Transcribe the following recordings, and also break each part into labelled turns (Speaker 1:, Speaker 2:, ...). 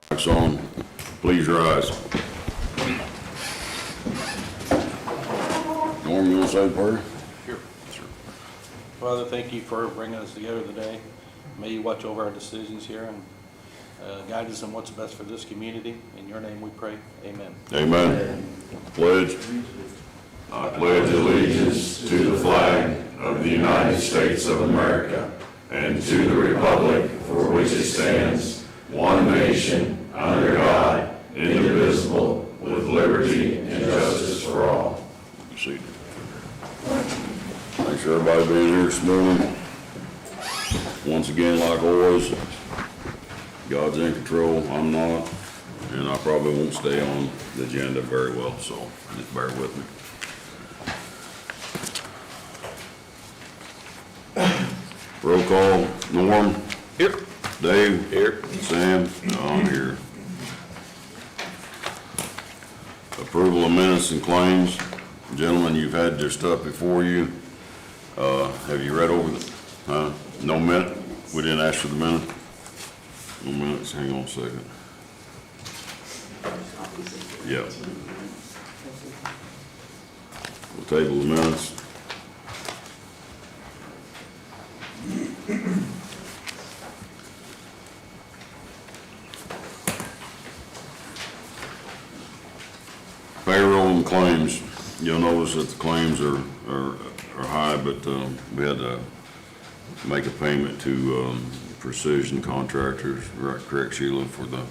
Speaker 1: Mic's on. Please rise. Norm, you want to say a prayer?
Speaker 2: Sure. Father, thank you for bringing us together today. May you watch over our decisions here and guide us in what's best for this community. In your name we pray. Amen.
Speaker 1: Amen. Pledge. I pledge allegiance to the flag of the United States of America and to the republic for which it stands, one nation, under God, indivisible, with liberty and justice for all. Thanks for everybody being here this morning. Once again, like always, God's in control, I'm not, and I probably won't stay on the agenda very well, so just bear with me. Roll call. Norm?
Speaker 2: Here.
Speaker 1: Dave? Here. Sam? No, I'm here. Approval of minutes and claims. Gentlemen, you've had your stuff before you. Have you read over the, no minute? We didn't ask for the minute? No minutes, hang on a second. Yeah. We'll table the minutes. Payroll and claims. You'll notice that the claims are high, but we had to make a payment to Precision Contractors, right, correct, Sheila, for the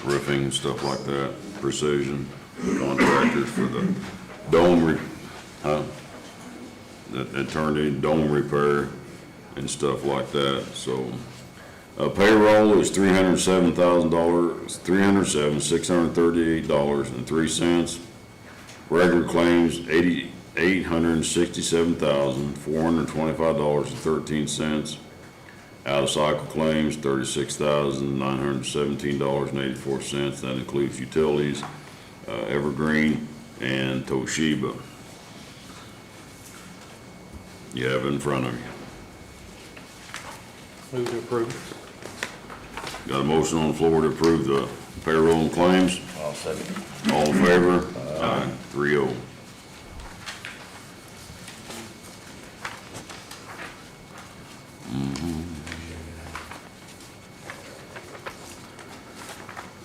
Speaker 1: roofing and stuff like that. Precision Contractors for the dome, that turned in dome repair and stuff like that. So payroll is $307,638.03. Regular claims $867,425.13. Out of cycle claims $36,917.84. That includes utilities, Evergreen, and Toshiba. You have it in front of you.
Speaker 2: Move to approve.
Speaker 1: Got a motion on the floor to approve the payroll and claims.
Speaker 3: I'll second.
Speaker 1: All in favor? Aye. 3-0.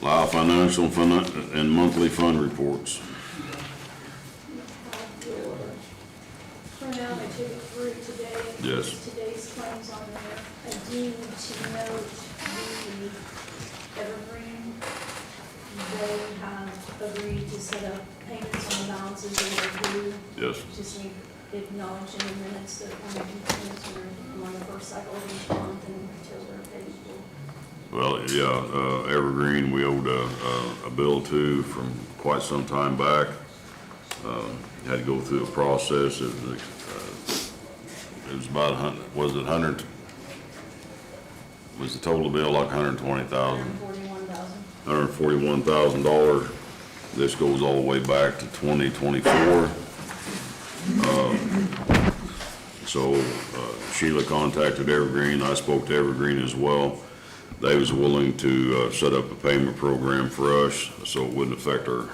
Speaker 1: Live financial and monthly fund reports.
Speaker 4: Printout I took through today.
Speaker 1: Yes.
Speaker 4: Today's claims on there. I do need to note the Evergreen. They have agreed to set up payments on the balances that are due.
Speaker 1: Yes.
Speaker 4: Just need acknowledge in the minutes that when the payments are on the first cycle of each month and until they're paid.
Speaker 1: Well, yeah, Evergreen, we owed a bill to from quite some time back. Had to go through a process. It was about 100, was it 100? Was the total bill like $120,000? $141,000. This goes all the way back to 2024. So Sheila contacted Evergreen. I spoke to Evergreen as well. They was willing to set up a payment program for us so it wouldn't affect our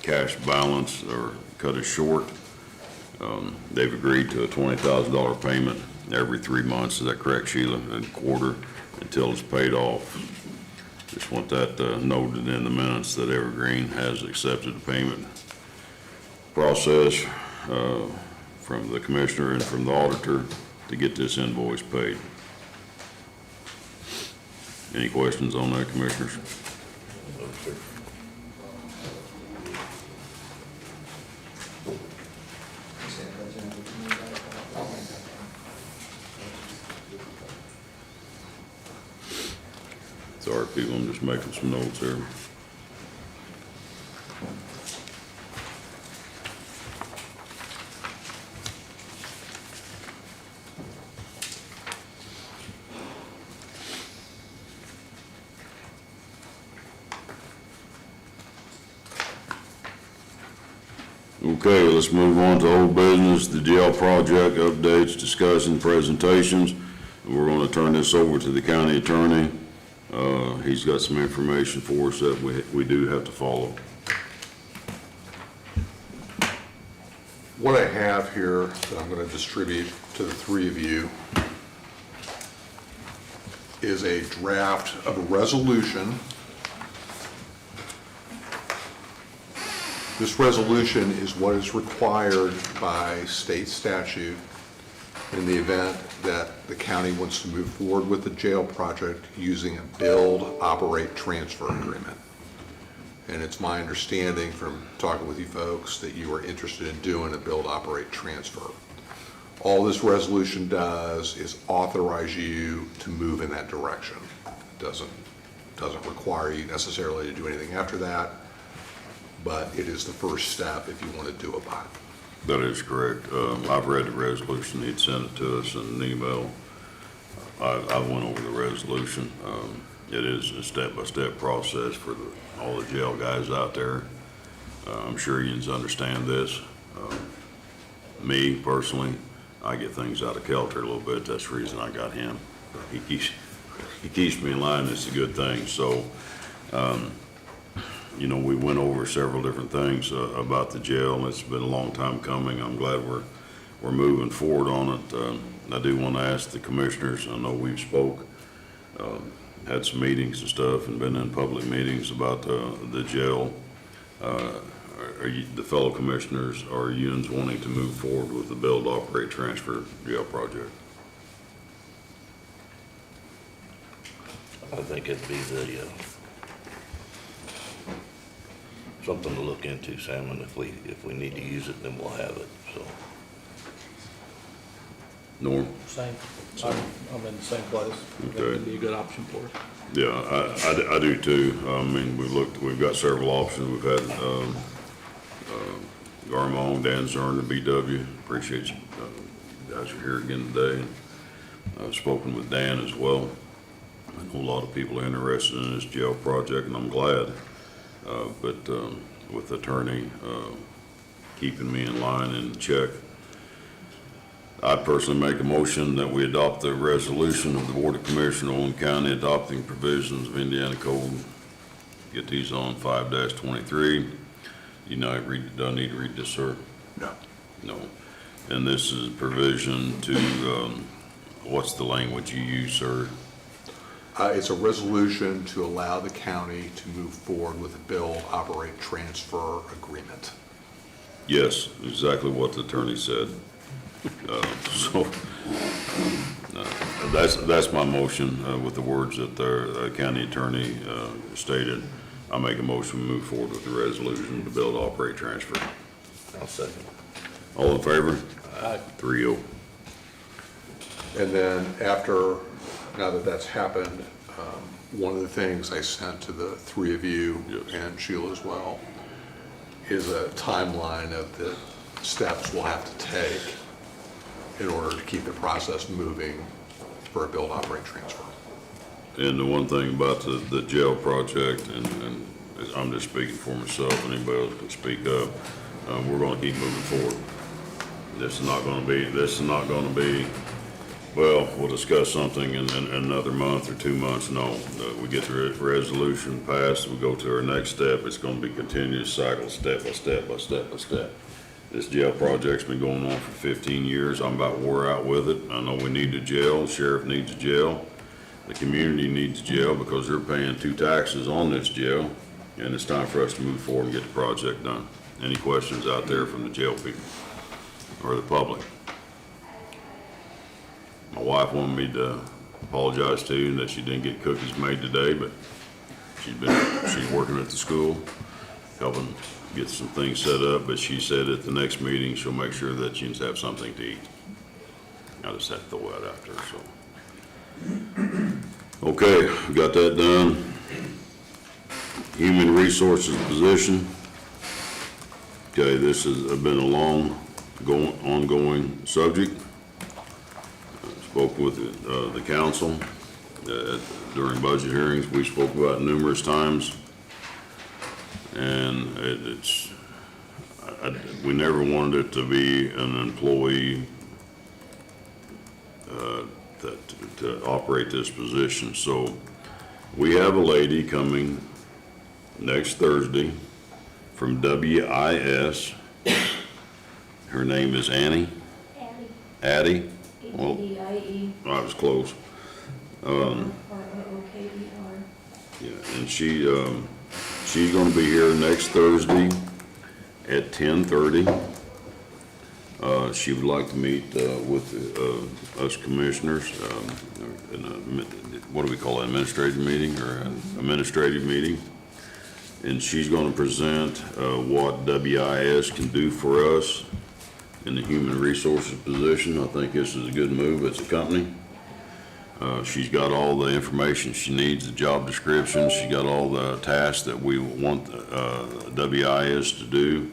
Speaker 1: cash balance or cut us short. They've agreed to a $20,000 payment every 3 months. Is that correct, Sheila? A quarter until it's paid off. Just want that noted in the minutes that Evergreen has accepted the payment process from the commissioner and from the auditor to get this invoice paid. Any questions on that, commissioners? Sorry, people, I'm just making some notes here. Okay, let's move on to old business, the jail project updates, discussion, presentations. We're going to turn this over to the county attorney. He's got some information for us that we do have to follow.
Speaker 3: What I have here that I'm going to distribute to the three of you is a draft of a resolution. This resolution is what is required by state statute in the event that the county wants to move forward with the jail project using a build, operate, transfer agreement. And it's my understanding from talking with you folks that you are interested in doing a build, operate, transfer. All this resolution does is authorize you to move in that direction. It doesn't require you necessarily to do anything after that, but it is the first step if you want to do it by.
Speaker 1: That is correct. I've read the resolution. He'd sent it to us in an email. I went over the resolution. It is a step-by-step process for all the jail guys out there. I'm sure you understand this. Me personally, I get things out of kilter a little bit. That's the reason I got him. He keeps me in line. It's a good thing. So, you know, we went over several different things about the jail. It's been a long time coming. I'm glad we're moving forward on it. I do want to ask the commissioners. I know we've spoke, had some meetings and stuff, and been in public meetings about the jail. Are you, the fellow commissioners, are you wanting to move forward with the build, operate, transfer jail project?
Speaker 5: I think it'd be the, something to look into, Sam, and if we need to use it, then we'll have it, so.
Speaker 1: Norm?
Speaker 2: Same. I'm in the same place. That
Speaker 1: Okay.
Speaker 2: would be a good option for us.
Speaker 1: Yeah, I do too. I mean, we've got several options. We've had, Garmon, Dan Zern, the BW. Appreciate you, guys are here again today. I've spoken with Dan as well. I know a lot of people are interested in this jail project, and I'm glad. But with the attorney, keeping me in line and check, I personally make a motion that we adopt the resolution of the Board of Commissioners of Owen County adopting provisions of Indiana Code. Get these on 5-23. Do I need to read this, sir?
Speaker 3: No.
Speaker 1: No. And this is a provision to, what's the language you use, sir?
Speaker 3: It's a resolution to allow the county to move forward with a build, operate, transfer agreement.
Speaker 1: Yes, exactly what the attorney said. That's my motion with the words that the county attorney stated. I make a motion to move forward with the resolution to build, operate, transfer.
Speaker 5: I'll second.
Speaker 1: All in favor?
Speaker 2: Aye.
Speaker 1: 3-0.
Speaker 3: And then now that that's happened, one of the things I sent to the three of you,
Speaker 1: Yes.
Speaker 3: and Sheila as well, is a timeline of the steps we'll have to take in order to keep the process moving for a build, operate, transfer.
Speaker 1: And the one thing about the jail project, and I'm just speaking for myself, and anybody else can speak up, we're gonna keep moving forward. This is not gonna be, well, we'll discuss something in another month or 2 months. No, we get the resolution passed, we go to our next step. It's gonna be continuous cycle, step by step by step by step. This jail project's been going on for 15 years. I'm about wore out with it. I know we need a jail, the sheriff needs a jail. The community needs a jail because they're paying 2 taxes on this jail, and it's time for us to move forward and get the project done. Any questions out there from the jail people or the public? My wife wanted me to apologize to you that she didn't get cookies made today, but she's working at the school, helping get some things set up, but she said at the next meeting, she'll make sure that you have something to eat. I just had to throw that out there, so. Okay, we got that done. Human resources position. Okay, this has been a long, ongoing subject. Spoke with the council during budget hearings. We spoke about it numerous times. And we never wanted it to be an employee to operate this position. So We have a lady coming next Thursday from WIS. Her name is Annie. Addie? Well,
Speaker 4: ADDIE,
Speaker 1: I was close.
Speaker 4: ROOKER.
Speaker 1: Yeah, and she's gonna be here next Thursday at 10:30. She would like to meet, with, us commissioners, in what do we call it, administrative meeting or an administrative meeting? And she's gonna present, what WIS can do for us in the human resources position. I think this is a good move as a company. She's got all the information she needs, the job description, she got all the tasks that we want, WIS to do.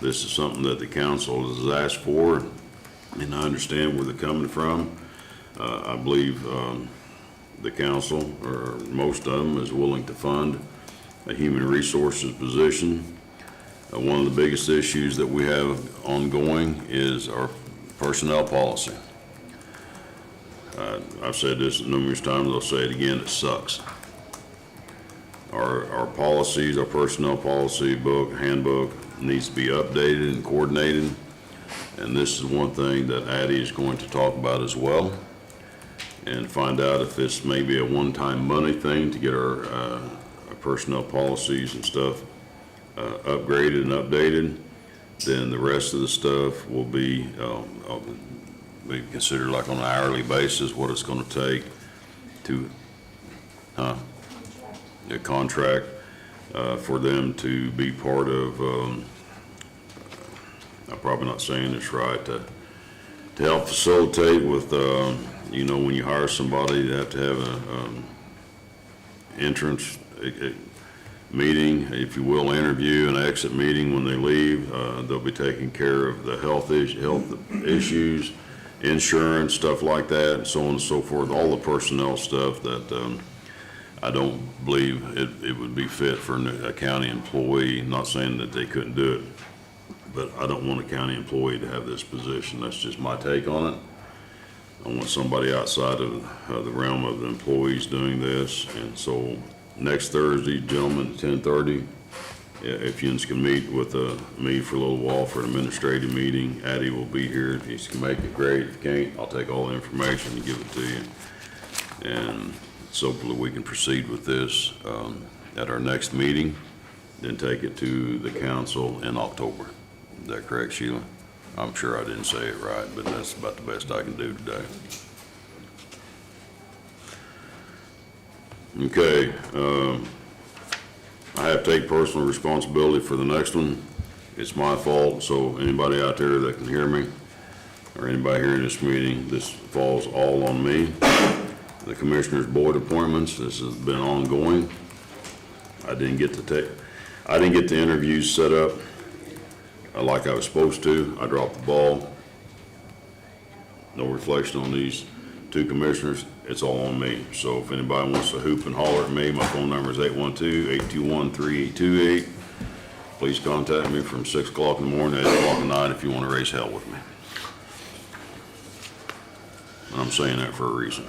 Speaker 1: This is something that the council has asked for, and I understand where they're coming from. I believe, the council, or most of them, is willing to fund a human resources position. One of the biggest issues that we have ongoing is our personnel policy. I've said this numerous times, I'll say it again, it sucks. Our policies, our personnel policy book, handbook, needs to be updated and coordinated. And this is one thing that Addie is going to talk about as well. And find out if this may be a one-time money thing to get our personnel policies and stuff upgraded and updated. Then the rest of the stuff will be considered like on an hourly basis, what it's gonna take to, a contract, for them to be part of, I'm probably not saying this right, to help facilitate with, when you hire somebody, you have to have a entrance, meeting, if you will, interview and exit meeting when they leave. They'll be taking care of the health issues, insurance, stuff like that, and so on and so forth, all the personnel stuff that I don't believe it would be fit for a county employee. Not saying that they couldn't do it, but I don't want a county employee to have this position. That's just my take on it. I want somebody outside of the realm of the employees doing this. And so next Thursday, gentlemen, 10:30, if you can meet with me for a little while for an administrative meeting, Addie will be here. If you can make it, great. If you can't, I'll take all the information and give it to you. And so hopefully we can proceed with this at our next meeting, then take it to the council in October. Is that correct, Sheila? I'm sure I didn't say it right, but that's about the best I can do today. Okay, I have to take personal responsibility for the next one. It's my fault, so anybody out there that can hear me, or anybody here in this meeting, this falls all on me. The Commissioners Board appointments, this has been ongoing. I didn't get the interviews set up like I was supposed to. I dropped the ball. No reflection on these two commissioners. It's all on me. So if anybody wants to hoop and holler at me, my phone number is 812-821-3828. Please contact me from 6 o'clock in the morning to 8 o'clock at night if you want to raise hell with me. And I'm saying that for a reason.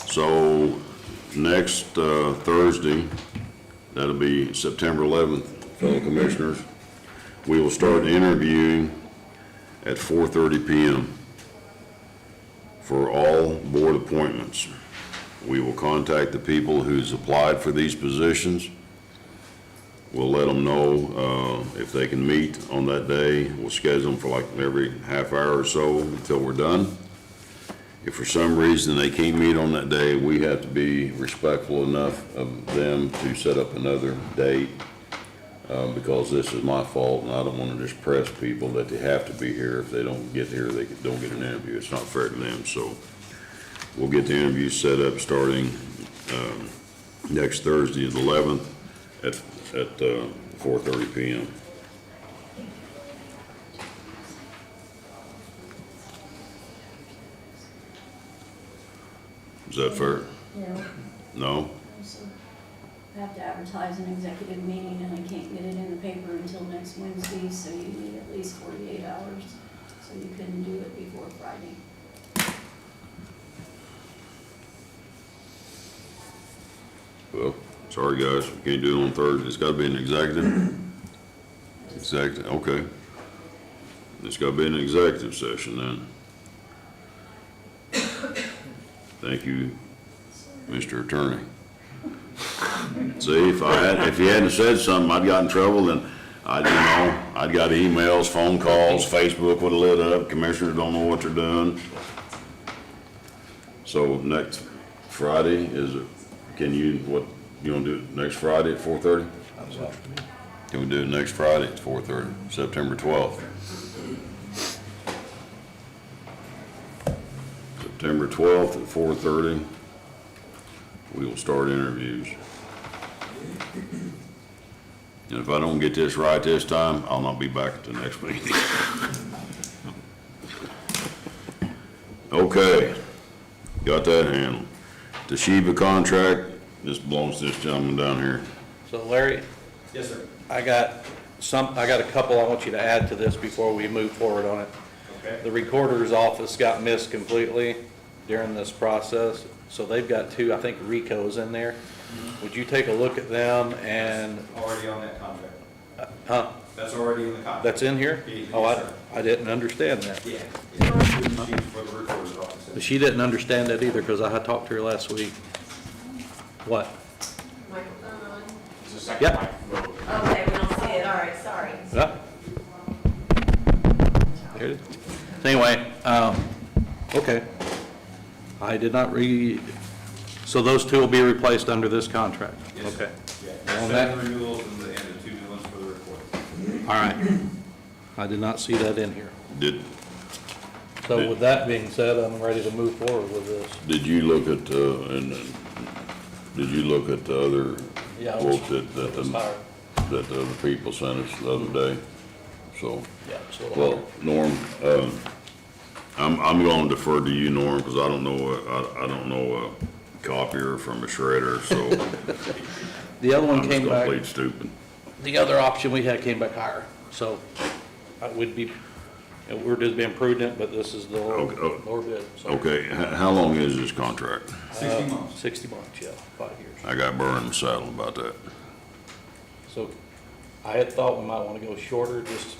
Speaker 1: So next Thursday, that'll be September 11th, fellow commissioners, we will start interviewing at 4:30 p.m. for all board appointments. We will contact the people who's applied for these positions. We'll let them know if they can meet on that day. We'll schedule them for like every half hour or so until we're done. If for some reason they can't meet on that day, we have to be respectful enough of them to set up another date, because this is my fault and I don't want to just press people that they have to be here. If they don't get here, they don't get an interview. It's not fair to them. So we'll get the interview set up starting next Thursday, the 11th at 4:30 p.m. Is that fair?
Speaker 4: No,
Speaker 1: No?
Speaker 4: so I have to advertise an executive meeting and I can't get it in the paper until next Wednesday, so you need at least 48 hours. So you couldn't do it before Friday.
Speaker 1: Well, sorry, guys, we can't do it on Thursday. It's gotta be an executive. Executive, okay. It's gotta be an executive session then. Thank you, Mr. Attorney. See, if you hadn't said something, I'd got in trouble, then I'd got emails, phone calls, Facebook would've lit up, commissioners don't know what they're doing. So next Friday is it, you wanna do it next Friday at 4:30? Can we do it next Friday at 4:30, September 12th? September 12th at 4:30, we will start interviews. And if I don't get this right this time, I'll not be back at the next meeting. Okay, got that handled. Toshiba contract, this belongs to this gentleman down here.
Speaker 2: So Larry,
Speaker 6: Yes, sir.
Speaker 2: I got a couple I want you to add to this before we move forward on it.
Speaker 6: Okay.
Speaker 2: The recorder's office got missed completely during this process, so they've got two, I think, Ricos in there. Would you take a look at them and,
Speaker 6: Already on that contract.
Speaker 2: huh,
Speaker 6: That's already in the contract.
Speaker 2: that's in here?
Speaker 6: Yes,
Speaker 2: Oh,
Speaker 6: sir.
Speaker 2: I didn't understand that.
Speaker 6: Yeah. Yeah. Sheet for the recorder's office.
Speaker 2: She didn't understand that either, because I had talked to her last week. What?
Speaker 7: Microphone on?
Speaker 2: Yep.
Speaker 7: Okay, we don't see it, all right, sorry.
Speaker 2: Yeah. There it is. So anyway, okay. I did not so those two will be replaced under this contract?
Speaker 6: Yes, sir.
Speaker 2: Okay.
Speaker 6: Yeah.
Speaker 2: On that-
Speaker 6: 7 renewals and the 2 new ones for the recorder.
Speaker 2: All right. I did not see that in here.
Speaker 1: Did
Speaker 2: So with that being said, I'm ready to move forward with this.
Speaker 1: you look at, did you look at the other
Speaker 2: Yeah,
Speaker 1: quote
Speaker 2: it was higher.
Speaker 1: that the other people sent us the other day? So,
Speaker 2: Yeah, it's a little
Speaker 1: well, Norm, I'm gonna defer to you, Norm, because I don't know a copier from a shredder, so
Speaker 2: The other one
Speaker 1: I'm just
Speaker 2: came
Speaker 1: gonna
Speaker 2: back,
Speaker 1: plead stupid.
Speaker 2: the other option we had came back higher, so I would be, we're just being prudent, but this is the
Speaker 1: Okay, oh.
Speaker 2: lower bid, so.
Speaker 1: Okay, how long is this contract?
Speaker 6: 60 months.
Speaker 2: 60 months, yeah, 5 years.
Speaker 1: I got burned in the saddle about that.
Speaker 2: So I had thought we might want to go shorter, just,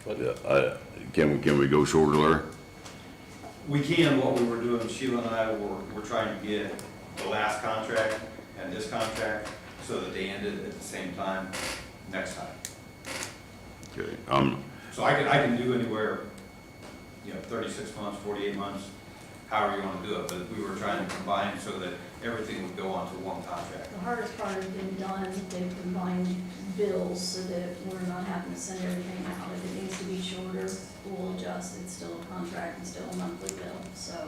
Speaker 2: but
Speaker 1: Yeah, can we go shorter, Larry?
Speaker 6: We can, what we were doing, Sheila and I were trying to get the last contract and this contract so that they ended at the same time next time.
Speaker 1: Okay,
Speaker 6: So I can do anywhere, 36 months, 48 months, however you want to do it, but we were trying to combine so that everything would go onto one contract.
Speaker 4: The hardest part has been done, they've combined bills so that we're not having to send everything out. If it needs to be shorter, we'll adjust, it's still a contract and still a monthly bill, so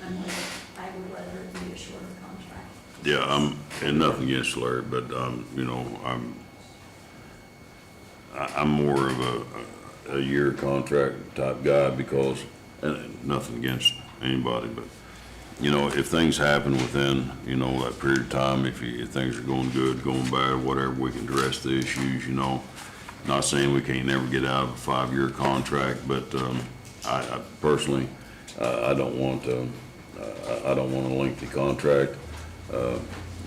Speaker 4: I would rather it be a shorter contract.
Speaker 1: yeah, and nothing against Larry, but, I'm more of a year contract type guy because, and nothing against anybody, but, if things happen within, that period of time, if things are going good, going bad, whatever, we can address the issues, Not saying we can't never get out of a 5-year contract, but, I personally, I don't want a lengthy contract.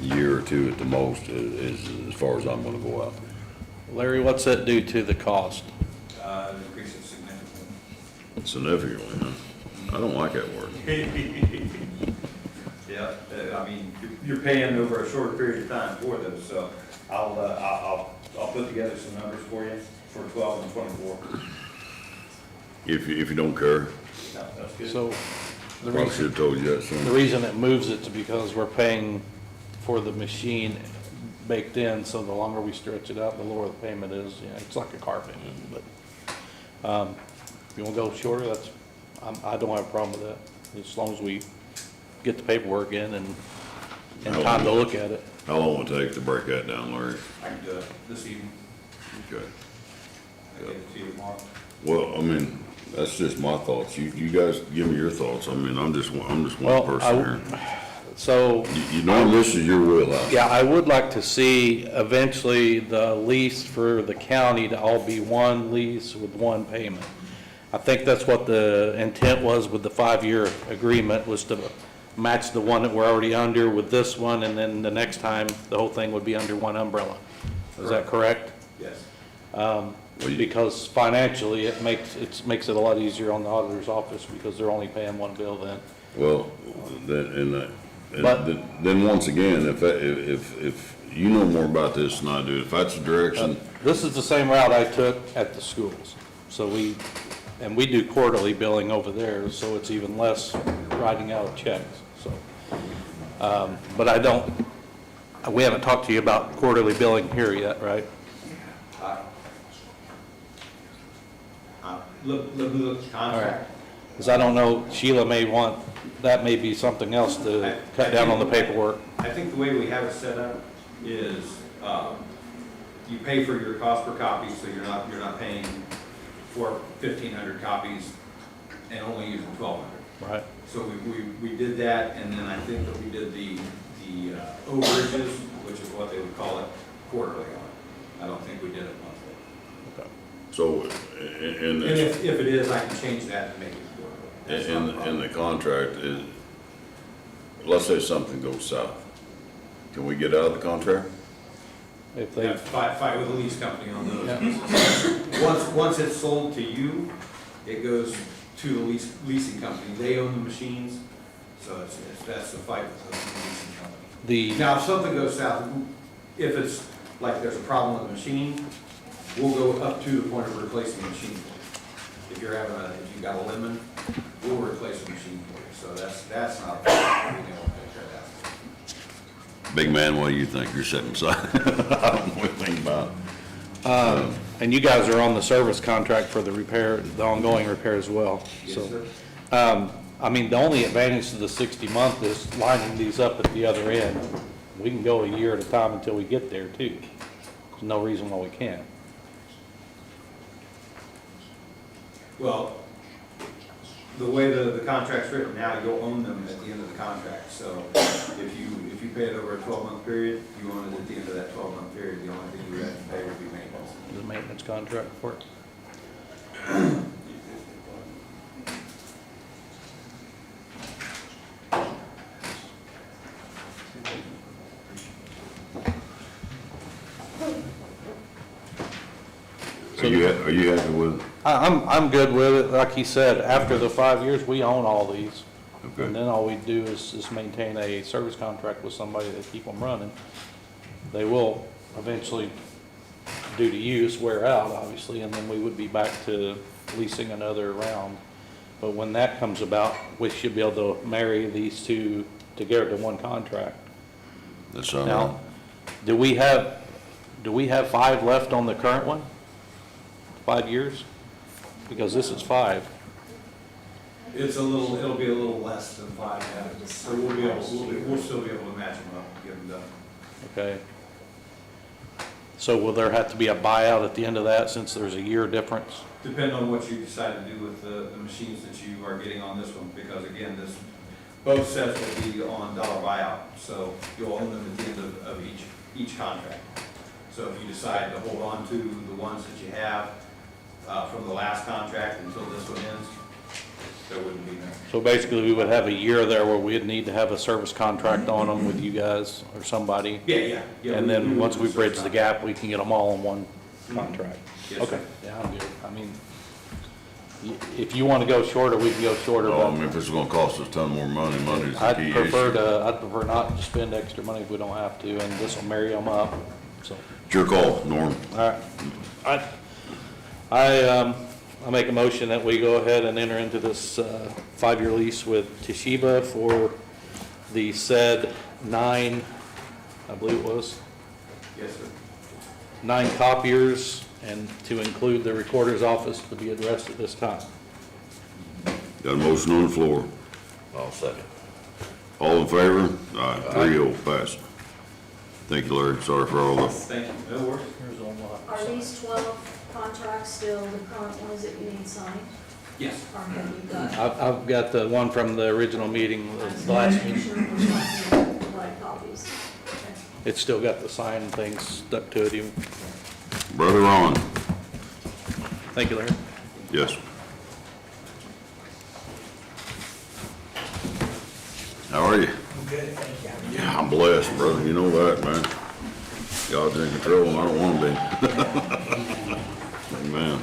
Speaker 1: Year or two at the most is as far as I'm gonna go out.
Speaker 2: Larry, what's that do to the cost?
Speaker 6: Increase it significantly.
Speaker 1: Significantly, huh? I don't like that word.
Speaker 6: Yeah, I mean, you're paying over a shorter period of time for those, so I'll put together some numbers for you for 12 and 24.
Speaker 1: If you don't care,
Speaker 6: No, that's good.
Speaker 2: So the
Speaker 1: probably
Speaker 2: reason,
Speaker 1: should have told you that
Speaker 2: the
Speaker 1: sooner.
Speaker 2: reason it moves it's because we're paying for the machine baked in, so the longer we stretch it out, the lower the payment is. It's like a car payment, but, if you wanna go shorter, I don't have a problem with that, as long as we get the paperwork in and time to look at it.
Speaker 1: How long will it take to break that down, Larry?
Speaker 6: I can do it this evening.
Speaker 1: Okay.
Speaker 6: I'll get it to you tomorrow.
Speaker 1: Well, that's just my thoughts. You guys give me your thoughts. I'm just one
Speaker 2: Well,
Speaker 1: person here.
Speaker 2: So,
Speaker 1: You know this is your wheelhouse.
Speaker 2: yeah, I would like to see eventually the lease for the county to all be one lease with one payment. I think that's what the intent was with the 5-year agreement, was to match the one that we're already under with this one, and then the next time, the whole thing would be under one umbrella. Is that correct?
Speaker 6: Yes.
Speaker 2: Because financially, it makes it a lot easier on the auditor's office because they're only paying one bill then.
Speaker 1: Well,
Speaker 2: But-
Speaker 1: then once again, if you know more about this than I do, if that's the direction,
Speaker 2: This is the same route I took at the schools. So we do quarterly billing over there, so it's even less writing out checks, so. But we haven't talked to you about quarterly billing here yet, right?
Speaker 6: Look at the contract.
Speaker 2: Because I don't know, Sheila that may be something else to cut down on the paperwork.
Speaker 6: I think the way we have it set up is, you pay for your cost per copy, so you're not paying for 1,500 copies and only using 1,200.
Speaker 2: Right.
Speaker 6: So we did that, and then I think that we did the overages, which is what they would call it, quarterly on. I don't think we did it monthly.
Speaker 2: Okay.
Speaker 1: so,
Speaker 6: And if it is, I can change that and make it quarterly. That's not a
Speaker 1: in
Speaker 6: problem.
Speaker 1: the contract is, let's say something goes south, can we get out of the contract?
Speaker 2: If
Speaker 6: You
Speaker 2: they,
Speaker 6: have to fight with the lease company on those.
Speaker 2: Yeah.
Speaker 6: Once it's sold to you, it goes to the leasing company. They own the machines, so that's the fight with the leasing company. Now, if something goes south, if it's like there's a problem with the machine, we'll go up to the point of replacing the machine for you. If you've got a lemon, we'll replace the machine for you. So that's not a problem. We know what to take that out.
Speaker 1: Big man, what do you think? You're sitting beside, I don't know anything about it.
Speaker 2: and you guys are on the service contract for the repair, the ongoing repair as well,
Speaker 6: Yes,
Speaker 2: so.
Speaker 6: sir.
Speaker 2: I mean, the only advantage to the 60-month is lining these up at the other end. We can go a year at a time until we get there too. There's no reason why we can't.
Speaker 6: Well, the way the contract's written now, you'll own them at the end of the contract. So if you pay it over a 12-month period, you own it at the end of that 12-month period. The only thing you have to pay would be maintenance.
Speaker 2: The maintenance contract for it.
Speaker 1: Are you happy with it?
Speaker 2: I'm good with it. Like he said, after the 5 years, we own all these.
Speaker 1: Okay.
Speaker 2: And then all we do is maintain a service contract with somebody to keep them running. They will eventually, due to use, wear out, obviously, and then we would be back to leasing another round. But when that comes about, we should be able to marry these two together to one contract.
Speaker 1: That sound
Speaker 2: Now,
Speaker 1: right?
Speaker 2: do we have 5 left on the current one? 5 years? Because this is 5.
Speaker 6: It'll be a little less than 5, yeah. So we'll still be able to match them up and get them done.
Speaker 2: Okay. So will there have to be a buyout at the end of that since there's a year difference?
Speaker 6: Depending on what you decide to do with the machines that you are getting on this one, because again, both sets will be on dollar buyout, so you'll own them at the end of each contract. So if you decide to hold on to the ones that you have from the last contract until this one ends, there wouldn't be none.
Speaker 2: So basically, we would have a year there where we'd need to have a service contract on them with you guys or somebody.
Speaker 6: Yeah.
Speaker 2: And then once we
Speaker 6: would
Speaker 2: bridge the
Speaker 6: start.
Speaker 2: gap, we can get them all in one contract.
Speaker 6: Yes,
Speaker 2: Okay,
Speaker 6: sir.
Speaker 2: yeah, I'm good. I mean, if you want to go shorter, we can go shorter,
Speaker 1: Oh, I
Speaker 2: but
Speaker 1: mean, if it's gonna cost us a ton more money, money's the
Speaker 2: I'd
Speaker 1: key
Speaker 2: prefer
Speaker 1: issue.
Speaker 2: I'd prefer not to spend extra money if we don't have to, and this will marry them up, so.
Speaker 1: It's your call, Norm.
Speaker 2: All right. I make a motion that we go ahead and enter into this 5-year lease with Toshiba for the said 9, I believe it was,
Speaker 6: Yes, sir.
Speaker 2: 9 copiers, and to include the recorder's office to be addressed at this time.
Speaker 1: Got a motion on the floor.
Speaker 5: I'll second.
Speaker 1: All in favor? Aye, 3-0, passed. Thank you, Larry. Sorry for all the,
Speaker 6: Thank you. No worries.
Speaker 4: Are these 12 contracts still the current ones that you need signed?
Speaker 6: Yes.
Speaker 4: Or have you got?
Speaker 2: I've got the one from the original meeting, the last
Speaker 4: Make
Speaker 2: meeting.
Speaker 4: sure we're signing the right copies. Okay.
Speaker 2: It's still got the sign things stuck to it even.
Speaker 1: Brother Ron.
Speaker 2: Thank you, Larry.
Speaker 1: Yes. How are you?
Speaker 8: Good, thank you. How are you?
Speaker 1: Yeah, I'm blessed, brother. You know that, man. God's in control and I don't want to be. Amen.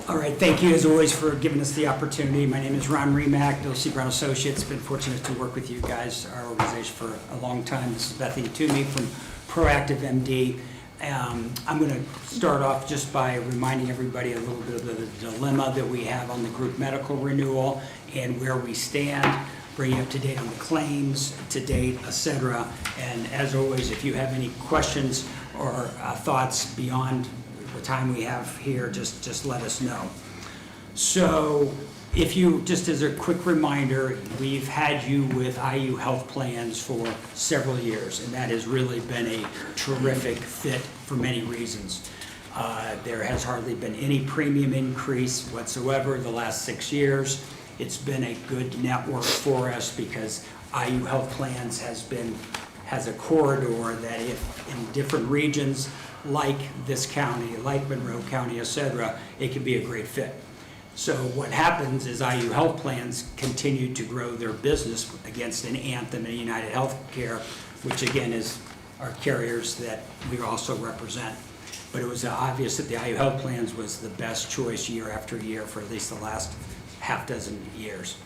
Speaker 8: All right, thank you as always for giving us the opportunity. My name is Ron Remack, Dillsey Brown Associates. Been fortunate to work with you guys, our organization, for a long time. This is Bethany Toomey from Proactive MD. I'm going to start off just by reminding everybody a little bit of the dilemma that we have on the group medical renewal and where we stand, bring you up to date on the claims, to date, et cetera. And as always, if you have any questions or thoughts beyond the time we have here, just let us know. So if you, just as a quick reminder, we've had you with IU Health Plans for several years, and that has really been a terrific fit for many reasons. There has hardly been any premium increase whatsoever the last 6 years. It's been a good network for us because IU Health Plans has a corridor that if in different regions like this county, like Monroe County, et cetera, it can be a great fit. So what happens is IU Health Plans continue to grow their business against an Anthem and United Healthcare, which again is our carriers that we also represent. But it was obvious that the IU Health Plans was the best choice year after year for at least the last half dozen years.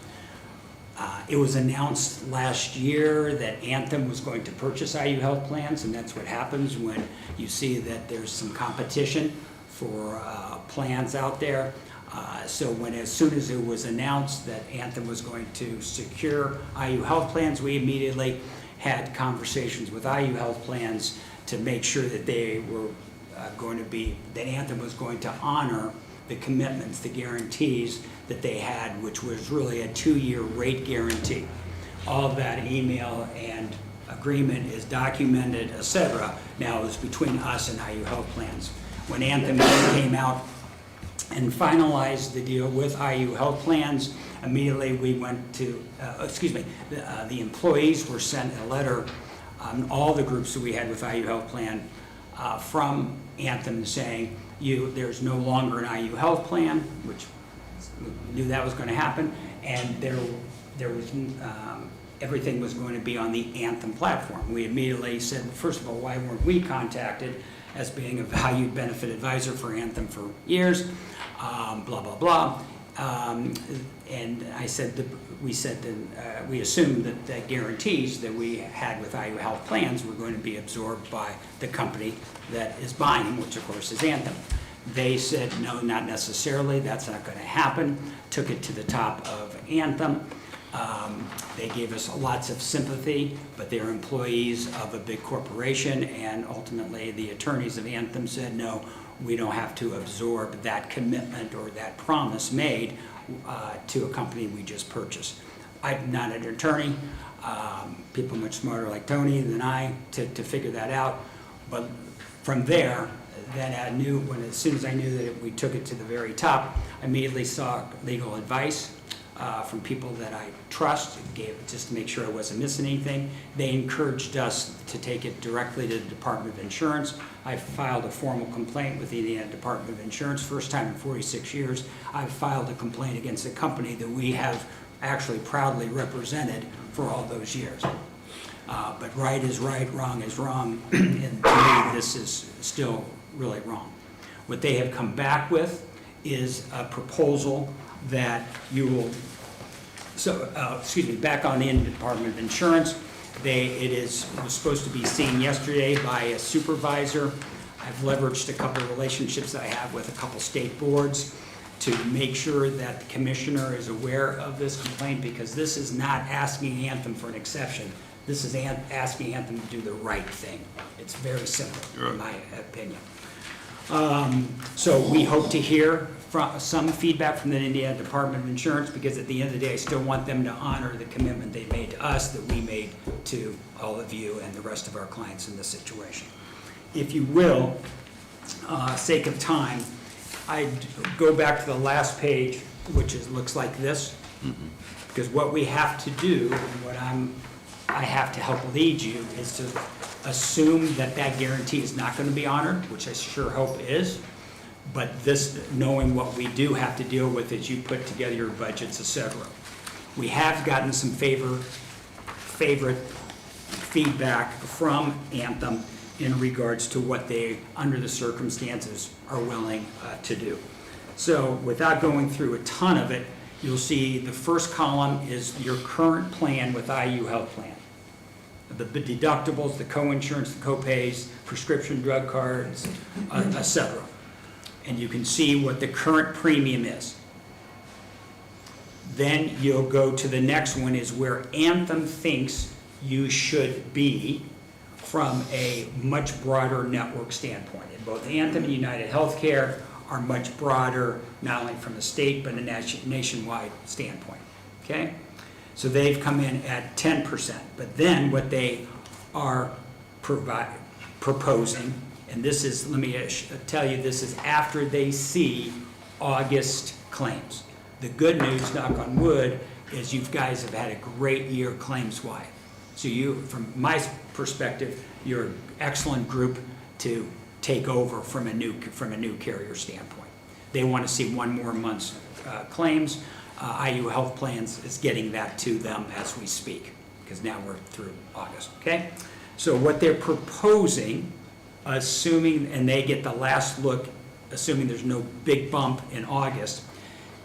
Speaker 8: It was announced last year that Anthem was going to purchase IU Health Plans, and that's what happens when you see that there's some competition for plans out there. So as soon as it was announced that Anthem was going to secure IU Health Plans, we immediately had conversations with IU Health Plans to make sure that they were that Anthem was going to honor the commitments, the guarantees that they had, which was really a 2-year rate guarantee. All of that email and agreement is documented, et cetera. Now it was between us and IU Health Plans. When Anthem came out and finalized the deal with IU Health Plans, immediately we went to, the employees were sent a letter on all the groups that we had with IU Health Plan from Anthem saying, there's no longer an IU Health Plan, which we knew that was going to happen, and there was everything was going to be on the Anthem platform. We immediately said, well, first of all, why weren't we contacted as being a valued benefit advisor for Anthem for years, blah, blah, blah. And I said, we assumed that the guarantees that we had with IU Health Plans were going to be absorbed by the company that is buying them, which of course is Anthem. They said, no, not necessarily, that's not going to happen. Took it to the top of Anthem. They gave us lots of sympathy, but they're employees of a big corporation, and ultimately the attorneys of Anthem said, no, we don't have to absorb that commitment or that promise made to a company we just purchased. I'm not an attorney. People much smarter like Tony than I to figure that out. But from there, then I knew, as soon as I knew that we took it to the very top, I immediately sought legal advice from people that I trust, just to make sure I wasn't missing anything. They encouraged us to take it directly to the Department of Insurance. I filed a formal complaint with the Indiana Department of Insurance, first time in 46 years. I've filed a complaint against a company that we have actually proudly represented for all those years. But right is right, wrong is wrong, and to me this is still really wrong. What they have come back with is a proposal that you will, back on the Department of Insurance. It was supposed to be seen yesterday by a supervisor. I've leveraged a couple of relationships that I have with a couple state boards to make sure that the commissioner is aware of this complaint, because this is not asking Anthem for an exception. This is asking Anthem to do the right thing. It's very simple, in my opinion. So we hope to hear some feedback from the Indiana Department of Insurance, because at the end of the day, I still want them to honor the commitment they made to us that we made to all of you and the rest of our clients in this situation. If you will, sake of time, I'd go back to the last page, which looks like this, because what we have to do, and what I'm I have to help lead you is to assume that that guarantee is not going to be honored, which I sure hope is. But this, knowing what we do have to deal with as you put together your budgets, et cetera. We have gotten some favorite feedback from Anthem in regards to what they, under the circumstances, are willing to do. So without going through a ton of it, you'll see the first column is your current plan with IU Health Plan. The deductibles, the co-insurance, the co-pays, prescription drug cards, et cetera. And you can see what the current premium is. Then you'll go to the next one is where Anthem thinks you should be from a much broader network standpoint. And both Anthem and United Healthcare are much broader, not only from the state, but a nationwide standpoint, okay? So they've come in at 10%, but then what they are proposing, and this is, let me tell you, this is after they see August claims. The good news, knock on wood, is you guys have had a great year claims-wide. So you, from my perspective, you're an excellent group to take over from a new carrier standpoint. They want to see one more month's claims. IU Health Plans is getting that to them as we speak, because now we're through August, okay? So what they're proposing, assuming, and they get the last look, assuming there's no big bump in August,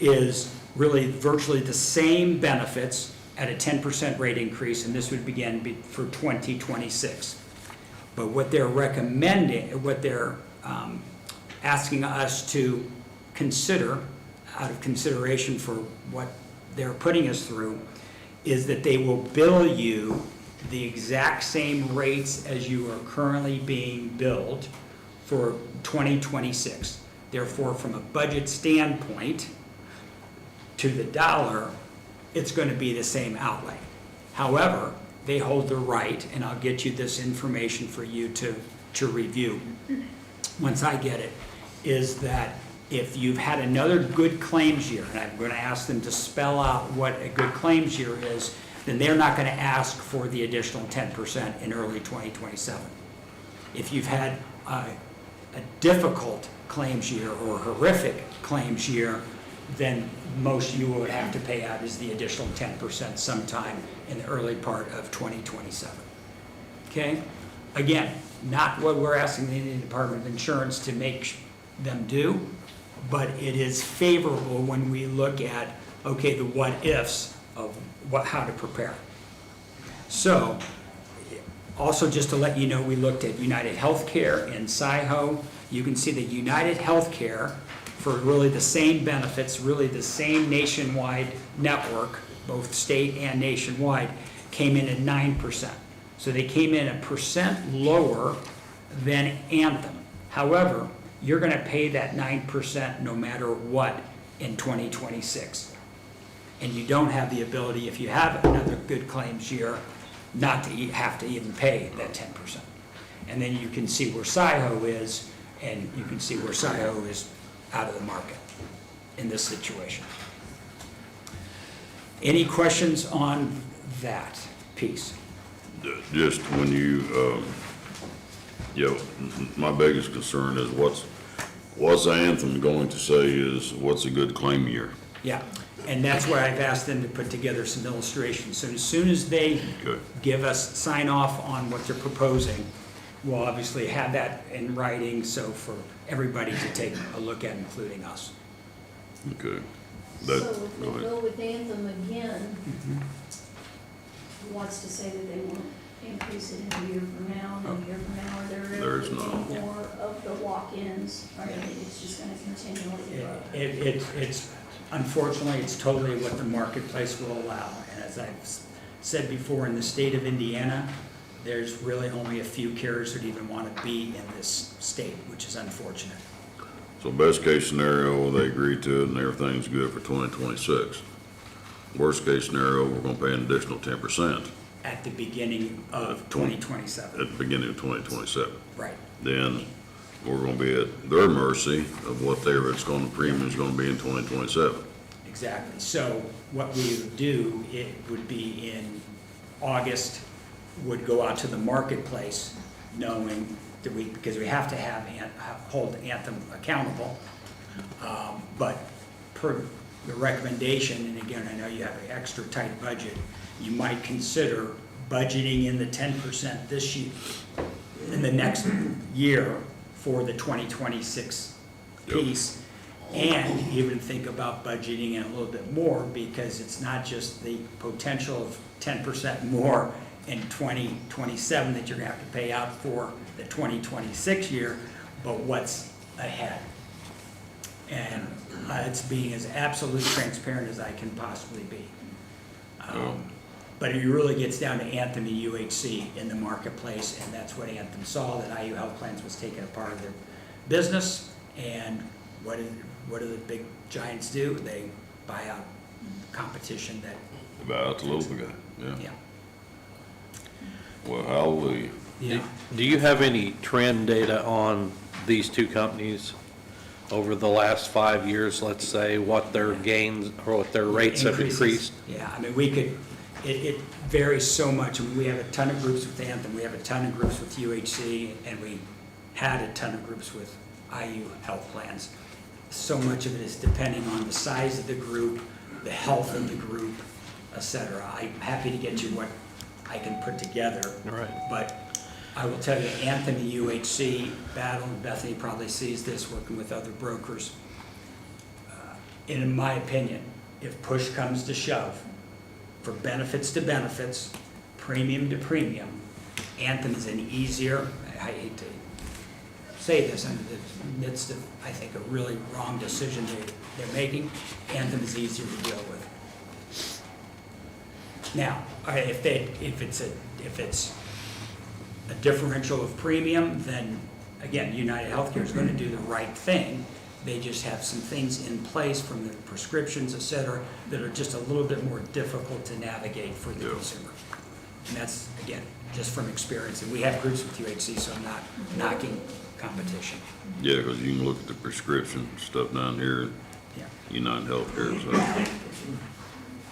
Speaker 8: is really virtually the same benefits at a 10% rate increase, and this would begin for 2026. But what they're recommending, what they're asking us to consider, out of consideration for what they're putting us through, is that they will bill you the exact same rates as you are currently being billed for 2026. Therefore, from a budget standpoint, to the dollar, it's going to be the same outlay. However, they hold the right, and I'll get you this information for you to review once I get it, is that if you've had another good claims year, and I'm going to ask them to spell out what a good claims year is, then they're not going to ask for the additional 10% in early 2027. If you've had a difficult claims year or horrific claims year, then most you would have to pay out is the additional 10% sometime in the early part of 2027. Okay? Again, not what we're asking the Indiana Department of Insurance to make them do, but it is favorable when we look at, okay, the what-ifs of how to prepare. So, also just to let you know, we looked at United Healthcare and SIHO. You can see that United Healthcare, for really the same benefits, really the same nationwide network, both state and nationwide, came in at 9%. So they came in 1% lower than Anthem. However, you're going to pay that 9% no matter what in 2026. And you don't have the ability, if you have another good claims year, not to have to even pay that 10%. And then you can see where SIHO is, and you can see where SIHO is out of the market in this situation. Any questions on that piece?
Speaker 1: Just when you know, my biggest concern is what's Anthem going to say is what's a good claim year?
Speaker 8: Yeah, and that's why I've asked them to put together some illustrations. So as soon as they give us sign off on what they're proposing, we'll obviously have that in writing, so for everybody to take a look at, including us.
Speaker 1: Okay.
Speaker 4: So if they go with Anthem again, wants to say that they won't increase it in a year from now, and a year from now, or
Speaker 1: There's not.
Speaker 4: more of the walk-ins, or it's just gonna continually grow?
Speaker 8: It's unfortunately, it's totally what the marketplace will allow. And as I've said before, in the state of Indiana, there's really only a few carriers that even want to be in this state, which is unfortunate.
Speaker 1: So best case scenario, they agree to it and everything's good for 2026. Worst case scenario, we're gonna pay an additional 10%
Speaker 8: At the beginning of 2027.
Speaker 1: at the beginning of 2027.
Speaker 8: Right.
Speaker 1: Then we're gonna be at their mercy of what the premium is gonna be in 2027.
Speaker 8: Exactly. So what we would do, it would be in August would go out to the marketplace knowing that because we have to hold Anthem accountable. But per the recommendation, and again, I know you have an extra tight budget, you might consider budgeting in the 10% this year, in the next year for the 2026 piece. And even think about budgeting in a little bit more, because it's not just the potential of 10% more in 2027 that you're gonna have to pay out for the 2026 year, but what's ahead. And it's being as absolutely transparent as I can possibly be. But it really gets down to Anthem and UHC in the marketplace, and that's what Anthem saw, that IU Health Plans was taking a part of their business. And what do the big giants do? They buy out competition that.
Speaker 1: About the little guy, yeah.
Speaker 8: Yeah.
Speaker 1: Well, hallelujah.
Speaker 8: Yeah.
Speaker 2: Do you have any trend data on these two companies over the last 5 years, let's say, what their gains or what their rates have
Speaker 8: Increases.
Speaker 2: increased?
Speaker 8: Yeah, I mean, it varies so much. I mean, we have a ton of groups with Anthem, we have a ton of groups with UHC, and we had a ton of groups with IU Health Plans. So much of it is depending on the size of the group, the health of the group, et cetera. I'm happy to get you what I can put together.
Speaker 2: Right.
Speaker 8: But I will tell you, Anthem and UHC battle, and Bethany probably sees this working with other brokers. In my opinion, if push comes to shove, for benefits to benefits, premium to premium, Anthem is an easier, I hate to say this, in the midst of, I think, a really wrong decision they're making, Anthem is easier to deal with. Now, if it's a differential of premium, then again, United Healthcare is going to do the right thing. They just have some things in place from the prescriptions, et cetera, that are just a little bit more difficult to navigate for the consumer. And that's, again, just from experience. And we have groups with UHC, so I'm not knocking competition.
Speaker 1: Yeah, because you can look at the prescription stuff down here,
Speaker 8: Yeah.
Speaker 1: United Healthcare, so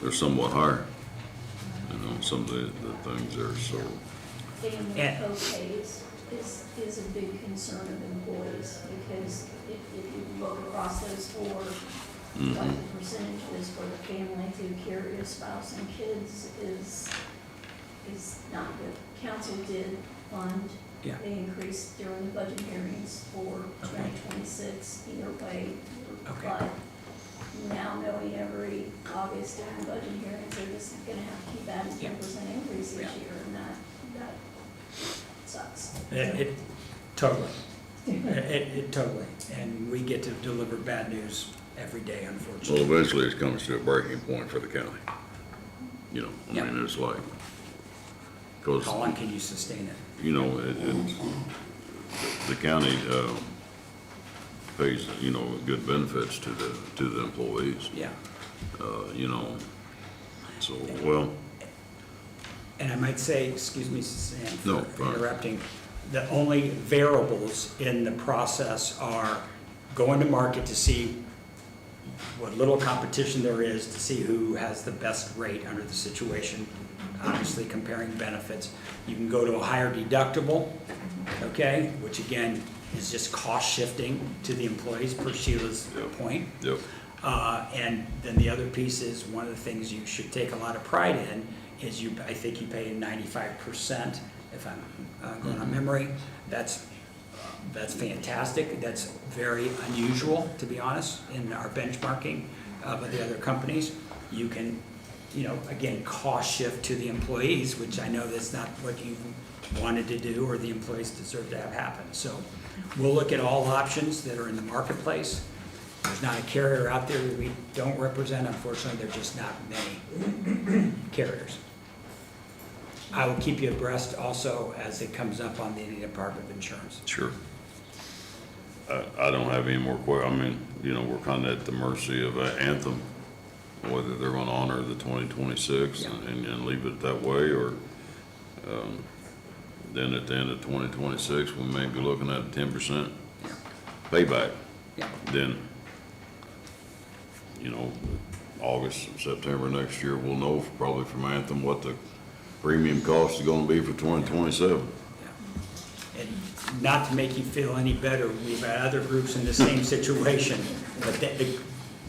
Speaker 1: they're somewhat higher. You know, some of the things there, so.
Speaker 4: Family
Speaker 8: And-
Speaker 4: co-pays is a big concern of employees, because if you look across those four, what the percentage is for the family to carry a spouse and kids is not good. Council did fund,
Speaker 8: Yeah.
Speaker 4: they increased during the budget hearings for 2026, either way.
Speaker 8: Okay.
Speaker 4: But now knowing every August during the budget hearings, they're just gonna have to keep adding 10% increase each
Speaker 8: Yeah.
Speaker 4: year, and that sucks.
Speaker 8: It totally. It totally. And we get to deliver bad news every day,
Speaker 1: Well,
Speaker 8: unfortunately.
Speaker 1: eventually it comes to a breaking point for the county. You know, I
Speaker 8: Yeah.
Speaker 1: mean, it's like, because,
Speaker 8: How long can you sustain it?
Speaker 1: you know, the county, pays, you know, good benefits to the employees,
Speaker 8: Yeah.
Speaker 1: you know, so, well,
Speaker 8: And I might say, excuse me, Sam,
Speaker 1: No,
Speaker 8: for
Speaker 1: fine.
Speaker 8: interrupting, the only variables in the process are going to market to see what little competition there is, to see who has the best rate under the situation, obviously comparing benefits. You can go to a higher deductible, okay, which again is just cost shifting to the employees, per Sheila's
Speaker 1: Yep.
Speaker 8: point.
Speaker 1: yep,
Speaker 8: And then the other piece is, one of the things you should take a lot of pride in is I think you pay 95%, if I'm going on memory. That's fantastic. That's very unusual, to be honest, in our benchmarking with the other companies. You can, again, cost shift to the employees, which I know that's not what you wanted to do or the employees deserve to have happen. So we'll look at all options that are in the marketplace. There's not a carrier out there that we don't represent. Unfortunately, there's just not many carriers. I will keep you abreast also as it comes up on the Indiana Department of Insurance.
Speaker 1: sure. I don't have any more I mean, you know, we're kind of at the mercy of Anthem, whether they're going to honor the 2026
Speaker 8: Yeah.
Speaker 1: and leave it that way, or then at the end of 2026, we may be looking at a 10%
Speaker 8: Yeah.
Speaker 1: payback.
Speaker 8: Yeah.
Speaker 1: Then, you know, August, September next year, we'll know probably from Anthem what the premium cost is gonna be for 2027.
Speaker 8: And not to make you feel any better, we've had other groups in the same situation, but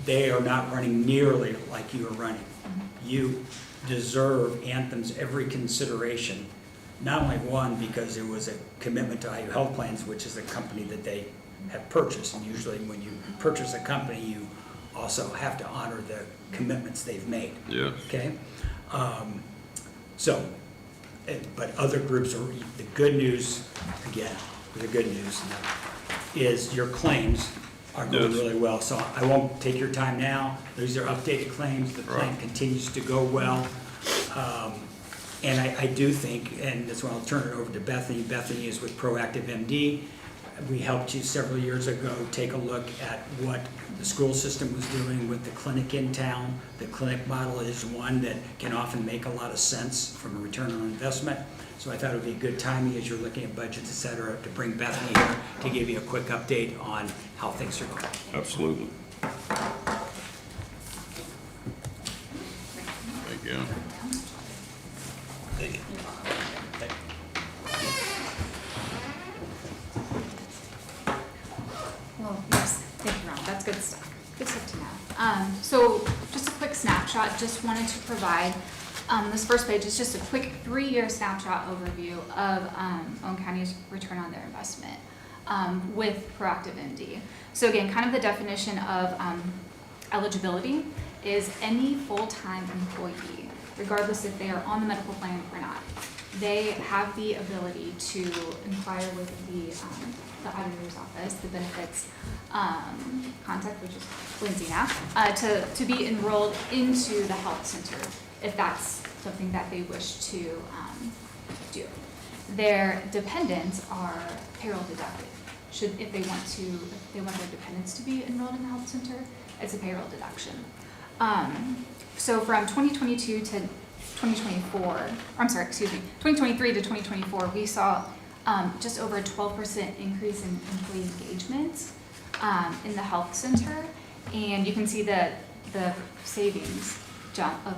Speaker 8: they are not running nearly like you are running. You deserve Anthem's every consideration, not only one, because it was a commitment to IU Health Plans, which is a company that they have purchased, and usually when you purchase a company, you also have to honor the commitments they've made.
Speaker 1: Yeah.
Speaker 8: Okay? But other groups are, the good news, again, the good news is your claims are going
Speaker 1: Yes.
Speaker 8: really well. So I won't take your time now. These are updated claims. The plan
Speaker 1: Right.
Speaker 8: continues to go well. And I do think, and that's why I'll turn it over to Bethany. Bethany is with Proactive MD. We helped you several years ago take a look at what the school system was doing with the clinic in town. The clinic model is one that can often make a lot of sense from a return on investment. So I thought it would be a good timing as you're looking at budgets, et cetera, to bring Bethany here to give you a quick update on how things are going.
Speaker 1: Absolutely. Thank you.
Speaker 5: Hey,
Speaker 9: Well, yes, thank you, Ron, that's good stuff, good stuff to know. So just a quick snapshot, just wanted to provide, this first page is just a quick 3-year snapshot overview of Owen County's return on their investment with Proactive MD. So again, kind of the definition of eligibility is any full-time employee, regardless if they are on the medical plan or not. They have the ability to inquire with the auditor's office, the benefits contact, which is Lindsay now, to be enrolled into the health center if that's something that they wish to do. Their dependents are payroll deducted. If they want their dependents to be enrolled in the health center, it's a payroll deduction. So from 2022 to 2024, 2023 to 2024, we saw just over a 12% increase in employee engagement in the health center, and you can see that the savings jump of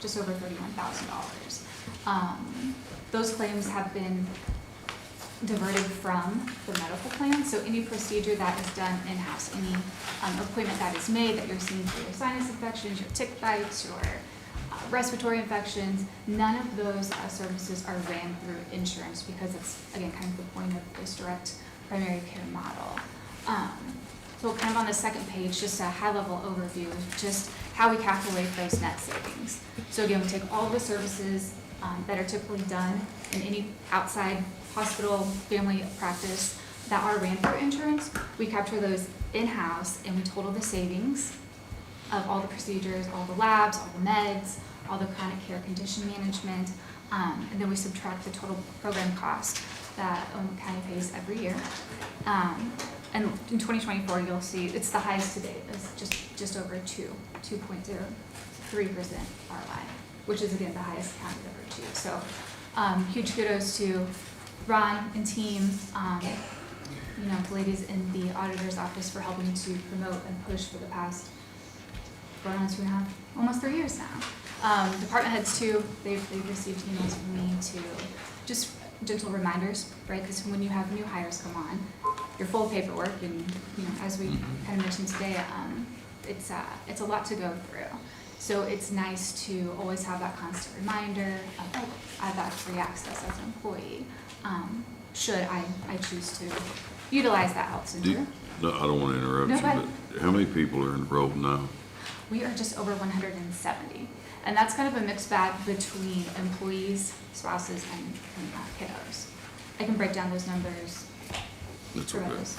Speaker 9: just over $31,000. Those claims have been diverted from the medical plan, so any procedure that is done in-house, any appointment that is made that you're seeing for your sinus infections, your tick bites, your respiratory infections, none of those services are ran through insurance because it's, again, kind of the point of this direct primary care model. So kind of on the second page, just a high-level overview of just how we calculate those net savings. So again, we take all the services that are typically done in any outside hospital, family practice that are ran through insurance. We capture those in-house and we total the savings of all the procedures, all the labs, all the meds, all the chronic care condition management, and then we subtract the total program cost that Owen County pays every year. And in 2024, you'll see it's the highest to date. It's just over 2.03% ROI, which is again the highest county ever achieved. So huge kudos to Ron and team, the ladies in the auditor's office for helping to promote and push for the past going on 2.5, almost 3 years now. Department heads too, they've received emails from me to just gentle reminders, right? Because when you have new hires come on, you're full of paperwork, and as we kind of mentioned today, it's a lot to go through. So it's nice to always have that constant reminder of, oh, I have that free access as an employee. Should I choose to utilize that health center?
Speaker 1: No, I don't want to interrupt
Speaker 9: No,
Speaker 1: you, but how many people are enrolled now?
Speaker 9: We are just over 170, and that's kind of a mixed bag between employees, spouses, and kiddos. I can break down those numbers.
Speaker 1: That's
Speaker 9: for
Speaker 1: okay.
Speaker 9: those.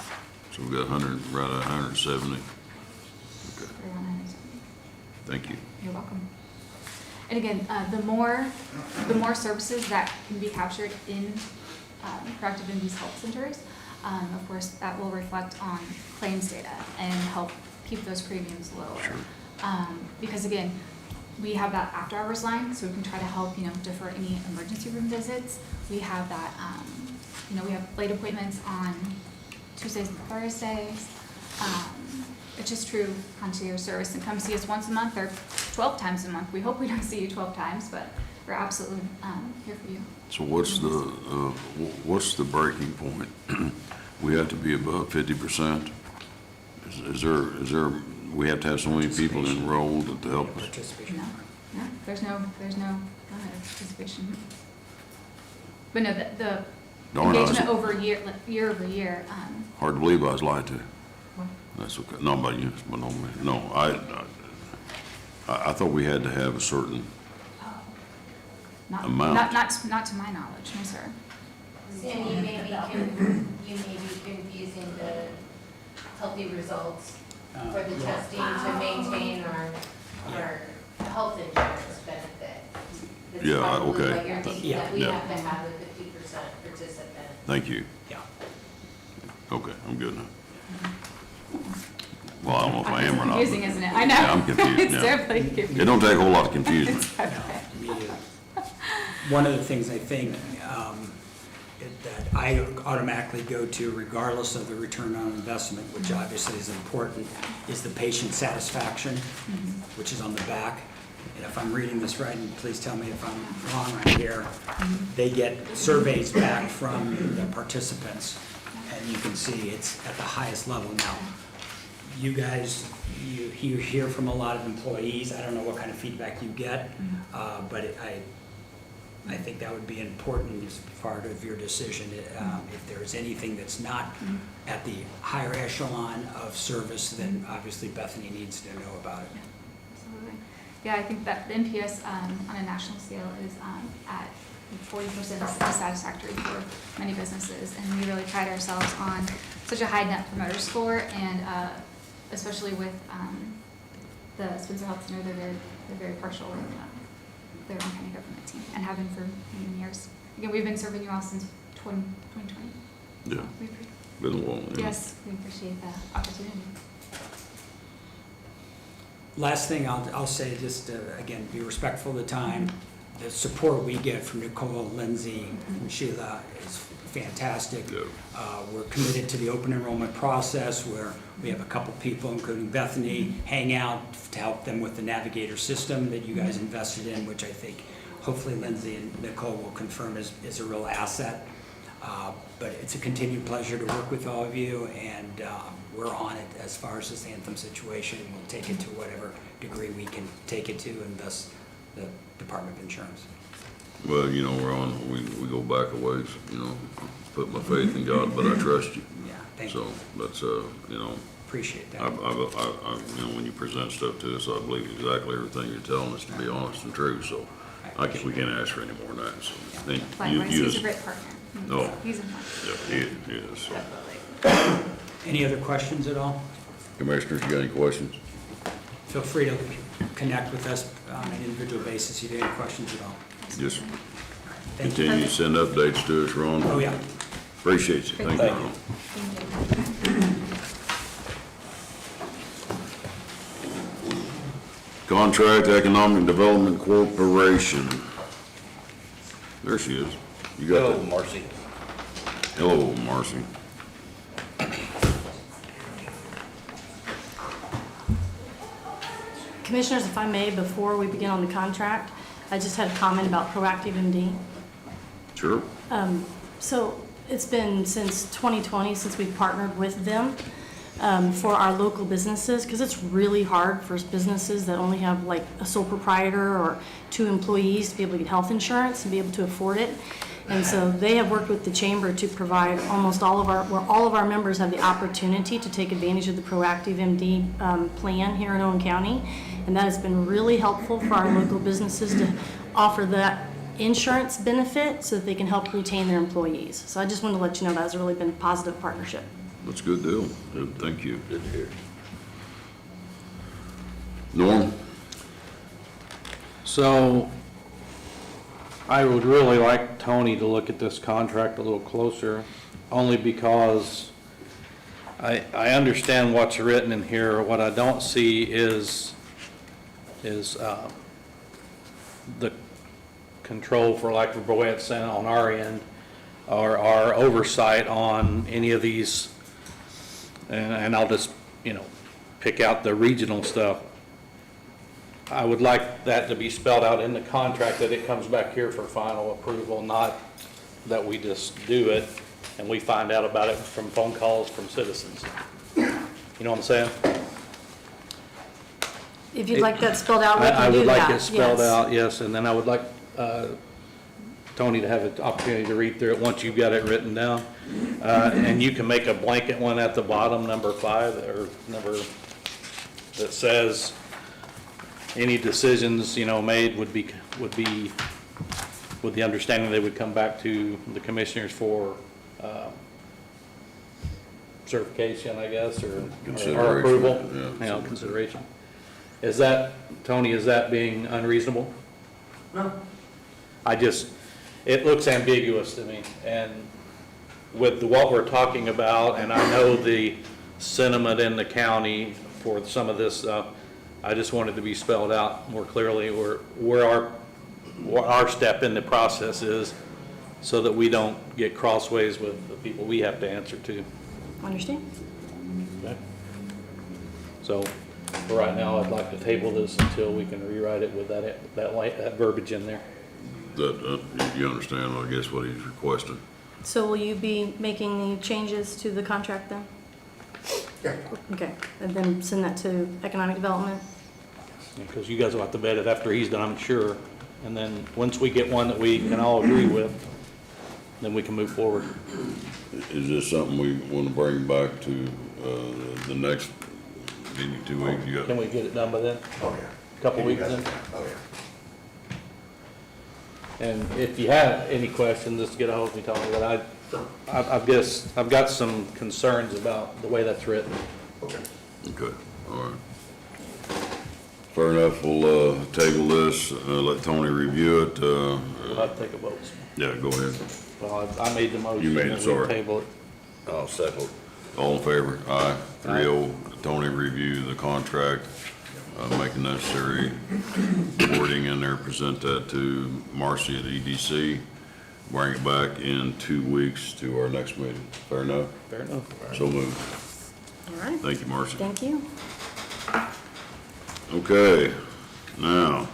Speaker 1: So we got 170. Okay,
Speaker 9: For 170.
Speaker 1: thank you.
Speaker 9: You're welcome. And again, the more services that can be captured in Proactive MD's health centers, of course, that will reflect on claims data and help keep those premiums lower.
Speaker 1: Sure.
Speaker 9: Because again, we have that after hours line, so we can try to help, defer any emergency room visits. We have that, we have late appointments on Tuesdays and Thursdays. It's just true concierge service, and come see us once a month or 12 times a month. We hope we don't see you 12 times, but we're absolutely, here for you.
Speaker 1: So what's the breaking point? We have to be above 50%? Is there, we have to have so many people enrolled to help us?
Speaker 8: Participation.
Speaker 9: No, there's no participation. But no, the
Speaker 1: Darn, I was-
Speaker 9: engagement over year over year,
Speaker 1: Hard to believe I was lied to.
Speaker 9: What?
Speaker 1: That's okay. Not by you, but no, no, I thought we had to have a certain,
Speaker 9: not,
Speaker 1: Amount.
Speaker 9: not to my knowledge, no, sir.
Speaker 7: Sam, you may be confusing the healthy results for the testing to maintain our health insurance benefit. That's
Speaker 1: Yeah,
Speaker 7: probably
Speaker 1: okay.
Speaker 7: what you're thinking,
Speaker 8: Yeah.
Speaker 7: that we
Speaker 1: Yeah.
Speaker 7: have to have a 50% participant.
Speaker 1: thank you.
Speaker 8: Yeah.
Speaker 1: Okay, I'm good now. Well, I don't know if I am or not.
Speaker 9: Confusing,
Speaker 1: but-
Speaker 9: isn't it? I know.
Speaker 1: Yeah, I'm confused,
Speaker 9: It's
Speaker 1: yeah.
Speaker 9: terribly confusing.
Speaker 1: It don't take a whole lot to confuse me.
Speaker 9: It's okay.
Speaker 8: Me too. One of the things I think that I automatically go to regardless of the return on investment, which obviously is important, is the patient satisfaction, which is on the back. And if I'm reading this right, and please tell me if I'm wrong right here, they get surveys back from the participants, and you can see it's at the highest level now. You guys, you hear from a lot of employees, I don't know what kind of feedback you get, but I think that would be important as part of your decision. If there's anything that's not at the higher echelon of service, then obviously Bethany needs to know about it.
Speaker 9: Absolutely. Yeah, I think that the NPS on a national scale is at 40% satisfactory for many businesses, and we really pride ourselves on such a high net promoter score, and especially with the Spencer Health Center, they're very partial with their own county government team, and have been for many years. Again, we've been serving you all since 2020.
Speaker 1: Yeah,
Speaker 9: We appreciate-
Speaker 1: been a while. Yeah.
Speaker 9: Yes, we appreciate the opportunity.
Speaker 8: Last thing I'll say, just again, be respectful of the time. The support we get from Nicole, Lindsay, and Sheila is fantastic.
Speaker 1: Yeah.
Speaker 8: We're committed to the open enrollment process where we have a couple people, including Bethany, hang out to help them with the Navigator system that you guys invested in, which I think hopefully Lindsay and Nicole will confirm is a real asset. But it's a continued pleasure to work with all of you, and we're on it as far as this Anthem situation. We'll take it to whatever degree we can take it to, and thus the Department of Insurance.
Speaker 1: Well, you know, we go back a ways, you know, put my faith in God, but I trust you.
Speaker 8: Yeah, thank you.
Speaker 1: So that's, you know,
Speaker 8: Appreciate that.
Speaker 1: you know, when you present stuff to us, I believe exactly everything you're telling us to be honest and true, so we can't ask for any more than that, so. And
Speaker 9: Likewise,
Speaker 1: you
Speaker 9: he's a
Speaker 1: just-
Speaker 9: great partner.
Speaker 1: No.
Speaker 9: He's a partner.
Speaker 1: Yeah, he is, so.
Speaker 9: Definitely.
Speaker 8: Any other questions at all?
Speaker 1: Commissioners, you got any questions?
Speaker 8: Feel free to connect with us on an individual basis if you have any questions at all.
Speaker 1: Just
Speaker 8: Thank you.
Speaker 1: continue to send updates to us, Ron.
Speaker 8: Oh, yeah.
Speaker 1: Appreciate you. Thank you, Ron.
Speaker 9: Thank you.
Speaker 1: Contract Economic Development Corporation. There she is. You got
Speaker 5: Go,
Speaker 1: that?
Speaker 5: Marcy.
Speaker 1: Hello, Marcy.
Speaker 10: Commissioners, if I may, before we begin on the contract, I just had a comment about Proactive MD.
Speaker 1: Sure.
Speaker 10: So it's been since 2020 since we've partnered with them for our local businesses, because it's really hard for businesses that only have like a sole proprietor or 2 employees to be able to get health insurance and be able to afford it. And so they have worked with the chamber to provide almost all of our members have the opportunity to take advantage of the Proactive MD plan here in Owen County. And that has been really helpful for our local businesses to offer that insurance benefit so that they can help retain their employees. So I just wanted to let you know that has really been a positive partnership.
Speaker 1: That's a good deal. Good, thank you.
Speaker 5: Good to hear.
Speaker 1: Norm?
Speaker 2: So I would really like Tony to look at this contract a little closer, only because I understand what's written in here. What I don't see is the control, for lack of a better way of saying, on our end, or our oversight on any of these. And I'll just, you know, pick out the regional stuff. I would like that to be spelled out in the contract, that it comes back here for final approval, not that we just do it and we find out about it from phone calls from citizens. You know what I'm saying?
Speaker 10: If you'd like that spelled out, we
Speaker 2: I
Speaker 10: can do
Speaker 2: would like
Speaker 10: that,
Speaker 2: it spelled
Speaker 10: yes.
Speaker 2: out, yes, and then I would like Tony to have an opportunity to read through it once you've got it written down. And you can make a blanket one at the bottom, number 5, or number, that says, any decisions, you know, made would be with the understanding they would come back to the commissioners for certification, I guess, or
Speaker 1: Consideration,
Speaker 2: approval,
Speaker 1: yeah.
Speaker 2: you know, consideration. Is that, Tony, is that being unreasonable?
Speaker 6: No.
Speaker 2: It looks ambiguous to me, and with what we're talking about, and I know the sentiment in the county for some of this stuff, I just wanted to be spelled out more clearly where what our step in the process is, so that we don't get crossways with the people we have to answer to.
Speaker 10: Understand?
Speaker 2: Okay. So, for right now, I'd like to table this until we can rewrite it with that verbiage in there.
Speaker 1: That, you understand, I guess, what he's requesting?
Speaker 10: So will you be making the changes to the contract then?
Speaker 6: Yeah.
Speaker 10: Okay, and then send that to economic development?
Speaker 2: Because you guys will have to vet it after he's done, I'm sure. And then, once we get one that we can all agree with, then we can move forward.
Speaker 1: Is this something we want to bring back to the next meeting, 2 weeks? You
Speaker 2: Can
Speaker 1: got,
Speaker 2: we get it done by then?
Speaker 6: Oh, yeah.
Speaker 2: Couple weeks then?
Speaker 6: Oh, yeah.
Speaker 2: And if you have any questions, just get a hold of me, Tony, but I've got some concerns about the way that's written.
Speaker 6: Okay.
Speaker 1: okay, all right. Fair enough, we'll table this, let Tony review it.
Speaker 2: We'll have to take a vote.
Speaker 1: Yeah, go ahead.
Speaker 2: Well, I made the motion.
Speaker 1: You made it,
Speaker 2: and we
Speaker 1: sorry.
Speaker 2: Table it.
Speaker 5: I'll second.
Speaker 1: All in favor? Aye. 3-0. Tony review the contract, make the necessary wording in there, present that to Marcy at EDC, bring it back in 2 weeks to our next meeting. Fair enough?
Speaker 2: Fair enough.
Speaker 1: So moved.
Speaker 10: All right,
Speaker 1: Thank you, Marcy.
Speaker 10: thank you.
Speaker 1: Okay, now,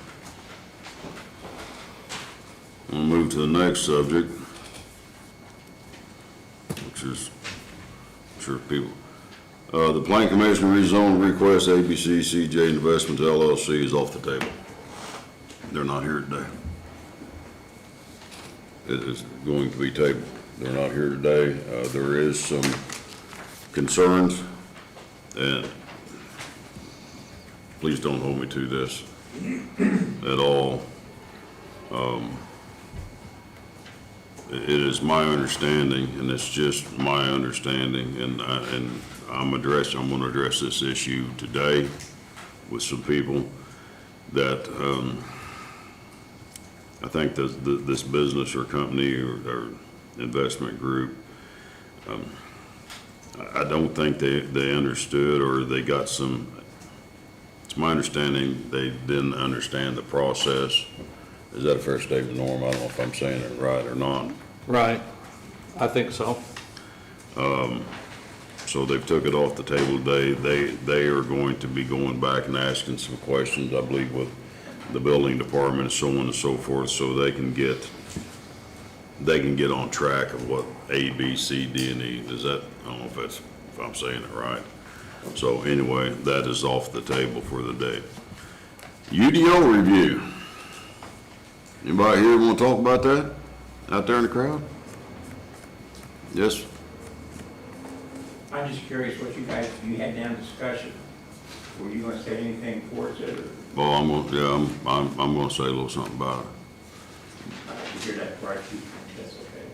Speaker 1: we'll move to the next subject, which is, I'm sure people, the Plan Commission rezone request ABC CJ Investments LLC is off the table. They're not here today. It is going to be tabled. They're not here today. There is some concerns, and please don't hold me to this at all. It is my understanding, and it's just my understanding, and I'm going to address this issue today with some people that I think this business or company or investment group, I don't think they understood, or they got some. It's my understanding they didn't understand the process. Is that a fair statement, Norm? I don't know if I'm saying it right or not.
Speaker 2: Right. I think so.
Speaker 1: So they've took it off the table today. They are going to be going back and asking some questions, I believe, with the building department and so on and so forth, so they can get on track of what A, B, C, D, and E. Does that, I don't know if I'm saying it right. So anyway, that is off the table for the day. UDO review. Anybody here want to talk about that out there in the crowd? Yes?
Speaker 11: I'm just curious what you had down discussion. Were you gonna say anything towards it, or
Speaker 1: Well, I'm gonna say a little something about
Speaker 11: did you hear that part? That's okay.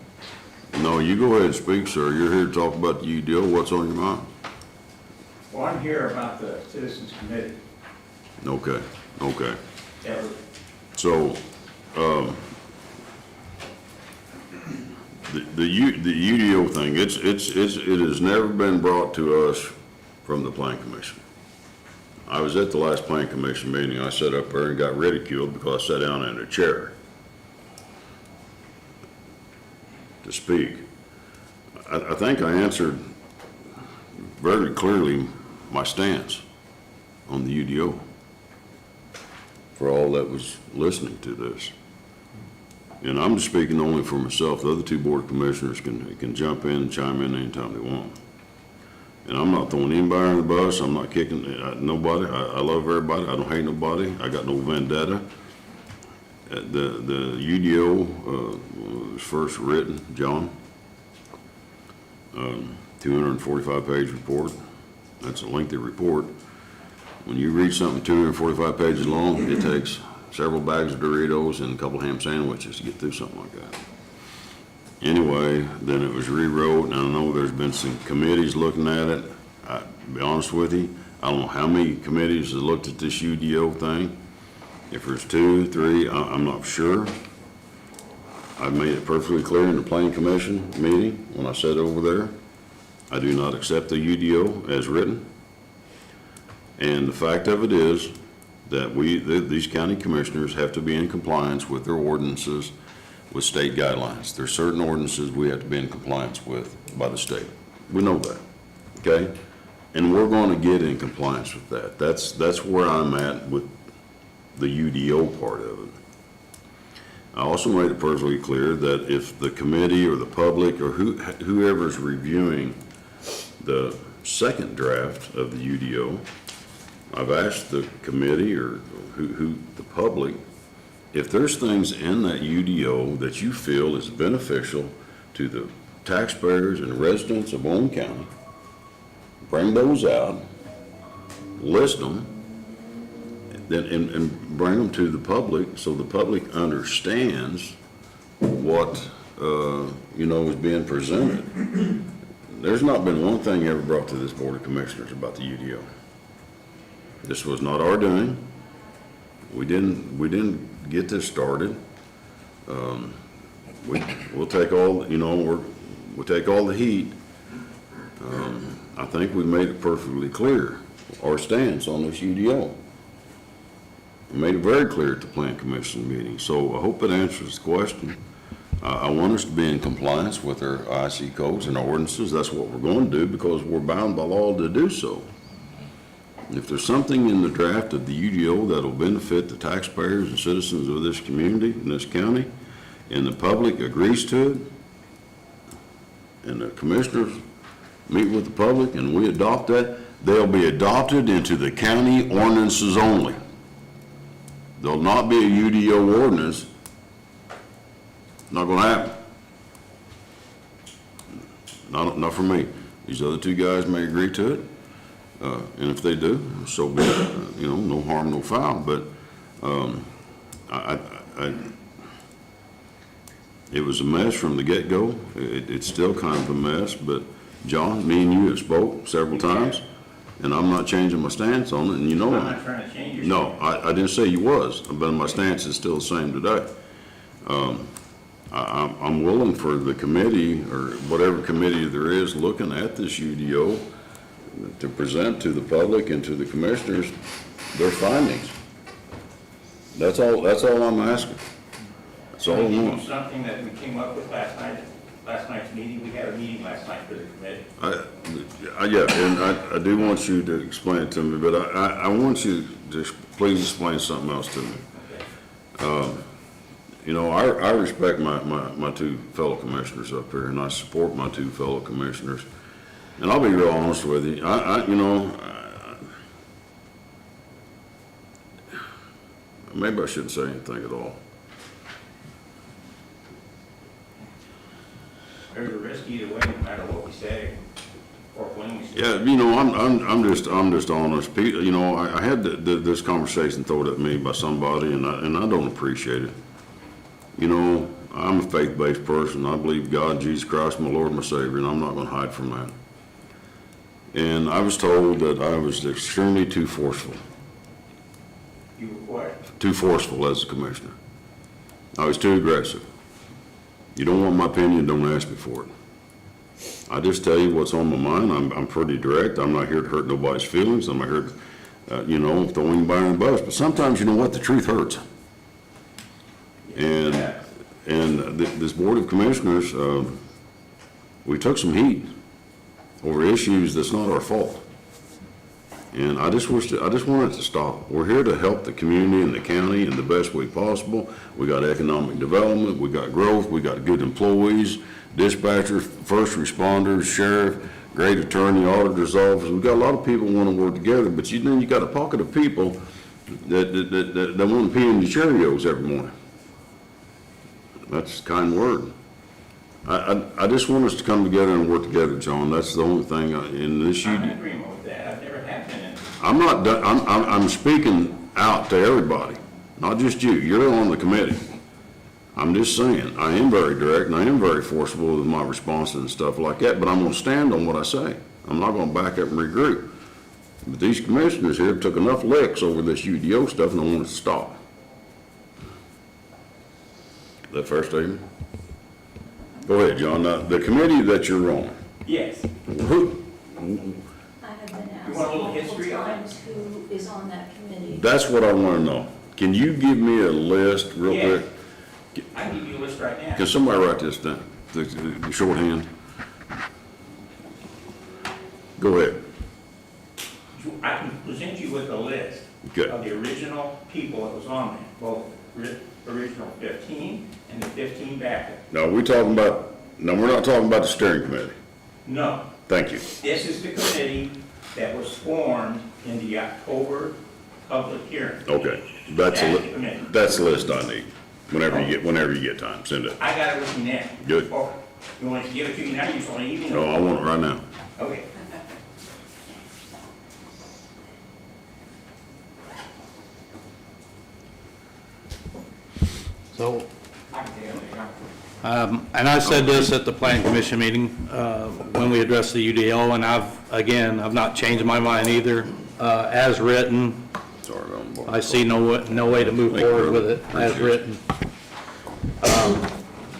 Speaker 1: it. No, you go ahead and speak, sir. You're here to talk about the UDO. What's on your mind?
Speaker 11: Well, I'm here about the Citizens Committee.
Speaker 1: Okay.
Speaker 11: Ever,
Speaker 1: So, the UDO thing, it has never been brought to us from the Plan Commission. I was at the last Plan Commission meeting. I sat up there and got ridiculed because I sat down in a chair to speak. I think I answered very clearly my stance on the UDO. for all that was listening to this. And I'm just speaking only for myself. The other two board of commissioners can jump in and chime in anytime they want. And I'm not throwing anybody under the bus. I'm not kicking nobody. I love everybody. I don't hate nobody. I got no vendetta. The UDO was first written, John, 245-page report. That's a lengthy report. When you read something 245 pages long, it takes several bags of Doritos and a couple ham sandwiches to get through something like that. Anyway, then it was rewrote, and I know there's been some committees looking at it. To be honest with you, I don't know how many committees have looked at this UDO thing. If there's 2, 3, I'm not sure. I made it perfectly clear in the planning commission meeting when I sat over there. I do not accept the UDO as written. And the fact of it is that these county commissioners have to be in compliance with their ordinances with state guidelines. There's certain ordinances we have to be in compliance with by the state. We know that, okay? And we're going to get in compliance with that. That's where I'm at with the UDO part of it. I also made it perfectly clear that if the committee or the public or whoever's reviewing the second draft of the UDO, I've asked the committee or the public, if there's things in that UDO that you feel is beneficial to the taxpayers and residents of Owen County, bring those out, list them, and bring them to the public so the public understands what, is being presented. There's not been one thing ever brought to this Board of Commissioners about the UDO. This was not our doing. We didn't get this started. We'll take all, we'll take all the heat. I think we made it perfectly clear, our stance on this UDO. We made it very clear at the Plan Commission meeting, so I hope it answers the question. I want us to be in compliance with our IC codes and our ordinances. That's what we're going to do because we're bound by law to do so. If there's something in the draft of the UDO that'll benefit the taxpayers and citizens of this community, in this county, and the public agrees to it, and the commissioners meet with the public and we adopt that, they'll be adopted into the county ordinances only. There'll not be a UDO ordinance. Not gonna happen. Not for me. These other two guys may agree to it. And if they do, so be it. No harm, no foul, but, it was a mess from the get-go. It's still kind of a mess, but John, me and you have spoke several times, and I'm not changing my stance on it, and you know
Speaker 11: I'm not trying to change your
Speaker 1: no, I didn't say you was, but my stance is still the same today. I'm willing for the committee, or whatever committee there is looking at this UDO, to present to the public and to the commissioners their findings. That's all I'm asking. That's all I
Speaker 11: Can I give
Speaker 1: want.
Speaker 11: you something that we came up with last night's meeting? We had a meeting last night for the committee.
Speaker 1: Yeah, and I do want you to explain it to me, but I want you to please explain something else to me. I respect my two fellow commissioners up here, and I support my two fellow commissioners. And I'll be real honest with you. Maybe I shouldn't say anything at all.
Speaker 11: There's a risk either way, no matter what we say or when we say.
Speaker 1: Yeah, I'm just honest. I had this conversation thrown at me by somebody, and I don't appreciate it. I'm a faith-based person. I believe God, Jesus Christ, my Lord, my Savior, and I'm not going to hide from that. And I was told that I was extremely too forceful.
Speaker 11: You were what?
Speaker 1: Too forceful as a commissioner. I was too aggressive. You don't want my opinion, don't ask me for it. I just tell you what's on my mind. I'm pretty direct. I'm not here to hurt nobody's feelings. I'm not here to, throw anybody on the bus. But sometimes, you know what, the truth hurts. And this Board of Commissioners, we took some heat over issues that's not our fault. And I just want it to stop. We're here to help the community and the county in the best way possible. We got economic development, we got growth, we got good employees, dispatchers, first responders, sheriff, great attorney, auditor's office. We got a lot of people want to work together, but then you got a pocket of people that want to pee in your Cheerios every morning. That's a kind word. I just want us to come together and work together, John. That's the only thing in this.
Speaker 11: I'm in agreement with that. I've never had been in.
Speaker 1: I'm not done, I'm speaking out to everybody, not just you. You're on the committee. I'm just saying, I am very direct and I am very forceful with my responses and stuff like that, but I'm gonna stand on what I say. I'm not gonna back up and regroup. But these commissioners here took enough licks over this UDO stuff and I want it to stop. That fair statement? Go ahead, John. Now, the committee that you're on,
Speaker 11: Yes.
Speaker 1: who,
Speaker 4: I have been
Speaker 11: You
Speaker 4: asked
Speaker 11: want a little
Speaker 4: multiple
Speaker 11: history on it?
Speaker 4: times who is on that committee.
Speaker 1: that's what I wanna know. Can you give me a list real
Speaker 11: Yeah.
Speaker 1: quick?
Speaker 11: I can give you a list right now.
Speaker 1: Can somebody write this down, the shorthand? Go ahead.
Speaker 11: I can present you with a list
Speaker 1: Okay.
Speaker 11: of the original people that was on there, both original 15 and the 15 backup.
Speaker 1: No, we're not talking about the steering committee.
Speaker 11: No,
Speaker 1: Thank you.
Speaker 11: this is the committee that was formed in the October public hearing.
Speaker 1: Okay, that's
Speaker 11: That's the committee.
Speaker 1: that's the list I need. Whenever you get time, send it.
Speaker 11: I got it with me now.
Speaker 1: Good.
Speaker 11: Or, you want to give it to you now, you just want to email it?
Speaker 1: No, I want it right now.
Speaker 11: Okay.
Speaker 2: So,
Speaker 11: I can tell you.
Speaker 2: and I said this at the planning commission meeting, when we addressed the UDO, and I've not changed my mind either. As written,
Speaker 1: Sorry,
Speaker 2: I see no way to move forward with it as written.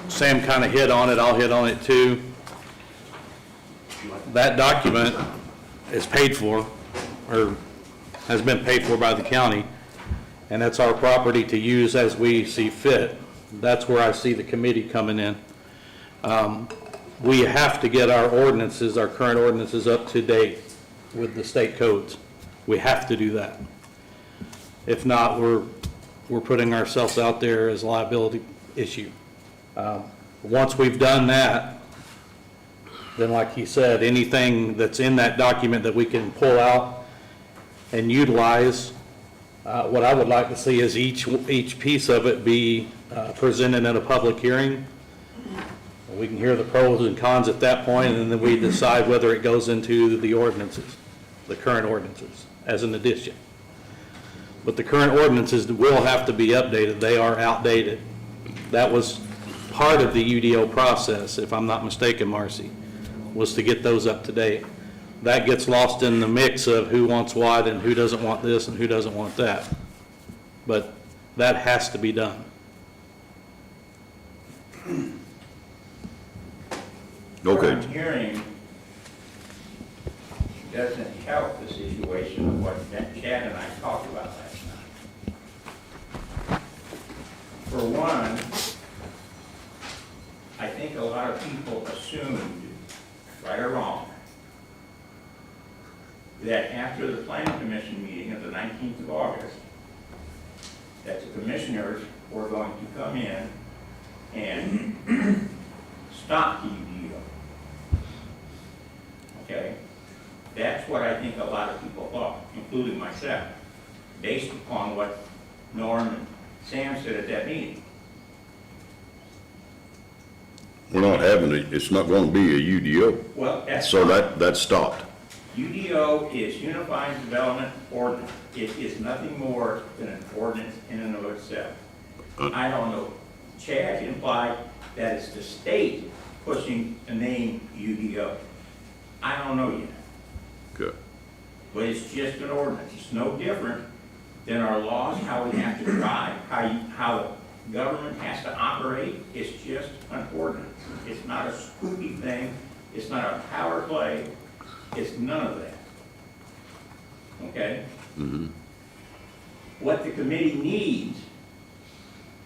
Speaker 2: Sam kind of hit on it, I'll hit on it too. That document is paid for, or has been paid for by the county, and that's our property to use as we see fit. That's where I see the committee coming in. We have to get our ordinances, our current ordinances up to date with the state codes. We have to do that. If not, we're putting ourselves out there as a liability issue. Once we've done that, then like he said, anything that's in that document that we can pull out and utilize, what I would like to see is each piece of it be presented at a public hearing. We can hear the pros and cons at that point, and then we decide whether it goes into the ordinances, the current ordinances, as an addition. But the current ordinances will have to be updated. They are outdated. That was part of the UDO process, if I'm not mistaken, Marcy, was to get those up to date. That gets lost in the mix of who wants what and who doesn't want this and who doesn't want that. But that has to be done.
Speaker 11: What
Speaker 1: Okay.
Speaker 11: I'm hearing doesn't help the situation of what Chad and I talked about last night. For one, I think a lot of people assumed, right or wrong, that after the planning commission meeting of the 19th of August, that the commissioners were going to come in and stop the UDO. Okay? That's what I think a lot of people thought, including myself, based upon what Norm and Sam said at that meeting.
Speaker 1: We're not having it's not gonna be a UDO,
Speaker 11: Well, that's
Speaker 1: so
Speaker 11: fine.
Speaker 1: that stopped.
Speaker 11: UDO is Unified Development Ordinance. It is nothing more than an ordinance in and of itself. I don't know. Chad implied that it's the state pushing the name UDO. I don't know yet.
Speaker 1: Okay.
Speaker 11: But it's just an ordinance. It's no different than our laws, how we have to drive, how the government has to operate. It's just an ordinance. It's not a spooky thing. It's not a power play. It's none of that. Okay?
Speaker 1: Mm-hmm.
Speaker 11: What the committee needs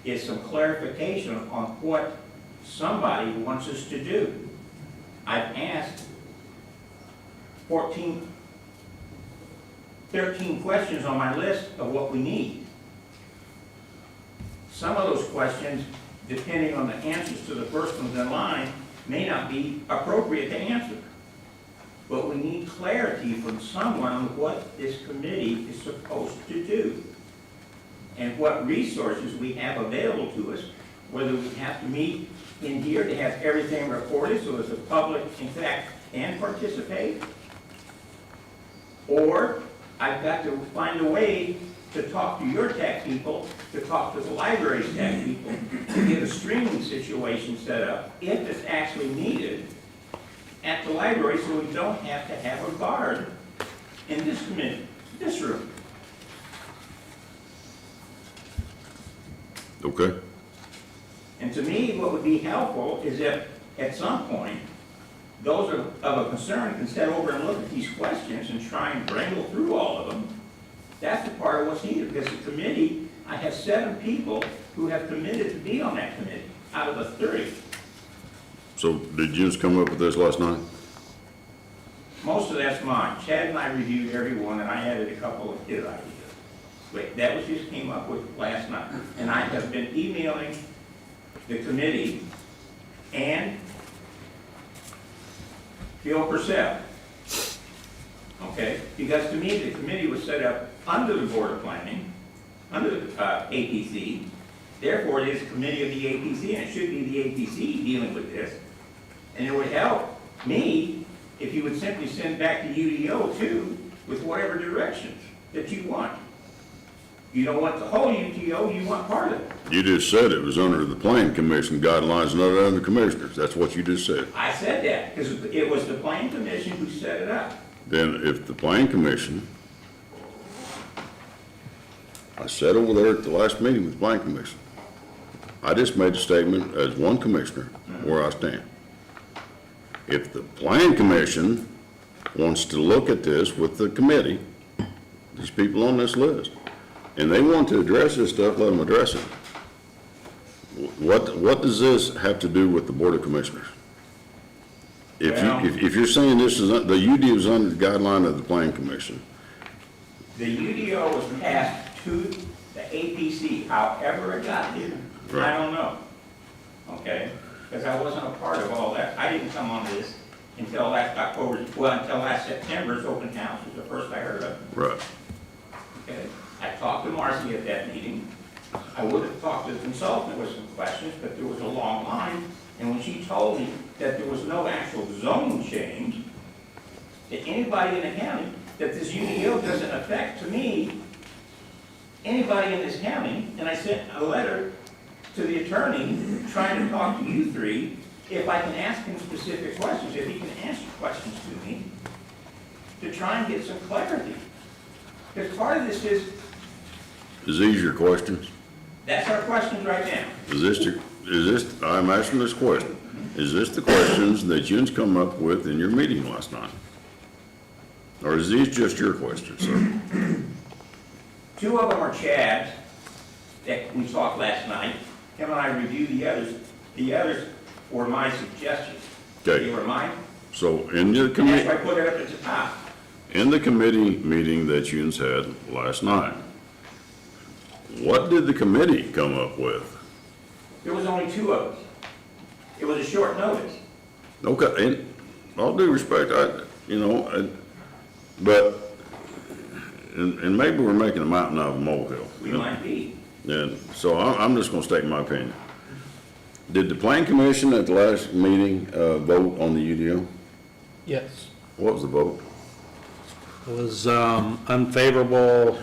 Speaker 11: is some clarification on what somebody wants us to do. I've asked 14 13 questions on my list of what we need. Some of those questions, depending on the answers to the first ones in line, may not be appropriate to answer. But we need clarity from someone on what this committee is supposed to do and what resources we have available to us, whether we have to meet in here to have everything recorded so that the public, in fact, can participate, or I've got to find a way to talk to your tech people, to talk to the library's tech people, to get a streaming situation set up, if it's actually needed, at the library, so we don't have to have a guard in this committee, this room.
Speaker 1: Okay?
Speaker 11: And to me, what would be helpful is if, at some point, those of a concern can sit over and look at these questions and try and wrangle through all of them. That's the part of what's needed, because the committee, I have 7 people who have committed to be on that committee out of the 30.
Speaker 1: So did you just come up with this last night?
Speaker 11: Most of that's mine. Chad and I reviewed every one, and I added a couple of his ideas. But that was just came up with last night. And I have been emailing the committee and Bill Purcell. Okay? Because to me, the committee was set up under the Board of Planning, under the APC. Therefore, it is a committee of the APC, and it should be the APC dealing with this. And it would help me if you would simply send back to UDO too with whatever directions that you want. You don't want the whole UDO, you want part of it.
Speaker 1: You just said it was under the Plan Commission guidelines, not under the commissioners. That's what you just said.
Speaker 11: I said that because it was the Plan Commission who set it up.
Speaker 1: Then if the Plan Commission, I said over there at the last meeting with the Plan Commission, I just made a statement as one commissioner where I stand. If the Plan Commission wants to look at this with the committee, these people on this list, and they want to address this stuff, let them address it. What does this have to do with the Board of Commissioners? If you're saying this is, the UDO is under the guideline of the Plan Commission.
Speaker 11: The UDO was passed to the APC, however it got here,
Speaker 1: Right.
Speaker 11: I don't know. Okay? Because I wasn't a part of all that. I didn't come on this until last October, well, until last September's open house was the first I heard of it.
Speaker 1: Right.
Speaker 11: Okay? I talked to Marcy at that meeting. I would have talked to the consultant with some questions, but there was a long line. And when she told me that there was no actual zone change, that anybody in the county, that this UDO doesn't affect, to me, anybody in this county, and I sent a letter to the attorney trying to talk to you 3, if I can ask him specific questions, if he can answer questions to me, to try and get some clarity. Because part of this is,
Speaker 1: These your questions?
Speaker 11: that's our questions right now.
Speaker 1: I'm asking this question. Is this the questions that you come up with in your meeting last night? Or is these just your questions, sir?
Speaker 11: 2 of them are Chad's, that we talked last night. Him and I reviewed the others. The others were my suggestions.
Speaker 1: Okay.
Speaker 11: They were mine,
Speaker 1: So in the
Speaker 11: and that's why I
Speaker 1: committee,
Speaker 11: put it up at the top.
Speaker 1: in the committee meeting that you had last night, what did the committee come up with?
Speaker 11: There was only 2 of us. It was a short notice.
Speaker 1: Okay, and all due respect, but, and maybe we're making a mountain out of a molehill.
Speaker 11: We might be.
Speaker 1: And so I'm just gonna state my opinion. Did the Plan Commission at the last meeting, vote on the UDO?
Speaker 2: Yes.
Speaker 1: What was the vote?
Speaker 2: It was unfavorable,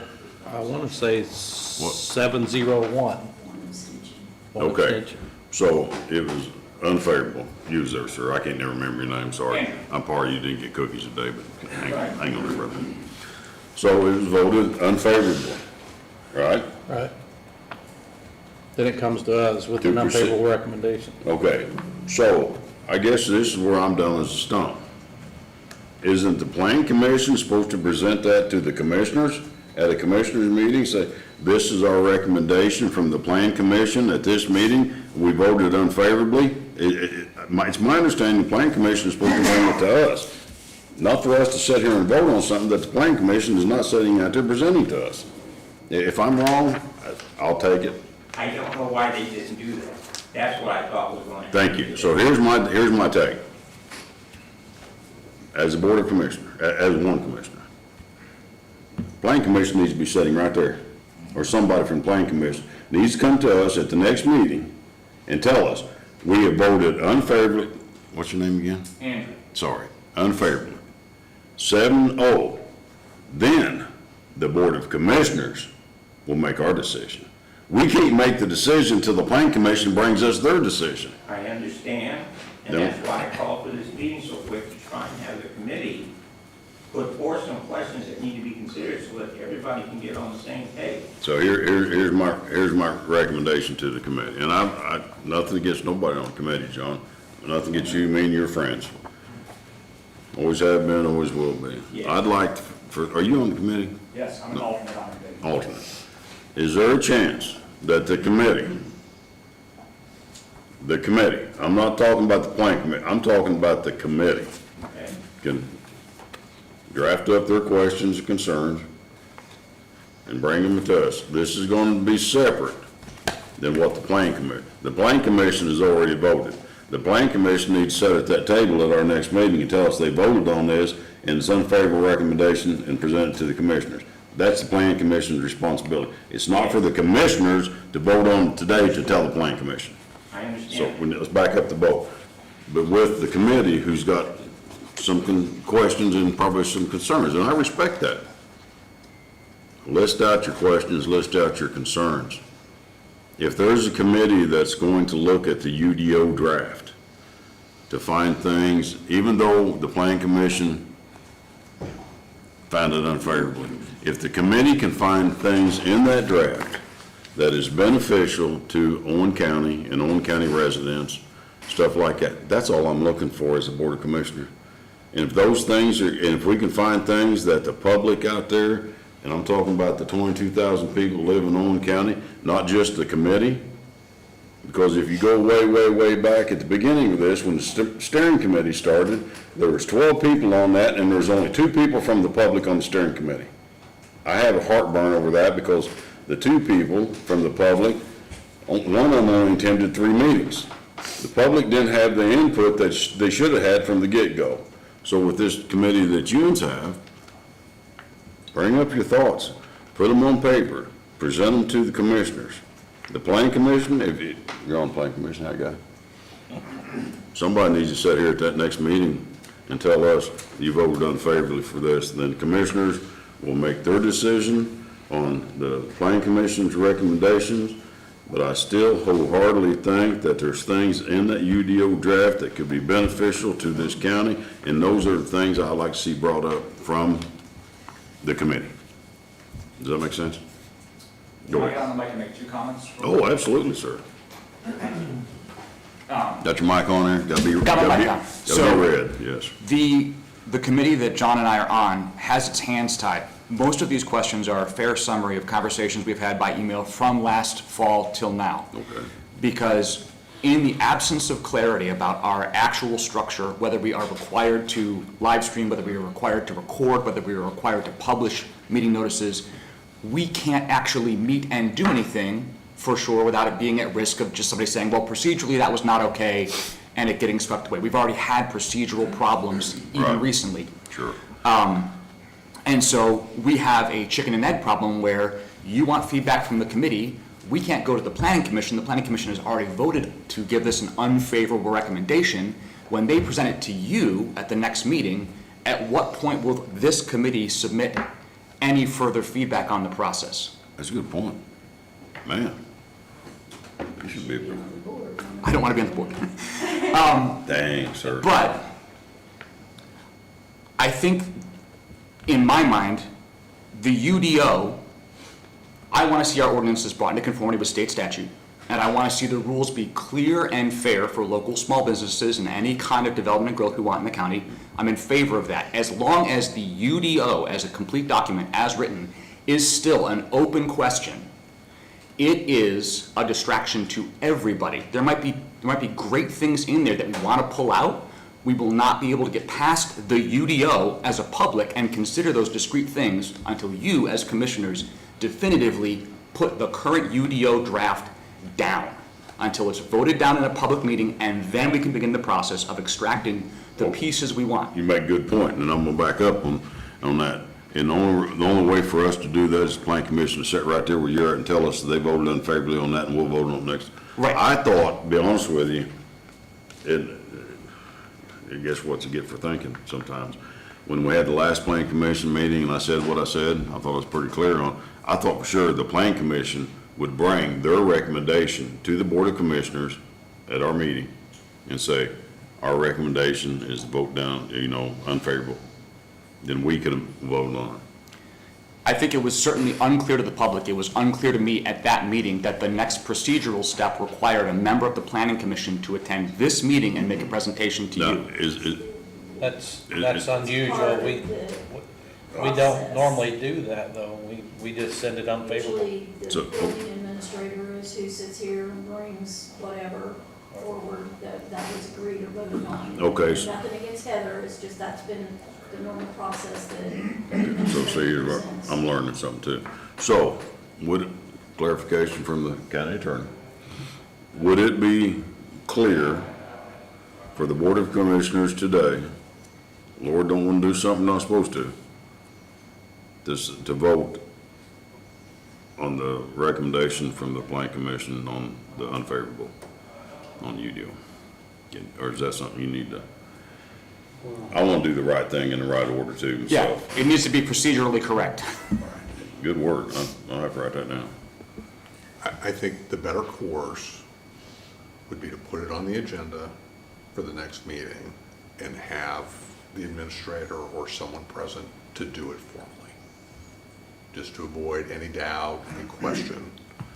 Speaker 2: I want to say 701.
Speaker 4: One abstention.
Speaker 2: One
Speaker 1: Okay.
Speaker 2: abstention.
Speaker 1: So it was unfavorable. You was there, sir. I can't never remember your name, sorry. I'm sorry you didn't get cookies today, but hang on there, brother. So it was voted unfavorable, right?
Speaker 2: Right. Then it comes to us with an
Speaker 1: 2%.
Speaker 2: unfavorable recommendation.
Speaker 1: Okay, so I guess this is where I'm done as a stump. Isn't the Plan Commission supposed to present that to the commissioners at a commissioners meeting? Say, this is our recommendation from the Plan Commission at this meeting. We voted unfavorably. It's my understanding the Plan Commission is supposed to bring it to us. not for us to sit here and vote on something that the planning commission is not sitting out there presenting to us. If I'm wrong, I'll take it.
Speaker 11: I don't know why they didn't do that. That's what I thought was going to.
Speaker 1: Thank you. So here's my take. As a board of commissioner, as one commissioner, planning commission needs to be sitting right there, or somebody from planning commission needs to come to us at the next meeting and tell us, we have voted unfavorably, what's your name again?
Speaker 11: Andrew.
Speaker 1: Sorry, unfavorably. 7-0. Then the board of commissioners will make our decision. We can't make the decision till the planning commission brings us their decision.
Speaker 11: I understand, and
Speaker 1: Yeah.
Speaker 11: that's why I called for this meeting so quick, to try and have the committee put forth some questions that need to be considered so that everybody can get on the same page.
Speaker 1: So here's my recommendation to the committee, and I nothing against nobody on the committee, John, nothing against you, me and your friends. Always have been, always will be.
Speaker 11: Yeah.
Speaker 1: I'd like are you on the committee?
Speaker 12: Yes, I'm an alternate on the committee.
Speaker 1: Alternate. Is there a chance that the committee, I'm not talking about the planning committee, I'm talking about the committee,
Speaker 11: Okay?
Speaker 1: can draft up their questions and concerns and bring them to us? This is going to be separate than what the planning commission has already voted. The planning commission needs to sit at that table at our next meeting and tell us they voted on this and it's unfavorable recommendation and present it to the commissioners. That's the planning commission's responsibility. It's not for the commissioners to vote on today to tell the planning commission.
Speaker 11: I
Speaker 1: So
Speaker 11: understand.
Speaker 1: let's back up the vote. But with the committee who's got some questions and probably some concerns, and I respect that. List out your questions, list out your concerns. If there's a committee that's going to look at the UDO draft to find things, even though the planning commission found it unfavorably, if the committee can find things in that draft that is beneficial to Owen County and Owen County residents, stuff like that, that's all I'm looking for as a board of commissioners. And if those things are, and if we can find things that the public out there, and I'm talking about the 22,000 people who live in Owen County, not just the committee, because if you go way, way, way back at the beginning of this, when the steering committee started, there was 12 people on that, and there's only 2 people from the public on the steering committee. I have a heartburn over that because the 2 people from the public, one of them only attended 3 meetings. The public didn't have the input that they should have had from the get-go. So with this committee that you have, bring up your thoughts, put them on paper, present them to the commissioners. The planning commission, if you're on the planning commission, that guy, somebody needs to sit here at that next meeting and tell us you voted unfavorably for this. Then the commissioners will make their decision on the planning commission's recommendations. But I still wholeheartedly think that there's things in that UDO draft that could be beneficial to this county, and those are the things I'd like to see brought up from the committee. Does that make sense?
Speaker 12: Can I get on the mic and make 2 comments?
Speaker 1: Oh, absolutely, sir. Got your mic on there? Got
Speaker 12: my mic on.
Speaker 1: Gotta
Speaker 12: So-
Speaker 1: be red, yes.
Speaker 12: The committee that John and I are on has its hands tied. Most of these questions are a fair summary of conversations we've had by email from last fall till now.
Speaker 1: Okay.
Speaker 12: Because in the absence of clarity about our actual structure, whether we are required to live stream, whether we are required to record, whether we are required to publish meeting notices, we can't actually meet and do anything for sure without it being at risk of just somebody saying, well, procedurally that was not okay, and it getting swept away. We've already had procedural problems even
Speaker 1: Right.
Speaker 12: recently.
Speaker 1: Sure.
Speaker 12: And so we have a chicken and egg problem where you want feedback from the committee. We can't go to the planning commission. The planning commission has already voted to give this an unfavorable recommendation. When they present it to you at the next meeting, at what point will this committee submit any further feedback on the process?
Speaker 1: That's a good point. Man. You should be,
Speaker 12: I don't want to be on the board.
Speaker 1: dang, sir.
Speaker 12: But I think, in my mind, the UDO, I want to see our ordinances brought into conformity with state statute, and I want to see the rules be clear and fair for local small businesses and any kind of development and growth we want in the county. I'm in favor of that, as long as the UDO, as a complete document, as written, is still an open question. It is a distraction to everybody. There might be great things in there that we want to pull out, we will not be able to get past the UDO as a public and consider those discrete things until you, as commissioners, definitively put the current UDO draft down, until it's voted down in a public meeting, and then we can begin the process of extracting the pieces we want.
Speaker 1: You make a good point, and I'm gonna back up on that. And the only way for us to do that is the plan commission to sit right there where you're at and tell us that they voted unfavorably on that, and we'll vote on it next.
Speaker 12: Right.
Speaker 1: I thought, to be honest with you, I guess what you get for thinking sometimes. When we had the last plan commission meeting and I said what I said, I thought I was pretty clear on, I thought for sure the plan commission would bring their recommendation to the board of commissioners at our meeting and say, our recommendation is to vote down, unfavorable. Then we could have voted on it.
Speaker 12: I think it was certainly unclear to the public, it was unclear to me at that meeting that the next procedural step required a member of the planning commission to attend this meeting and make a presentation to
Speaker 1: Now,
Speaker 12: you.
Speaker 2: That's
Speaker 4: Part
Speaker 2: unusual.
Speaker 4: of
Speaker 2: We
Speaker 4: the
Speaker 2: don't
Speaker 4: process.
Speaker 2: normally do that, though. We just send it unfavorable.
Speaker 4: Usually, the
Speaker 1: So-
Speaker 4: building administrator is who sits here and brings whatever forward that was agreed or voted on.
Speaker 1: Okay.
Speaker 4: Nothing against Heather, it's just that's been the normal process that.
Speaker 1: So see, I'm learning something too. So, clarification from the county attorney, would it be clear for the Board of Commissioners today, Lord, don't want to do something not supposed to vote on the recommendation from the Plan Commission on the unfavorable on UDO? Or is that something you need to? I want to do the right thing in the right order too,
Speaker 12: Yeah,
Speaker 1: myself.
Speaker 12: it needs to be procedurally correct.
Speaker 1: Good word. I'll have to write that down.
Speaker 3: I think the better course would be to put it on the agenda for the next meeting and have the administrator or someone present to do it formally, just to avoid any doubt, any question.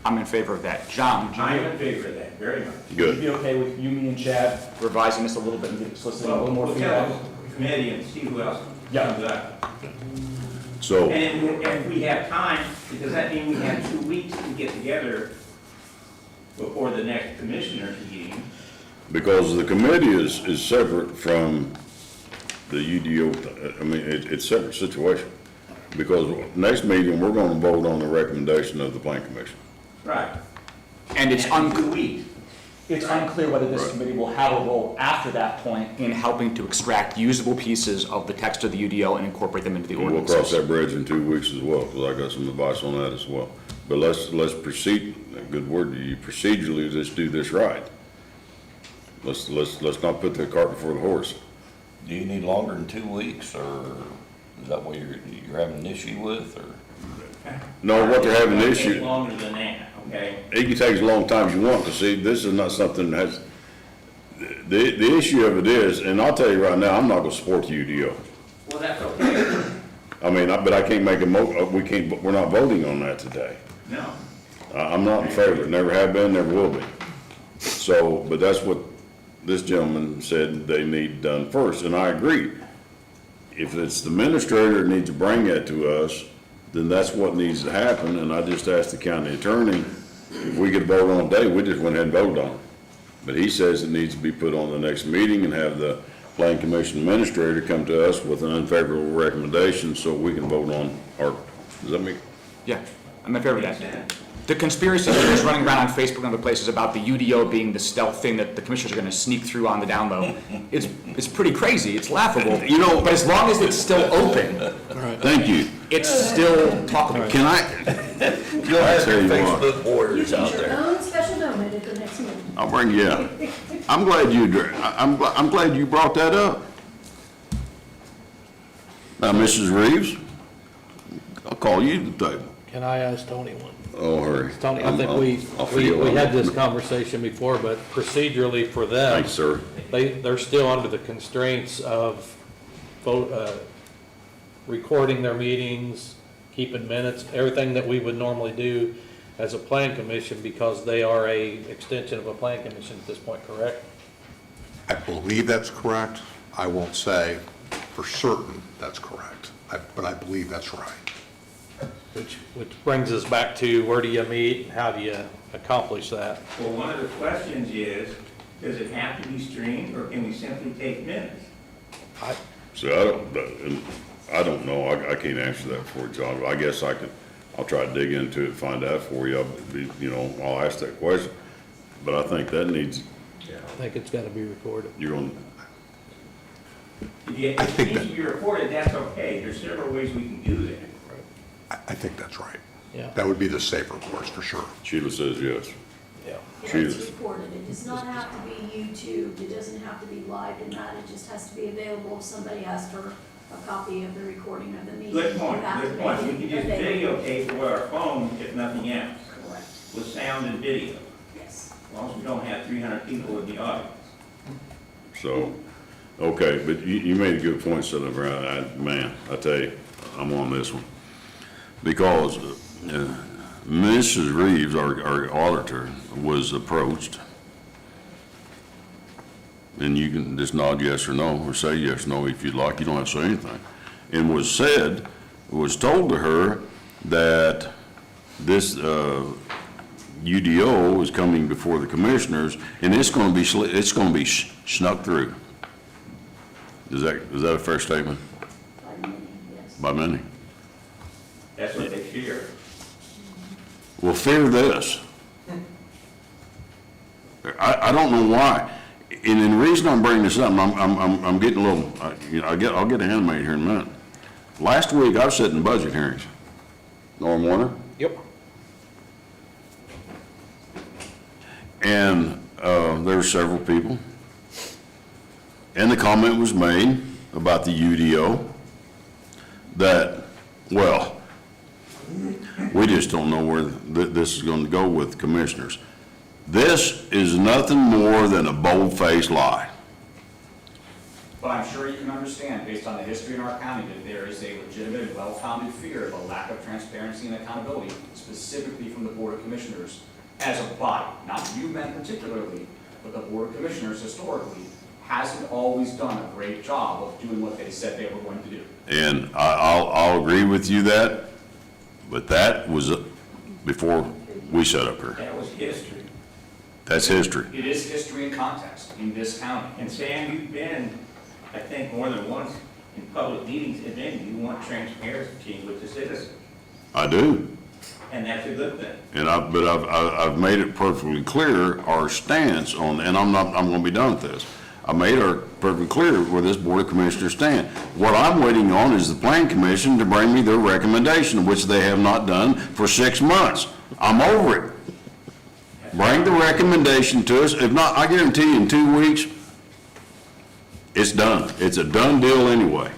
Speaker 12: I'm in favor of that. John, would
Speaker 11: I'm
Speaker 12: you
Speaker 11: in favor of that, very much.
Speaker 1: Good.
Speaker 12: be okay with you, me, and Chad revising this a little bit and soliciting a little more
Speaker 11: We'll
Speaker 12: feedback?
Speaker 11: tell the committee and see who else
Speaker 12: Yeah.
Speaker 11: comes up.
Speaker 1: So,
Speaker 11: And if we have time, does that mean we have 2 weeks to get together before the next commissioners meeting?
Speaker 1: because the committee is separate from the UDO, I mean, it's a separate situation. Because next meeting, we're going to vote on the recommendation of the Plan Commission.
Speaker 11: Right.
Speaker 12: And it's
Speaker 11: And 2
Speaker 12: unclear.
Speaker 11: weeks.
Speaker 12: It's unclear whether this
Speaker 1: Right.
Speaker 12: committee will have a role after that point in helping to extract usable pieces of the text of the UDO and incorporate them into the
Speaker 1: We'll cross
Speaker 12: ordinances.
Speaker 1: that bridge in 2 weeks as well, because I got some advice on that as well. But let's proceed, a good word to you, procedurally, let's do this right. Let's not put the cart before the horse.
Speaker 5: Do you need longer than 2 weeks, or is that what you're having an issue with, or?
Speaker 1: No, what they're having an
Speaker 11: It's gonna take
Speaker 1: issue,
Speaker 11: longer than that, okay?
Speaker 1: it can take as long time as you want to see, this is not something that has, the issue of it is, and I'll tell you right now, I'm not gonna support the UDO.
Speaker 11: Well, that's okay.
Speaker 1: I mean, but I can't make we're not voting on that today.
Speaker 11: No.
Speaker 1: I'm not in favor, never have been, never will be. So, but that's what this gentleman said they need done first, and I agree. If it's the administrator that needs to bring that to us, then that's what needs to happen, and I just asked the county attorney, if we could vote on it today, we just went ahead and voted on it. But he says it needs to be put on the next meeting and have the Plan Commission administrator come to us with an unfavorable recommendation so we can vote on our, does that make?
Speaker 12: Yeah, I'm in favor of that. The conspiracy theories running around on Facebook and other places about the UDO being the stealth thing that the commissioners are gonna sneak through on the down low, it's pretty crazy, it's laughable.
Speaker 1: You know-
Speaker 12: But as long as it's still open,
Speaker 1: Thank you.
Speaker 12: it's still talkable.
Speaker 1: Can I?
Speaker 5: You'll have
Speaker 1: Tell
Speaker 5: your
Speaker 1: you what.
Speaker 5: Facebook warriors out
Speaker 4: Your
Speaker 5: there.
Speaker 4: own special donut at the next meeting.
Speaker 1: I'll bring you up. I'm glad I'm glad you brought that up. Now, Mrs. Reeves, I'll call you to the table.
Speaker 2: Can I ask Tony one?
Speaker 1: Oh, hurry.
Speaker 2: Tony, I think
Speaker 1: I'll
Speaker 2: we
Speaker 1: feel
Speaker 2: had
Speaker 1: it.
Speaker 2: this conversation before, but procedurally for them,
Speaker 1: Thanks, sir.
Speaker 2: they're still under the constraints of recording their meetings, keeping minutes, everything that we would normally do as a plan commission, because they are a extension of a plan commission at this point, correct?
Speaker 3: I believe that's correct. I won't say for certain that's correct, but I believe that's right.
Speaker 2: Which brings us back to where do you meet and how do you accomplish that?
Speaker 11: Well, one of the questions is, Does it have to be streamed, or can we simply take minutes?
Speaker 1: See, I don't know, I can't answer that for you, John. I guess I'll try to dig into it and find out for you. I'll ask that question. But I think that needs,
Speaker 2: I think it's gotta be recorded.
Speaker 1: you're gonna,
Speaker 11: If it needs to be recorded, that's okay. There's several ways we can do that.
Speaker 3: I think that's right.
Speaker 2: Yeah.
Speaker 3: That would be the safer course for sure.
Speaker 1: Sheila says yes.
Speaker 2: Yeah.
Speaker 4: Yeah,
Speaker 1: She
Speaker 4: it's
Speaker 1: is.
Speaker 4: recorded. It does not have to be YouTube. It doesn't have to be live in that. It just has to be available if somebody asks for a copy of the recording of the meeting.
Speaker 11: Good point,
Speaker 4: You have to
Speaker 11: good point. We
Speaker 4: make
Speaker 11: can
Speaker 4: it
Speaker 11: just
Speaker 4: available.
Speaker 11: videotape with our phone, if nothing else,
Speaker 4: Correct,
Speaker 11: with sound and video,
Speaker 4: yes.
Speaker 11: as long as we don't have 300 people in the audience.
Speaker 1: So, okay, but you made a good point sitting around. Man, I tell you, I'm on this one. Because Mrs. Reeves, our auditor, was approached. And you can just nod yes or no, or say yes or no if you'd like. You don't have to say anything. And was told to her that this UDO is coming before the commissioners, and it's going to be snuck through. Is that a fair statement?
Speaker 4: By many, yes.
Speaker 1: By many?
Speaker 11: That's what they fear.
Speaker 1: Well, fear this. I don't know why. And the reason I'm bringing this up, I'm getting a little, I'll get animated here in a minute. Last week, I was sitting in budget hearings. Norm Warner?
Speaker 2: Yep.
Speaker 1: And there were several people. And the comment was made about the UDO that, well, we just don't know where this is going to go with commissioners. This is nothing more than a bold-faced lie.
Speaker 12: But I'm sure you can understand, based on the history in our county, that there is a legitimate and well-founded fear of a lack of transparency and accountability, specifically from the Board of Commissioners as a body. Not you men particularly, but the Board of Commissioners historically hasn't always done a great job of doing what they said they were going to do.
Speaker 1: And I'll agree with you that, but that was before we set up here.
Speaker 11: That was history.
Speaker 1: That's history.
Speaker 12: It is history and context in this county.
Speaker 11: And Sam, you've been, I think, more than once in public meetings, and then you want transparency with the citizens,
Speaker 1: I do.
Speaker 11: and that's a good thing.
Speaker 1: And I've made it perfectly clear our stance on, and I'm going to be done with this. I made it perfectly clear where this Board of Commissioners stand. What I'm waiting on is the Plan Commission to bring me their recommendation, which they have not done for 6 months. I'm over it. Bring the recommendation to us. If not, I guarantee you in 2 weeks, it's done. It's a done deal anyway.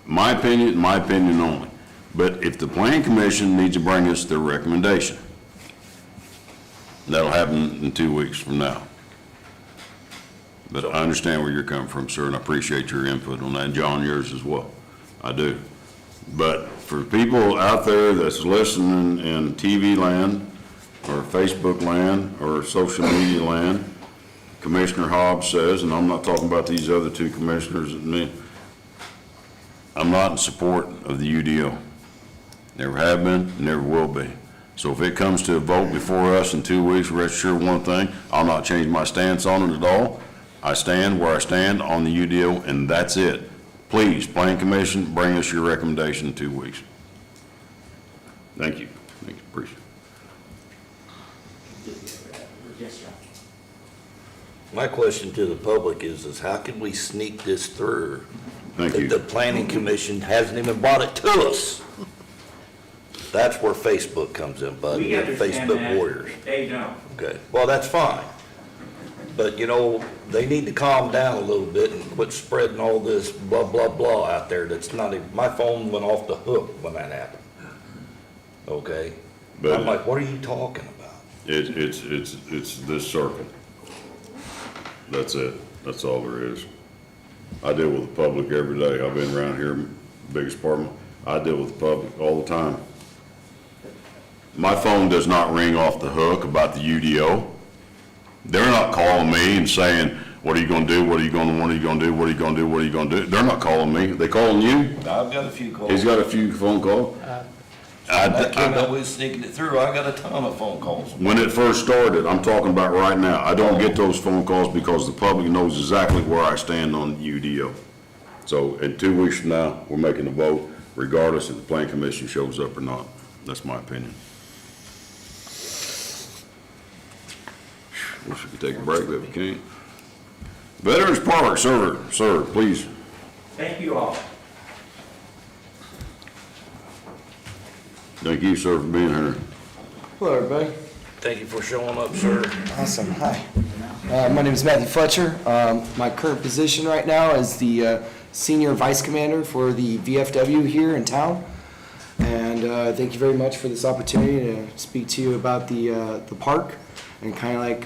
Speaker 1: My opinion only. But if the Plan Commission needs to bring us their recommendation, that'll happen in 2 weeks from now. But I understand where you're coming from, sir, and I appreciate your input on that, and John, yours as well. I do. But for people out there that's listening in TV land, or Facebook land, or social media land, Commissioner Hobbs says, and I'm not talking about these other two commissioners, I'm not in support of the UDO. Never have been, never will be. So if it comes to a vote before us in 2 weeks, rest assured one thing, I'll not change my stance on it at all. I stand where I stand on the UDO, and that's it. Please, Plan Commission, bring us your recommendation in 2 weeks. Thank you. Thank you, appreciate it.
Speaker 12: Yes, sir.
Speaker 5: My question to the public is how can we sneak this through?
Speaker 1: Thank
Speaker 5: If
Speaker 1: you.
Speaker 5: the planning commission hasn't even brought it to us. That's where Facebook comes in, bud.
Speaker 11: We understand
Speaker 5: Facebook
Speaker 11: that,
Speaker 5: warriors.
Speaker 11: they don't.
Speaker 5: Okay, well, that's fine. But, they need to calm down a little bit and quit spreading all this blah, blah, blah out there that's not even, my phone went off the hook when that happened. Okay?
Speaker 1: But-
Speaker 5: I'm like, what are you talking about?
Speaker 1: It's this circle. That's it. That's all there is. I deal with the public every day. I've been around here, biggest part of I deal with the public all the time. My phone does not ring off the hook about the UDO. They're not calling me and saying, what are you gonna do? What are you gonna do? What are you gonna do? What are you gonna do? They're not calling me. They calling you?
Speaker 5: I've got a few calls.
Speaker 1: He's got a few phone calls.
Speaker 5: That kid always sneaking it through. I got a ton of phone calls.
Speaker 1: When it first started, I'm talking about right now, I don't get those phone calls because the public knows exactly where I stand on UDO. So in 2 weeks from now, we're making a vote regardless if the planning commission shows up or not. That's my opinion. Wish we could take a break, but we can't. Veterans Park, sir, please.
Speaker 11: Thank you all.
Speaker 1: Thank you, sir, for being here.
Speaker 13: Hello, everybody.
Speaker 5: Thank you for showing up, sir.
Speaker 13: Awesome. Hi. My name is Matthew Fletcher. My current position right now is the Senior Vice Commander for the VFW here in town. And thank you very much for this opportunity to speak to you about the park and kind of like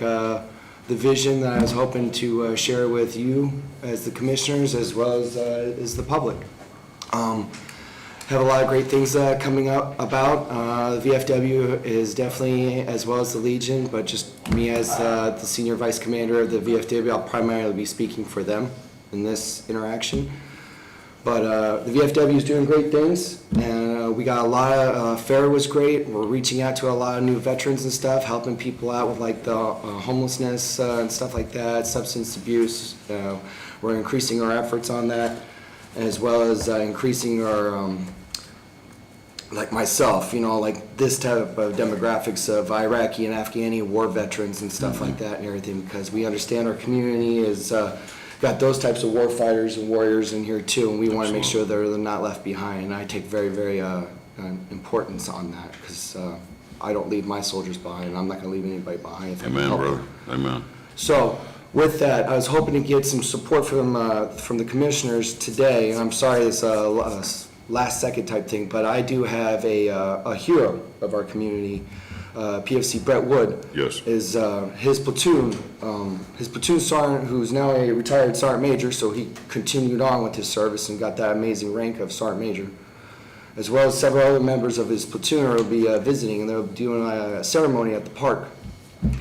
Speaker 13: the vision that I was hoping to share with you as the commissioners as well as the public. Have a lot of great things coming up about. The VFW is definitely, as well as the Legion, but just me as the Senior Vice Commander of the VFW, I'll primarily be speaking for them in this interaction. But the VFW is doing great things, and we got a lot of, fair was great. We're reaching out to a lot of new veterans and stuff, helping people out with like the homelessness and stuff like that, substance abuse. We're increasing our efforts on that, as well as increasing our, like myself, you know, like this type of demographics of Iraqi and Afghani war veterans and stuff like that and everything, because we understand our community is got those types of war fighters and warriors in here too, and we want to make sure they're not left behind. And I take very, very importance on that, because I don't leave my soldiers behind, and I'm not going to leave anybody behind. If I can
Speaker 1: Amen,
Speaker 13: help
Speaker 1: brother.
Speaker 13: them.
Speaker 1: Amen.
Speaker 13: So with that, I was hoping to get some support from the commissioners today, and I'm sorry it's a last second type thing, but I do have a hero of our community, PFC Brett Wood.
Speaker 1: Yes.
Speaker 13: Is his platoon sergeant, who's now a retired sergeant major, so he continued on with his service and got that amazing rank of sergeant major, as well as several other members of his platoon will be visiting, and they'll be doing a ceremony at the park.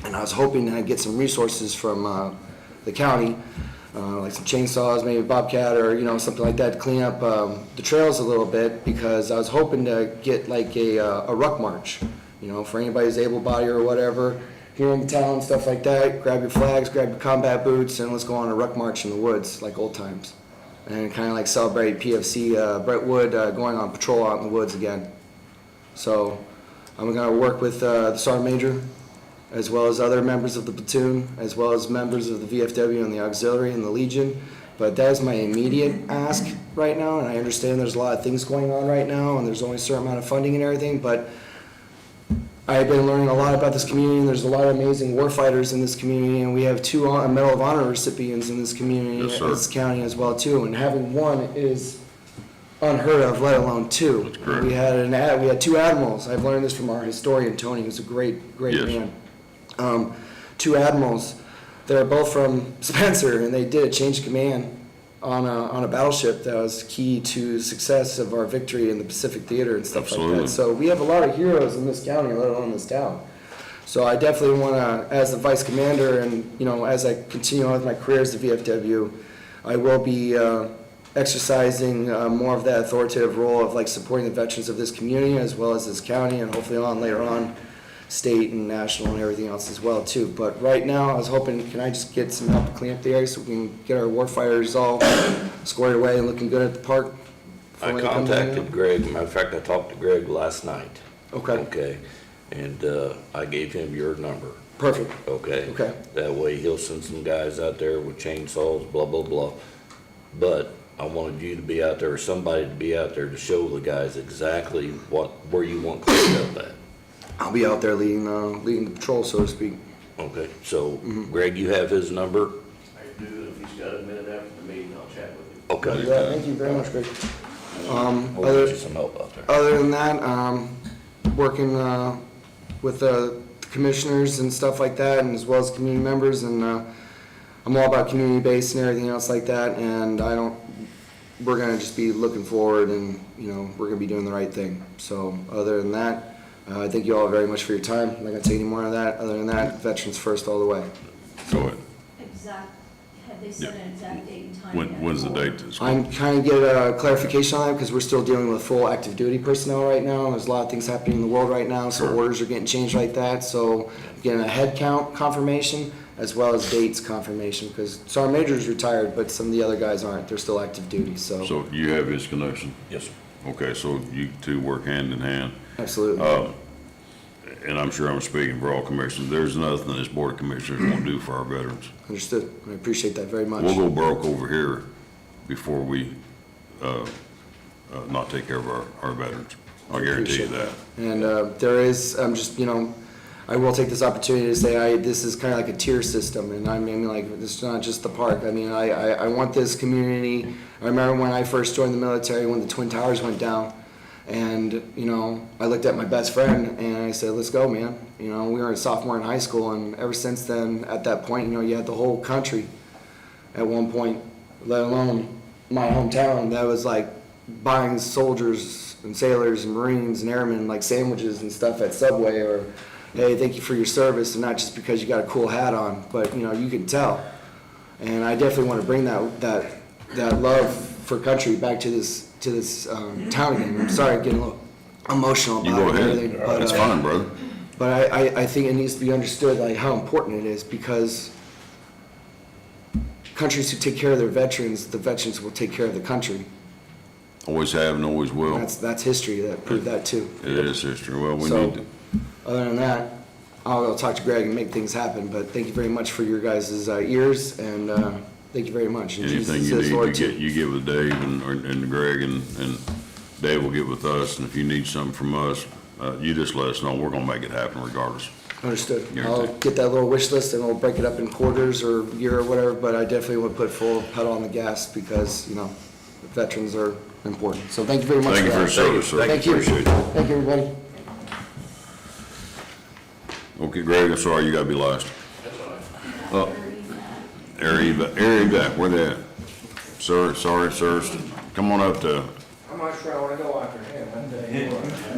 Speaker 13: And I was hoping to get some resources from the county, like some chainsaws, maybe a bobcat, or something like that, to clean up the trails a little bit, because I was hoping to get like a ruck march, for anybody who's able-bodied or whatever, here in town, stuff like that. Grab your flags, grab your combat boots, and let's go on a ruck march in the woods, like old times, and kind of like celebrate PFC Brett Wood going on patrol out in the woods again. So I'm going to work with the sergeant major, as well as other members of the platoon, as well as members of the VFW and the auxiliary and the Legion. But that is my immediate ask right now, and I understand there's a lot of things going on right now, and there's only a certain amount of funding and everything, but I've been learning a lot about this community, and there's a lot of amazing war fighters in this community, and we have 2 Medal of Honor recipients in this community,
Speaker 1: Yes, sir.
Speaker 13: in this county as well too, and having 1 is unheard of, let alone 2.
Speaker 1: That's correct.
Speaker 13: We had 2 admirals. I've learned this from our historian, Tony, who's a great
Speaker 1: Yes.
Speaker 13: man. 2 admirals that are both from Spencer, and they did a change of command on a battleship that was key to success of our victory in the Pacific Theater and stuff
Speaker 1: Absolutely.
Speaker 13: like that. So we have a lot of heroes in this county, let alone this town. So I definitely want to, as the vice commander, and as I continue on with my career as the VFW, I will be exercising more of that authoritative role of like supporting the veterans of this community as well as this county, and hopefully later on state and national and everything else as well too. But right now, I was hoping, can I just get some help to clean up the area so we can get our warfighters all squared away and looking good at the park?
Speaker 5: I
Speaker 13: before they come in?
Speaker 5: contacted Greg. Matter of fact, I talked to Greg last night.
Speaker 13: Okay,
Speaker 5: Okay, and I gave him your number.
Speaker 13: perfect.
Speaker 5: Okay?
Speaker 13: Okay.
Speaker 5: That way he'll send some guys out there with chainsaws, blah, blah, blah. But I wanted you to be out there, or somebody to be out there to show the guys exactly where you want cleaned up at.
Speaker 13: I'll be out there leading the patrol, so to speak.
Speaker 5: Okay, so Greg, you have his number?
Speaker 14: I do, if he's got a minute after the meeting, I'll chat with him.
Speaker 5: Okay.
Speaker 13: Yeah, thank you very much, Greg.
Speaker 5: We'll get you some help out there.
Speaker 13: Other than that, working with the commissioners and stuff like that, and as well as community members, and I'm all about community based and everything else like that, and we're gonna just be looking forward, and we're gonna be doing the right thing. So other than that, thank you all very much for your time. I'm not gonna take any more of that. Other than that, veterans first all the way.
Speaker 1: Go ahead.
Speaker 4: Exact, Have they set an exact date and time? yet?
Speaker 1: When's the date that's?
Speaker 13: I'm trying to get a clarification on that because we're still dealing with full active duty personnel right now. There's a lot of things happening in the world right now, so
Speaker 1: Sure.
Speaker 13: orders are getting changed like that. So getting a head count confirmation as well as dates confirmation because Sergeant Major's retired, but some of the other guys aren't. They're still active duty, so
Speaker 1: So you have his connection?
Speaker 5: Yes, sir.
Speaker 1: Okay, so you two work hand in hand.
Speaker 13: absolutely.
Speaker 1: And I'm sure I'm speaking for all commissioners. There's nothing this board of commissioners won't do for our veterans.
Speaker 13: Understood. I appreciate that very much.
Speaker 1: We'll go broke over here before we, not take care of our veterans. I'll guarantee you that.
Speaker 13: And there is, I'm just, I will take this opportunity to say, this is kind of like a tier system, and I mean, like, it's not just the park. I mean, I want this community. I remember when I first joined the military, when the Twin Towers went down, and, I looked at my best friend, and I said, let's go, man. We were a sophomore in high school, and ever since then, at that point, you had the whole country at one point, let alone my hometown, that was like buying soldiers and sailors and Marines and airmen like sandwiches and stuff at Subway, or hey, thank you for your service, and not just because you got a cool hat on, but you can tell. And I definitely want to bring that love for country back to this town again. I'm sorry, getting a little emotional about
Speaker 1: You go
Speaker 13: it and
Speaker 1: ahead.
Speaker 13: everything, but
Speaker 1: That's fine, brother.
Speaker 13: but I think it needs to be understood like how important it is, because countries who take care of their veterans, the veterans will take care of the country.
Speaker 1: Always have and always will.
Speaker 13: That's history that proved that too.
Speaker 1: It is history. Well, we
Speaker 13: So,
Speaker 1: need to.
Speaker 13: Other than that, I'll go talk to Greg and make things happen, but thank you very much for your guys' ears, and thank you very much. And
Speaker 1: Anything
Speaker 13: Jesus
Speaker 1: you
Speaker 13: says,
Speaker 1: need,
Speaker 13: Lord, too.
Speaker 1: you get with Dave and Greg, and Dave will get with us, and if you need something from us, you just let us know. We're gonna make it happen regardless.
Speaker 13: Understood.
Speaker 1: Guaranteed.
Speaker 13: I'll get that little wish list and we'll break it up in quarters or year or whatever, but I definitely would put full pedal on the gas because, veterans are important. So thank you very much
Speaker 1: Thank you for your
Speaker 13: that.
Speaker 1: service, sir.
Speaker 13: Thank you.
Speaker 1: Appreciate it.
Speaker 13: Thank you, everybody.
Speaker 1: Okay, Greg, I'm sorry, you gotta be last. Area back, where they at? Sir, sorry, sir, come on up to,
Speaker 14: I'm not sure I want to go after him.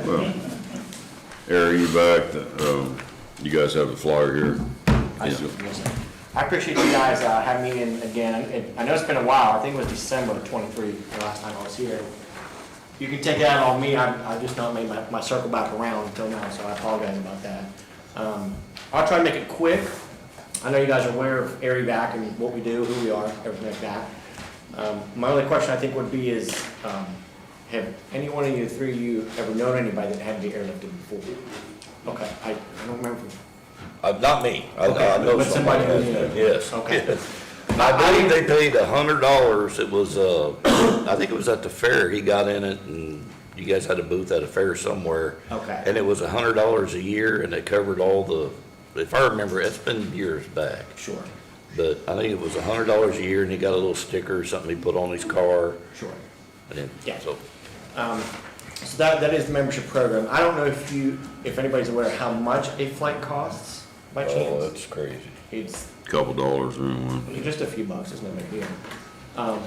Speaker 1: well, area back, you guys have the flyer here.
Speaker 15: I appreciate you guys having me in again. I know it's been a while. I think it was December of '23 the last time I was here. You can take that on me. I just not made my circle back around until now, so I apologize about that. I'll try to make it quick. I know you guys are aware of Area Back and what we do, who we are, everything like that. My only question I think would be is, have any one of you, three of you, ever known anybody that had to be airlifted before? Okay, I don't remember.
Speaker 5: Not me. I
Speaker 15: Okay,
Speaker 5: know
Speaker 15: but somebody
Speaker 5: somebody
Speaker 15: who
Speaker 5: has,
Speaker 15: knew.
Speaker 5: yes.
Speaker 15: Okay.
Speaker 5: yes. And I believe they paid $100. It was, I think it was at the fair. He got in it, and you guys had a booth at a fair somewhere.
Speaker 15: Okay.
Speaker 5: And it was $100 a year, and it covered all the, if I remember, it's been years back.
Speaker 15: Sure,
Speaker 5: But I think it was $100 a year, and he got a little sticker or something he put on his car.
Speaker 15: sure.
Speaker 5: And then,
Speaker 15: Yeah.
Speaker 5: so,
Speaker 15: So that is the membership program. I don't know if anybody's aware of how much a flight costs by
Speaker 5: oh,
Speaker 15: chance.
Speaker 5: that's crazy.
Speaker 15: It's
Speaker 1: Couple dollars, anyway.
Speaker 15: just a few bucks, it's no big deal.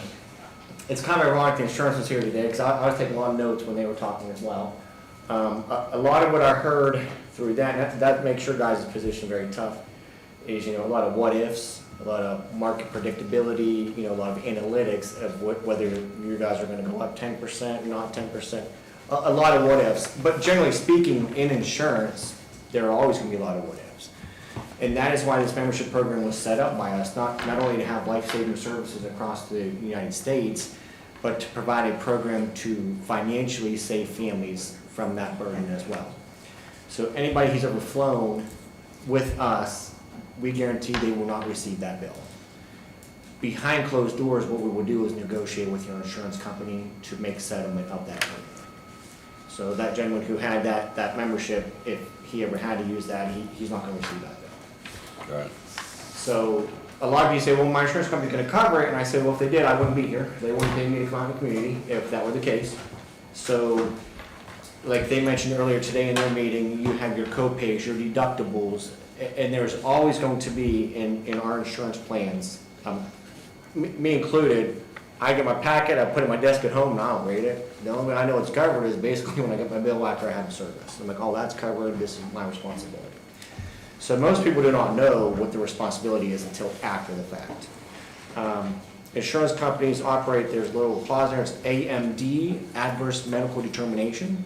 Speaker 15: It's kind of ironic the insurance was here today, because I was taking a lot of notes when they were talking as well. A lot of what I heard through that makes your guys' position very tough, is, a lot of what ifs, a lot of market predictability, a lot of analytics of whether you guys are gonna go up 10%, not 10%, a lot of what ifs. But generally speaking, in insurance, there are always gonna be a lot of what ifs. And that is why this membership program was set up by us, not only to have life-saving services across the United States, but to provide a program to financially save families from that burden as well. So anybody who's ever flown with us, we guarantee they will not receive that bill. Behind closed doors, what we will do is negotiate with your insurance company to make settlement of that payment. So that gentleman who had that membership, if he ever had to use that, he's not gonna receive that bill.
Speaker 5: Right.
Speaker 15: So a lot of you say, well, my insurance company's gonna cover it, and I say, well, if they did, I wouldn't be here. They wouldn't pay me to come out in the community if that were the case. So, like they mentioned earlier today in their meeting, you have your co-pays, your deductibles, and there's always going to be in our insurance plans, me included, I get my packet, I put it on my desk at home, and I don't read it. The only way I know it's covered is basically when I get my bill after I have the service. I'm like, oh, that's covered, this is my responsibility. So most people do not know what the responsibility is until after the fact. Insurance companies operate, there's a little clause there, it's AMD, adverse medical determination.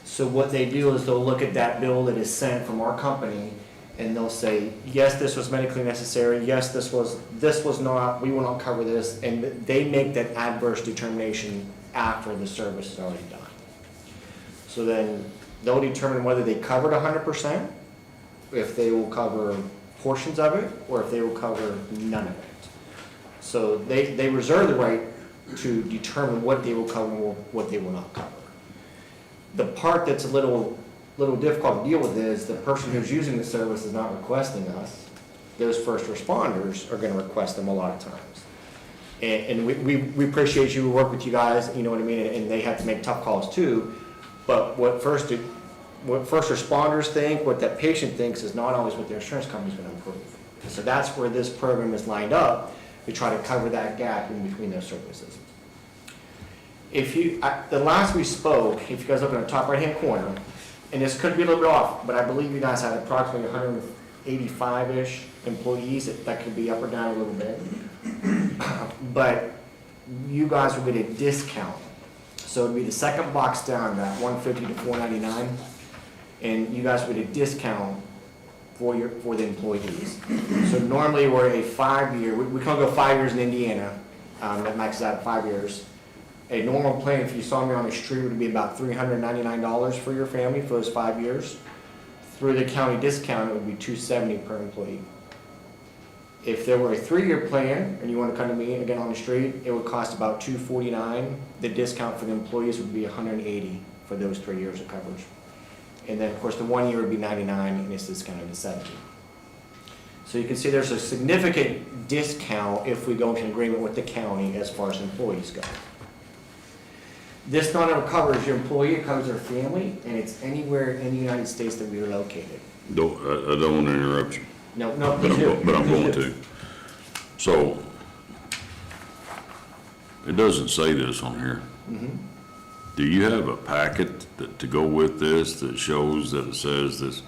Speaker 15: So what they do is they'll look at that bill that is sent from our company, and they'll say, yes, this was medically necessary, yes, this was not, we will not cover this, and they make that adverse determination after the service is already done. So then they'll determine whether they covered 100%, if they will cover portions of it, or if they will cover none of it. So they reserve the right to determine what they will cover and what they will not cover. The part that's a little difficult to deal with is the person who's using the service is not requesting us. Those first responders are gonna request them a lot of times. And we appreciate you, we work with you guys, you know what I mean, and they have to make tough calls too. But what first responders think, what that patient thinks is not always what their insurance company's gonna approve. So that's where this program is lined up, to try to cover that gap in between those services. The last we spoke, if you guys look in the top right-hand corner, and this could be a little bit off, but I believe you guys had approximately 185-ish employees, that could be up or down a little bit. But you guys will get a discount. So it'd be the second box down, that $150 to $499, and you guys would get a discount for the employees. So normally we're a 5-year, we can't go 5 years in Indiana, that maxes out at 5 years. A normal plan, if you saw me on the street, would be about $399 for your family for those 5 years. Through the county discount, it would be $270 per employee. If there were a 3-year plan, and you want to come to me again on the street, it would cost about $249. The discount for the employees would be $180 for those 3 years of coverage. And then, of course, the 1 year would be $99, and it's discounted to $70. So you can see there's a significant discount if we go into an agreement with the county as far as employees go. This not only covers your employee, it covers their family, and it's anywhere in the United States that we are located.
Speaker 1: I don't want to interrupt you,
Speaker 15: No,
Speaker 1: but
Speaker 15: please do.
Speaker 1: I'm going
Speaker 15: Please do.
Speaker 1: to. So, it doesn't say this on here.
Speaker 15: Mhm.
Speaker 1: Do you have a packet to go with this that shows that it says this,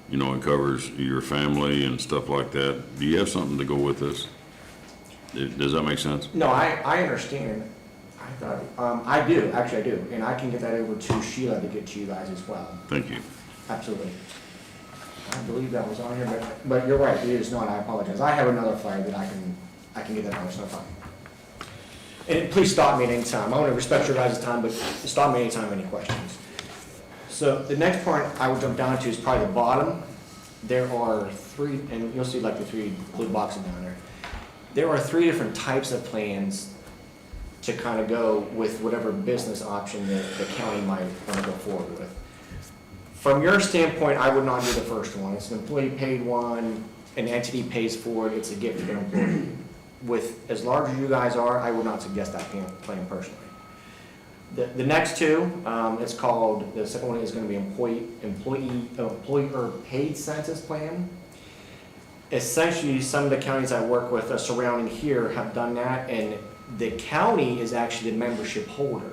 Speaker 1: you know, it covers your family and stuff like that? Do you have something to go with this? Does that make sense?
Speaker 15: No, I understand. I thought, I do, actually I do, and I can get that over to Sheila to get to you guys as well.
Speaker 1: Thank you.
Speaker 15: Absolutely. I believe that was on here, but you're right, it is not, I apologize. I have another flyer that I can get that on, it's no problem. And please stop me at any time. I want to respect your guys' time, but stop me anytime, any questions. So the next part I will jump down to is probably the bottom. There are 3, and you'll see like the 3 blue boxes down there. There are 3 different types of plans to kind of go with whatever business option that the county might want to go forward with. From your standpoint, I would not do the first one. It's an employee paid one, an entity pays for it, it's a gift to their employee. With as large as you guys are, I would not suggest that plan personally. The next 2, it's called, the second one is going to be employer paid census plan. Essentially, some of the counties I work with surrounding here have done that, and the county is actually the membership holder.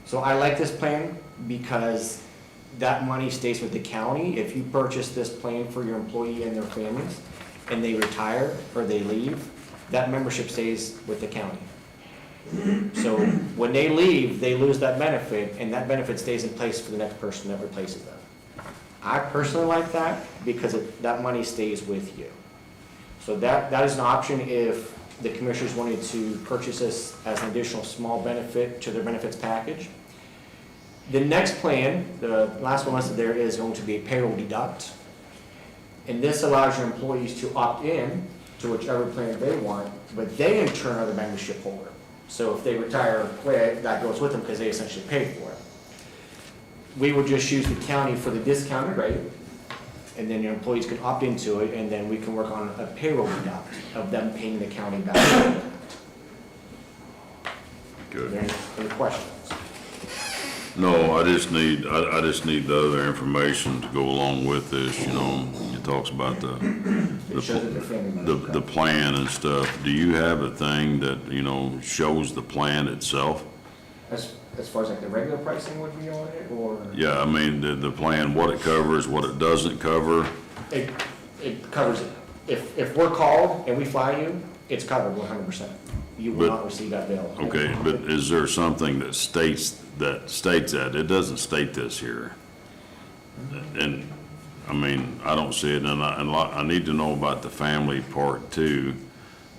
Speaker 15: So I like this plan because that money stays with the county. If you purchase this plan for your employee and their families, and they retire or they leave, that membership stays with the county. So when they leave, they lose that benefit, and that benefit stays in place for the next person that replaces them. I personally like that because that money stays with you. So that is an option if the commissioners wanted to purchase this as an additional small benefit to their benefits package. The next plan, the last one listed there, is going to be a payroll deduct. And this allows your employees to opt in to whichever plan they want, but they in turn are the membership holder. So if they retire or quit, that goes with them because they essentially paid for it. We would just use the county for the discounted rate, and then your employees can opt into it, and then we can work on a payroll deduct of them paying the county back.
Speaker 1: Good.
Speaker 15: Any questions?
Speaker 1: No, I just need the other information to go along with this, you know. It talks about
Speaker 15: It shows that the family member.
Speaker 1: the plan and stuff. Do you have a thing that, you know, shows the plan itself?
Speaker 15: As far as like the regular pricing would be on it, or?
Speaker 1: Yeah, I mean, the plan, what it covers, what it doesn't cover.
Speaker 15: It covers if we're called and we fly you, it's covered 100%. You will
Speaker 1: But-
Speaker 15: not receive that bill.
Speaker 1: Okay, but is there something that states that? It doesn't state this here. And, I mean, I don't see it, and I need to know about the family part too.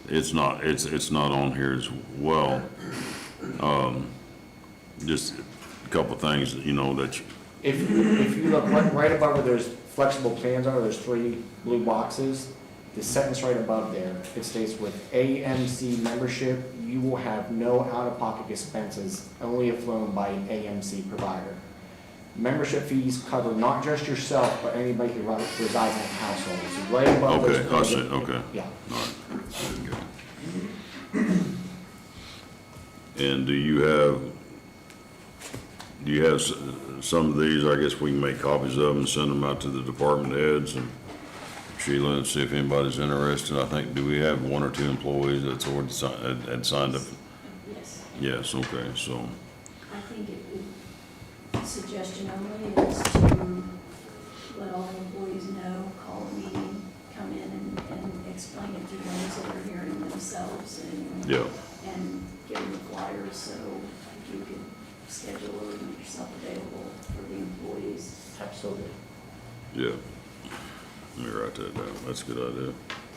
Speaker 1: It's not on here as well. Just a couple of things, that you.
Speaker 15: If you look right above where there's flexible plans are, there's 3 blue boxes. The sentence right above there, it states with AMC membership, you will have no out-of-pocket expenses, only if flown by an AMC provider. Membership fees cover not just yourself, but anybody who resides in that household. So right above those.
Speaker 1: Okay, I see, okay.
Speaker 15: Yeah.
Speaker 1: All right. Good. And do you have some of these? I guess we can make copies of them and send them out to the department heads and Sheila, and see if anybody's interested. I think, do we have 1 or 2 employees that's already had signed up?
Speaker 4: Yes.
Speaker 1: Yes, okay, so,
Speaker 4: I think suggestion only is to let all employees know, call a meeting, come in and explain it to them so they're hearing themselves
Speaker 1: yeah,
Speaker 4: and give them the flyers, so if you could schedule or make yourself available for the employees.
Speaker 15: Absolutely.
Speaker 1: yeah. Let me write that down. That's a good idea.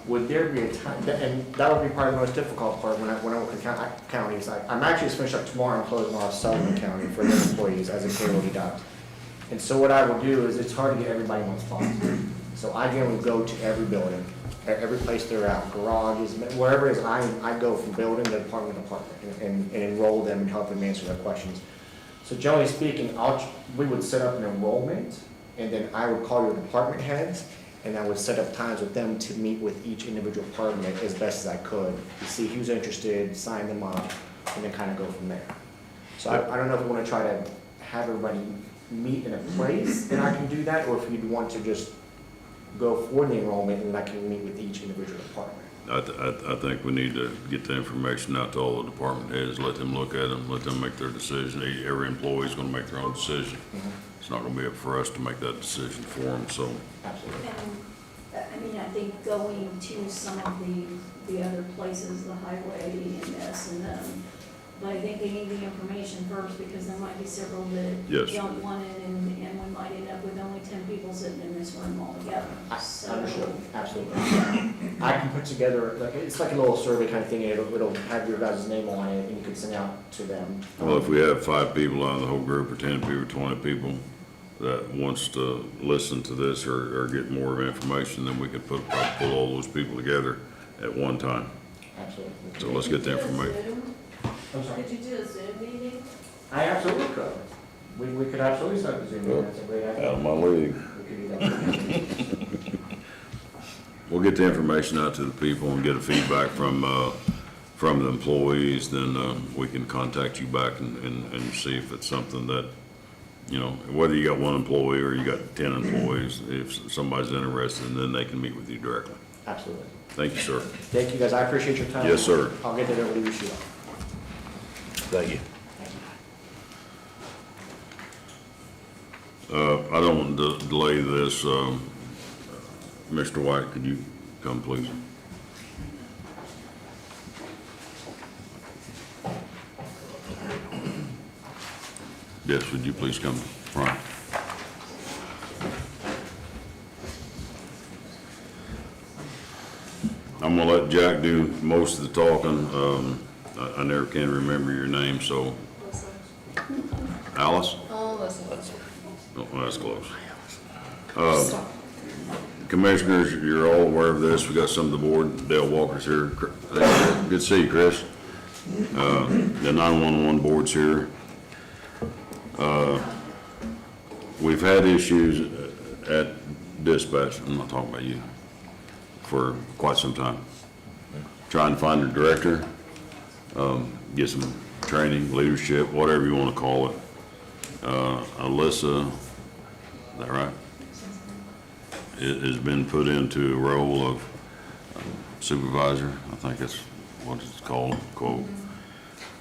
Speaker 15: Would there be a time, and that would be probably the most difficult part when I work in counties. I'm actually just finished up tomorrow and closing off Sullivan County for their employees as a payroll deduct. And so what I will do is, it's hard to get everybody in one spot. So I generally go to every building, every place they're at, garages, wherever it is, I go from building to department to department and enroll them and help them answer their questions. So generally speaking, we would set up an enrollment, and then I would call your department heads, and I would set up times with them to meet with each individual department as best as I could, to see who's interested, sign them up, and then kind of go from there. So I don't know if you want to try to have everybody meet in a place, and I can do that, or if you'd want to just go for the enrollment, and I can meet with each individual department.
Speaker 1: I think we need to get the information out to all the department heads, let them look at them, let them make their decision. Every employee's gonna make their own decision. It's not gonna be up for us to make that decision for them, so.
Speaker 15: Absolutely.
Speaker 4: And, I mean, I think going to some of the other places, the highway, EMS and them, but I think they need the information first, because there might be several that
Speaker 1: Yes.
Speaker 4: don't want it, and we might end up with only 10 people sitting in this room altogether. So,
Speaker 15: Understood, absolutely. I can put together, it's like a little survey kind of thing, it'll have your guys' name on it, and you can send out to them.
Speaker 1: Well, if we have 5 people out of the whole group, or 10 people, or 20 people that wants to listen to this or get more information, then we could pull all those people together at one time.
Speaker 15: Absolutely.
Speaker 1: So let's get the information.
Speaker 15: I'm sorry.
Speaker 4: Could you do a Zoom meeting?
Speaker 15: I absolutely could. We could absolutely start the Zoom meeting, that's a great idea.
Speaker 1: Out of my league.
Speaker 15: We could do that.
Speaker 1: We'll get the information out to the people and get a feedback from the employees, then we can contact you back and see if it's something that, whether you got 1 employee or you got 10 employees, if somebody's interested, then they can meet with you directly.
Speaker 15: Absolutely.
Speaker 1: Thank you, sir.
Speaker 15: Thank you, guys, I appreciate your time.
Speaker 1: Yes, sir.
Speaker 15: I'll get that over to you, Sheila.
Speaker 5: Thank you.
Speaker 1: I don't want to delay this. Mr. White, could you come, please? Yes, would you please come front? I'm gonna let Jack do most of the talking. I never can remember your name, so. Alice?
Speaker 7: Oh, listen.
Speaker 1: Oh, well, that's close. Commissioners, you're all aware of this. We got some of the board. Dale Walker's here. Good to see you, Chris. The 911 board's here. We've had issues at dispatch, I'm not talking about you, for quite some time. Trying to find a director, get some training, leadership, whatever you want to call it. Alyssa, is that right? It has been put into a role of supervisor, I think that's what it's called, quote,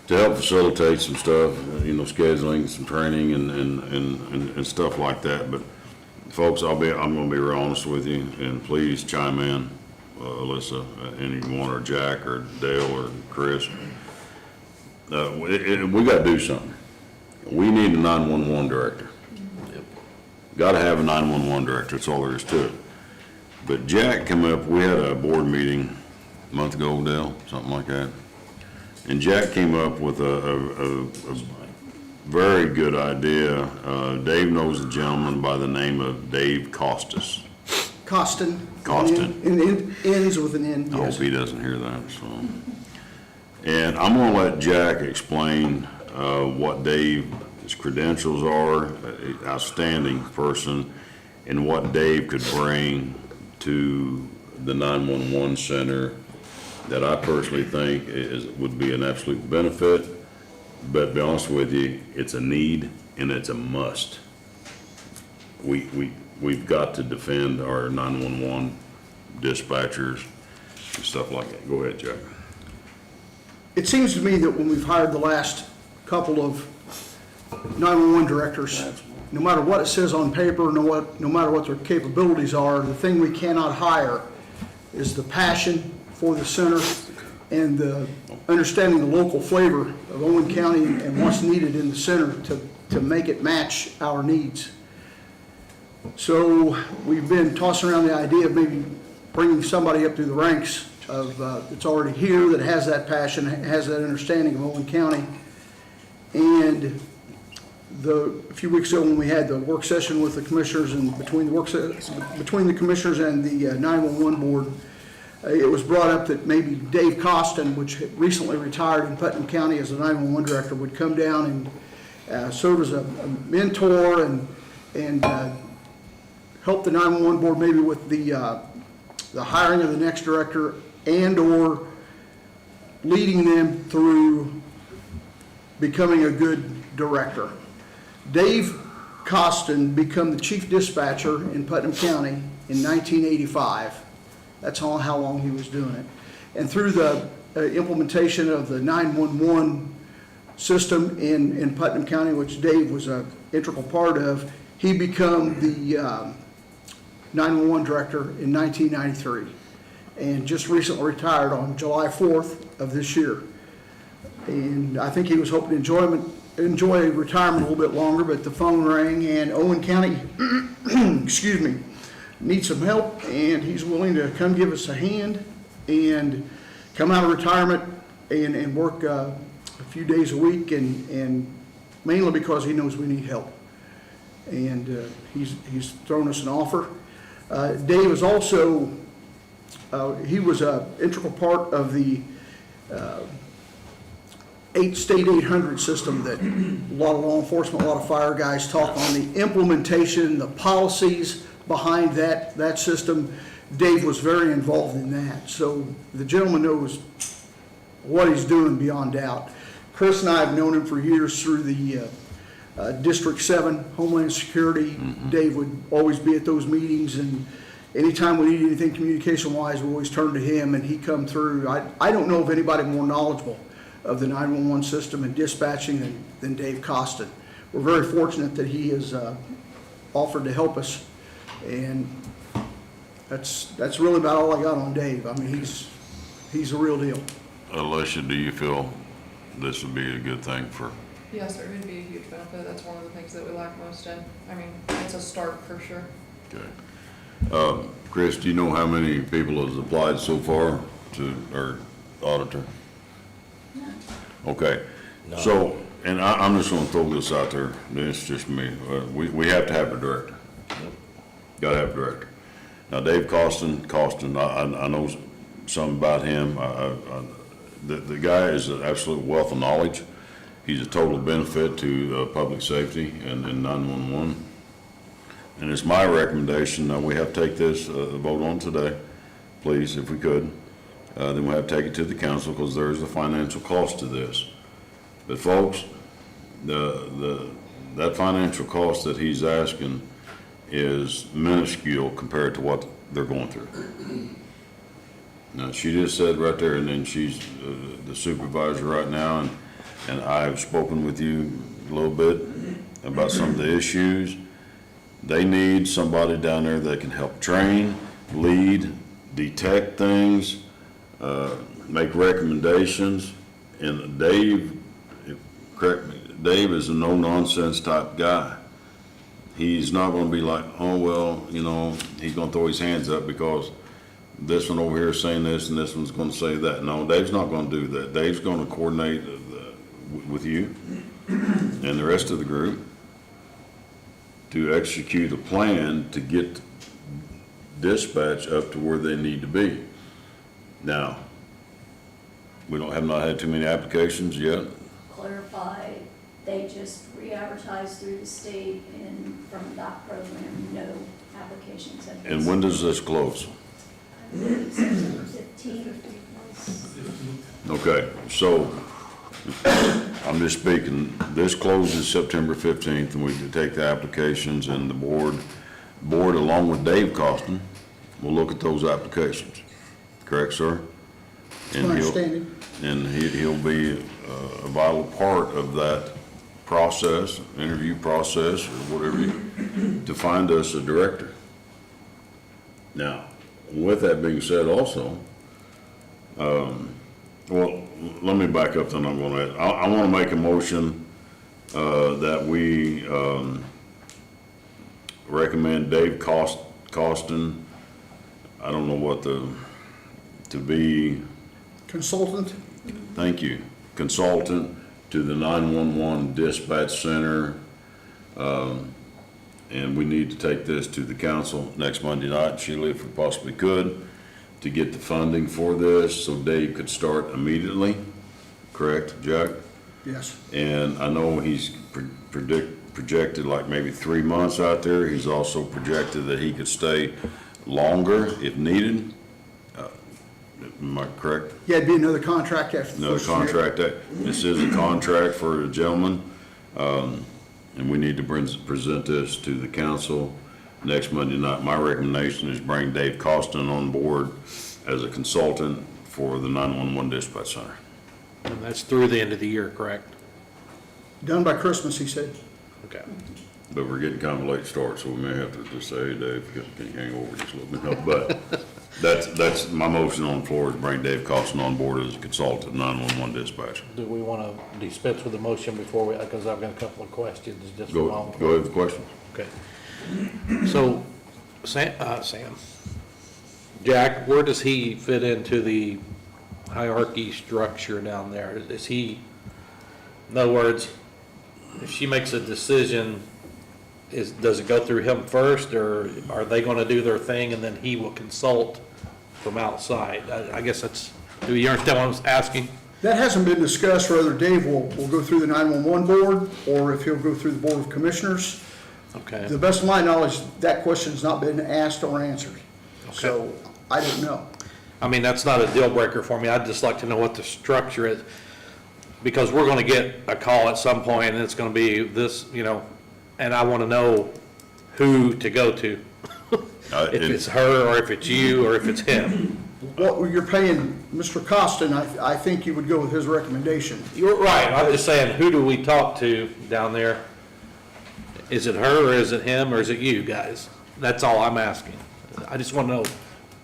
Speaker 1: to help facilitate some stuff, scheduling, some training and stuff like that. But folks, I'm gonna be real honest with you, and please chime in. Alyssa, anyone, or Jack, or Dale, or Chris. We gotta do something. We need a 911 director. Gotta have a 911 director, that's all there is to it. But Jack came up, we had a board meeting a month ago, Dale, something like that. And Jack came up with a very good idea. Dave knows a gentleman by the name of Dave Costas.
Speaker 16: Costin.
Speaker 1: Costin.
Speaker 16: And ends with an N,
Speaker 1: I hope
Speaker 16: yes.
Speaker 1: he doesn't hear that, so. And I'm gonna let Jack explain what Dave's credentials are, outstanding person, and what Dave could bring to the 911 center that I personally think would be an absolute benefit. But to be honest with you, it's a need and it's a must. We've got to defend our 911 dispatchers and stuff like that. Go ahead, Jack.
Speaker 16: It seems to me that when we've hired the last couple of 911 directors, no matter what it says on paper, no matter what their capabilities are, the thing we cannot hire is the passion for the center and the understanding the local flavor of Owen County and what's needed in the center to make it match our needs. So we've been tossing around the idea of maybe bringing somebody up through the ranks of that's already here, that has that passion, has that understanding of Owen County. And a few weeks ago when we had the work session with the commissioners and between the commissioners and the 911 board, it was brought up that maybe Dave Costin, which recently retired in Putnam County as a 911 director, would come down and serve as a mentor and help the 911 board maybe with the hiring of the next director and or leading them through becoming a good director. Dave Costin became the chief dispatcher in Putnam County in 1985. That's how long he was doing it. And through the implementation of the 911 system in Putnam County, which Dave was an integral part of, he became the 911 director in 1993 and just recently retired on July 4th of this year. And I think he was hoping to enjoy retirement a little bit longer, but the phone rang and Owen County, excuse me, needs some help, and he's willing to come give us a hand and come out of retirement and work a few days a week, and mainly because he knows we need help. And he's thrown us an offer. Dave is also, he was an integral part of the State 800 system that a lot of law enforcement, a lot of fire guys talk on, the implementation, the policies behind that system. Dave was very involved in that. So the gentleman knows what he's doing beyond doubt. Chris and I have known him for years through the District 7 Homeland Security. Dave would always be at those meetings, and anytime we needed anything communication-wise, we always turned to him, and he'd come through. I don't know of anybody more knowledgeable of the 911 system and dispatching than Dave Costin. We're very fortunate that he has offered to help us, and that's really about all I got on Dave. I mean, he's a real deal.
Speaker 1: Alicia, do you feel this would be a good thing for?
Speaker 17: Yes, it would be a huge benefit. That's one of the things that we lack most in. I mean, it's a start for sure.
Speaker 1: Okay. Chris, do you know how many people has applied so far to our auditor?
Speaker 4: No.
Speaker 1: Okay. So, and I'm just gonna throw this out there, it's just me, we have to have a director. Gotta have a director. Now, Dave Costin, I know something about him. The guy is an absolute wealth of knowledge. He's a total benefit to public safety and 911. And it's my recommendation that we have to take this vote on today, please, if we could. Then we'll have to take it to the council because there's a financial cost to this. But folks, that financial cost that he's asking is minuscule compared to what they're going through. Now, she just said right there, and then she's the supervisor right now, and I've spoken with you a little bit about some of the issues. They need somebody down there that can help train, lead, detect things, make recommendations, and Dave, correct me, Dave is a no-nonsense type guy. He's not gonna be like, oh, well, you know, he's gonna throw his hands up because this one over here is saying this and this one's gonna say that. No, Dave's not gonna do that. Dave's gonna coordinate with you and the rest of the group to execute a plan to get dispatch up to where they need to be. Now, we have not had too many applications yet.
Speaker 4: Clarify, they just re-advertised through the state, and from that program, no applications have been.
Speaker 1: And when does this close?
Speaker 4: I believe it's September 15th.
Speaker 1: Okay, so I'm just speaking, this closes September 15th, and we take the applications, and the board along with Dave Costin will look at those applications. Correct, sir?
Speaker 16: That's my understanding.
Speaker 1: And he'll be a vital part of that process, interview process, or whatever, to find us a director. Now, with that being said also, well, let me back up then. I want to make a motion that we recommend Dave Costin, I don't know what to be.
Speaker 16: Consultant?
Speaker 1: Thank you. Consultant to the 911 dispatch center. And we need to take this to the council next Monday night, Sheila, if we possibly could, to get the funding for this so Dave could start immediately. Correct, Jack?
Speaker 16: Yes.
Speaker 1: And I know he's projected like maybe 3 months out there. He's also projected that he could stay longer if needed. Am I correct?
Speaker 16: Yeah, it'd be another contract after the
Speaker 1: Another
Speaker 16: first year.
Speaker 1: contract. This is a contract for a gentleman, and we need to present this to the council next Monday night. My recommendation is bring Dave Costin on board as a consultant for the 911 dispatch center.
Speaker 2: And that's through the end of the year, correct?
Speaker 16: Done by Christmas, he said.
Speaker 2: Okay.
Speaker 1: But we're getting kind of a late start, so we may have to just say, hey, Dave, can you hang over just a little bit? But that's my motion on the floor, is bring Dave Costin on board as a consultant 911 dispatcher.
Speaker 2: Do we want to dispense with the motion before we, because I've got a couple of questions, just.
Speaker 1: Go ahead with the question.
Speaker 2: Okay. So, Sam, Jack, where does he fit into the hierarchy structure down there? Is he, in other words, if she makes a decision, does it go through him first, or are they gonna do their thing and then he will consult from outside? I guess that's, do you understand what I'm asking?
Speaker 16: That hasn't been discussed, whether Dave will go through the 911 board or if he'll go through the Board of Commissioners.
Speaker 2: Okay.
Speaker 16: To the best of my knowledge, that question's not been asked or answered. So I don't know.
Speaker 2: I mean, that's not a deal breaker for me. I'd just like to know what the structure is, because we're gonna get a call at some point and it's gonna be this, you know, and I wanna know who to go to. If it's her, or if it's you, or if it's him.
Speaker 16: What you're paying Mr. Costin, I think you would go with his recommendation.
Speaker 2: You're right. I'm just saying, who do we talk to down there? Is it her, or is it him, or is it you guys? That's all I'm asking. I just wanna know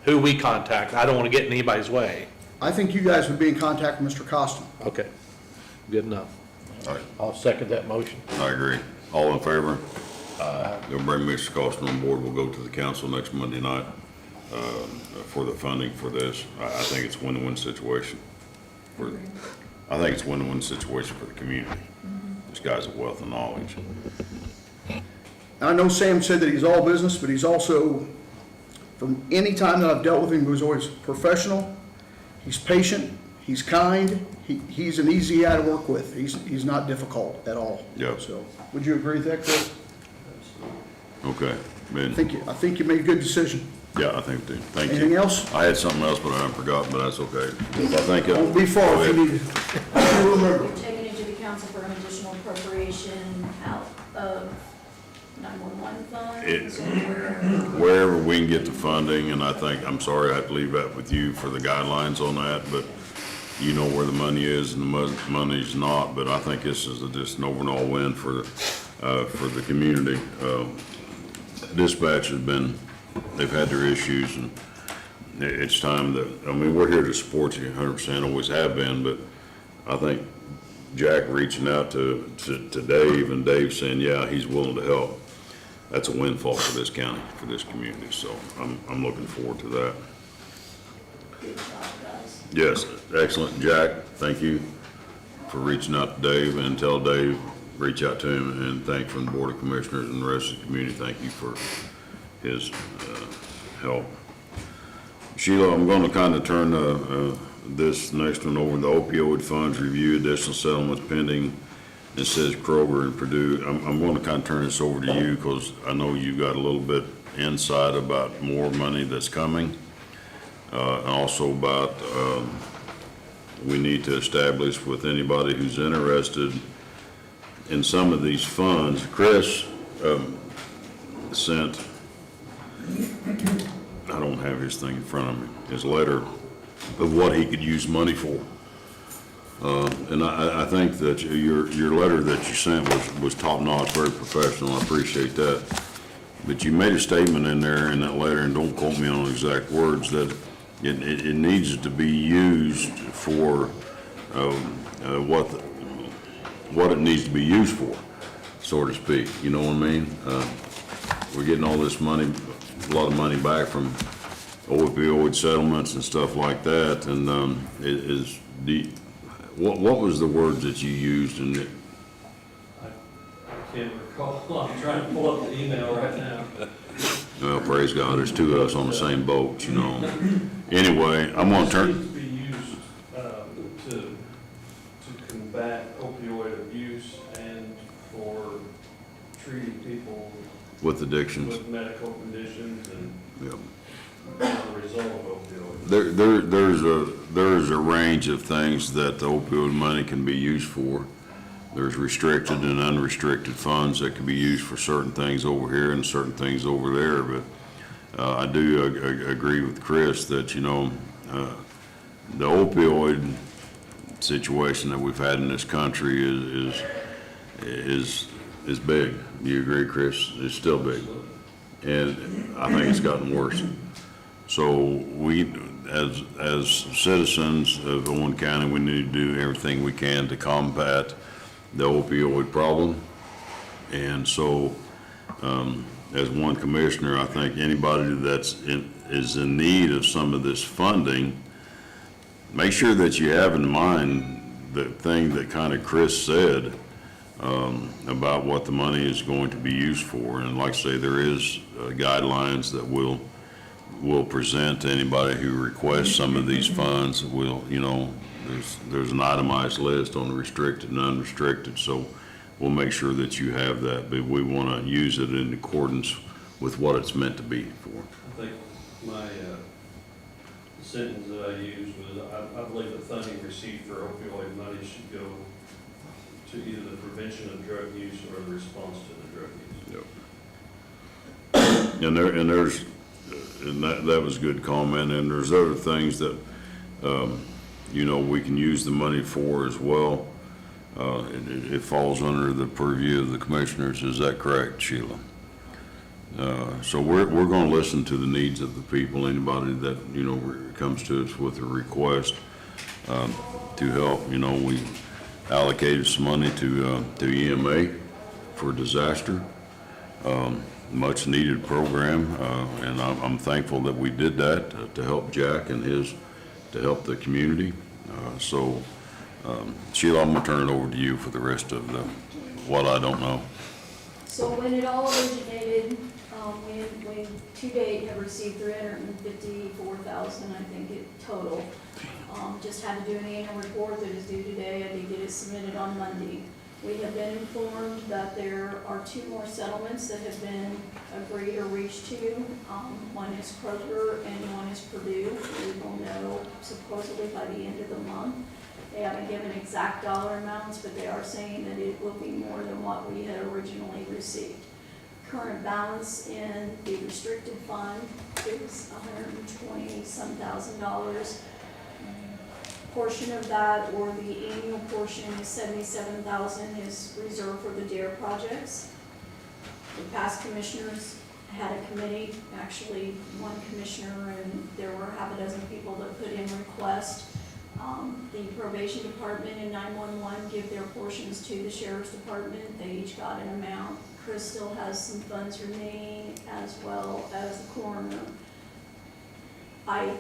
Speaker 2: who we contact. I don't wanna get in anybody's way.
Speaker 16: I think you guys would be in contact with Mr. Costin.
Speaker 2: Okay, good enough.
Speaker 1: All right.
Speaker 2: I'll second that motion.
Speaker 1: I agree. All in favor? They'll bring Mr. Costin on board. We'll go to the council next Monday night for the funding for this. I think it's a win-win situation. I think it's a win-win situation for the community. This guy's a wealth of knowledge.
Speaker 16: I know Sam said that he's all business, but he's also, from any time that I've dealt with him, he was always professional. He's patient. He's kind. He's an easy guy to work with. He's not difficult at all.
Speaker 1: Yep.
Speaker 16: So, would you agree with that, Chris?
Speaker 1: Okay. Ben.
Speaker 16: I think you made a good decision.
Speaker 1: Yeah, I think too. Thank you.
Speaker 16: Anything else?
Speaker 1: I had something else, but I forgot, but that's okay. I think.
Speaker 16: Won't be far if you need it. Remember.
Speaker 4: We're taking it to the council for an additional appropriation out of 911 funds, or
Speaker 1: Wherever we can get the funding, and I think, I'm sorry, I have to leave that with you for the guidelines on that, but you know where the money is and the money's not, but I think this is just an overall win for the community. Dispatch has been, they've had their issues, and it's time that, I mean, we're here to support you 100%, always have been, but I think Jack reaching out to Dave and Dave saying, yeah, he's willing to help, that's a windfall for this county, for this community, so I'm looking forward to that.
Speaker 4: Good job, guys.
Speaker 1: Yes, excellent, Jack, thank you for reaching out to Dave, and tell Dave, reach out to him, and thank from the Board of Commissioners and the rest of the community, thank you for his help. Sheila, I'm gonna kind of turn this next one over, the opioid funds review, additional settlements pending. It says Kroger and Purdue. I'm gonna kind of turn this over to you, because I know you got a little bit insight about more money that's coming. And also about, we need to establish with anybody who's interested in some of these funds. Chris sent, I don't have his thing in front of me, his letter of what he could use money for. And I think that your letter that you sent was top-notch, very professional, I appreciate that. But you made a statement in there in that letter, and don't quote me on exact words, that it needs to be used for what it needs to be used for, so to speak, you know what I mean? We're getting all this money, a lot of money back from opioid settlements and stuff like that, and what was the words that you used in it?
Speaker 18: I can't recall. I'm trying to pull up the email right now.
Speaker 1: Well, praise God, there's two of us on the same boat, you know. Anyway, I'm gonna turn.
Speaker 18: It needs to be used to combat opioid abuse and for treating people
Speaker 1: With addictions.
Speaker 18: with medical conditions and
Speaker 1: Yep.
Speaker 18: as a result of opioids.
Speaker 1: There's a range of things that the opioid money can be used for. There's restricted and unrestricted funds that can be used for certain things over here and certain things over there, but I do agree with Chris that, you know, the opioid situation that we've had in this country is big. Do you agree, Chris? It's still big. And I think it's gotten worse. So we, as citizens of Owen County, we need to do everything we can to combat the opioid problem. And so, as one commissioner, I think anybody is in need of some of this funding, make sure that you have in mind the thing that kind of Chris said about what the money is going to be used for. And like I say, there is guidelines that we'll present to anybody who requests some of these funds. You know, there's an itemized list on the restricted and unrestricted, so we'll make sure that you have that, but we want to use it in accordance with what it's meant to be for.
Speaker 18: I think my sentence that I used was, I believe that funding received for opioid money should go to either the prevention of drug use or the response to the drug use.
Speaker 1: Yep. And that was a good comment, and there's other things that, you know, we can use the money for as well. It falls under the purview of the commissioners, is that correct, Sheila? So we're going to listen to the needs of the people, anybody that, you know, comes to us with a request to help. You know, we allocated some money to EMA for disaster, much needed program, and I'm thankful that we did that to help Jack and to help the community. Sheila, I'm gonna turn it over to you for the rest of what I don't know.
Speaker 4: So when it all originated, we to date have received $354,000, I think, in total. Just had to do an annual report that is due today. I did get it submitted on Monday. We have been informed that there are 2 more settlements that have been agreed or reached to. One is Kroger and one is Purdue. We will know supposedly by the end of the month. They haven't given exact dollar amounts, but they are saying that it will be more than what we had originally received. Current balance in the restricted fund is $120-some thousand. Portion of that, or the annual portion, is $77,000 is reserved for the DARE projects. The past commissioners had a committee, actually one commissioner, and there were half a dozen people that put in requests. The probation department and 911 give their portions to the sheriff's department. They each got an amount. Chris still has some funds remaining, as well as the coroner. I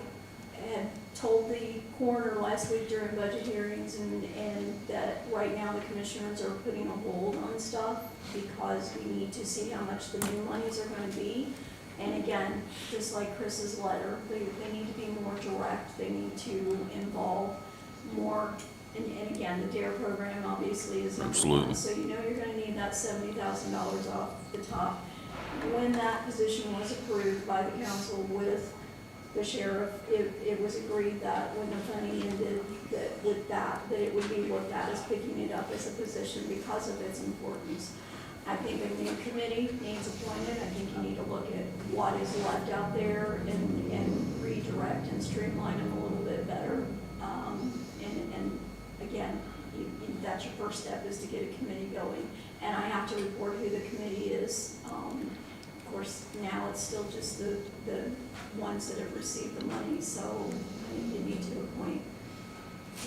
Speaker 4: had told the coroner last week during budget hearings and that right now the commissioners are putting a hold on stuff because we need to see how much the new monies are gonna be. And again, just like Chris's letter, they need to be more direct, they need to involve more, and again, the DARE program obviously is number
Speaker 1: Absolutely.
Speaker 4: one. So you know you're gonna need that $70,000 off the top. When that position was approved by the council with the sheriff, it was agreed that when the funding ended, that with that it would be looked at as picking it up as a position because of its importance. I think a new committee needs appointed. I think you need to look at what is left out there and redirect and streamline them a little bit better. And again, that's your first step, is to get a committee going. And I have to report who the committee is. Of course, now it's still just the ones that have received the money, so you need to appoint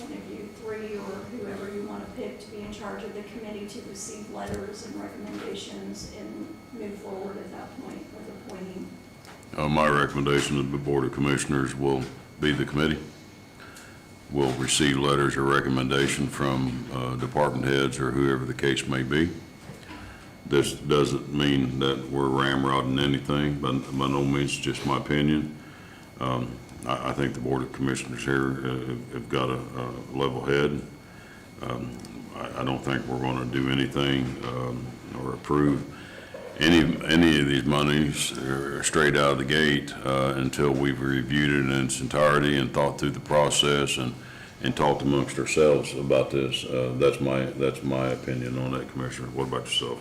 Speaker 4: one of you three or whoever you want to pick to be in charge of the committee to receive letters and recommendations and move forward at that point with appointing.
Speaker 1: My recommendation of the Board of Commissioners will be the committee. We'll receive letters or recommendation from department heads or whoever the case may be. This doesn't mean that we're ramrodding anything, but by no means just my opinion. I think the Board of Commissioners here have got a level head. I don't think we're going to do anything or approve any of these monies straight out of the gate until we've reviewed it in its entirety and thought through the process and talked amongst ourselves about this. That's my opinion on that, Commissioner. What about yourself?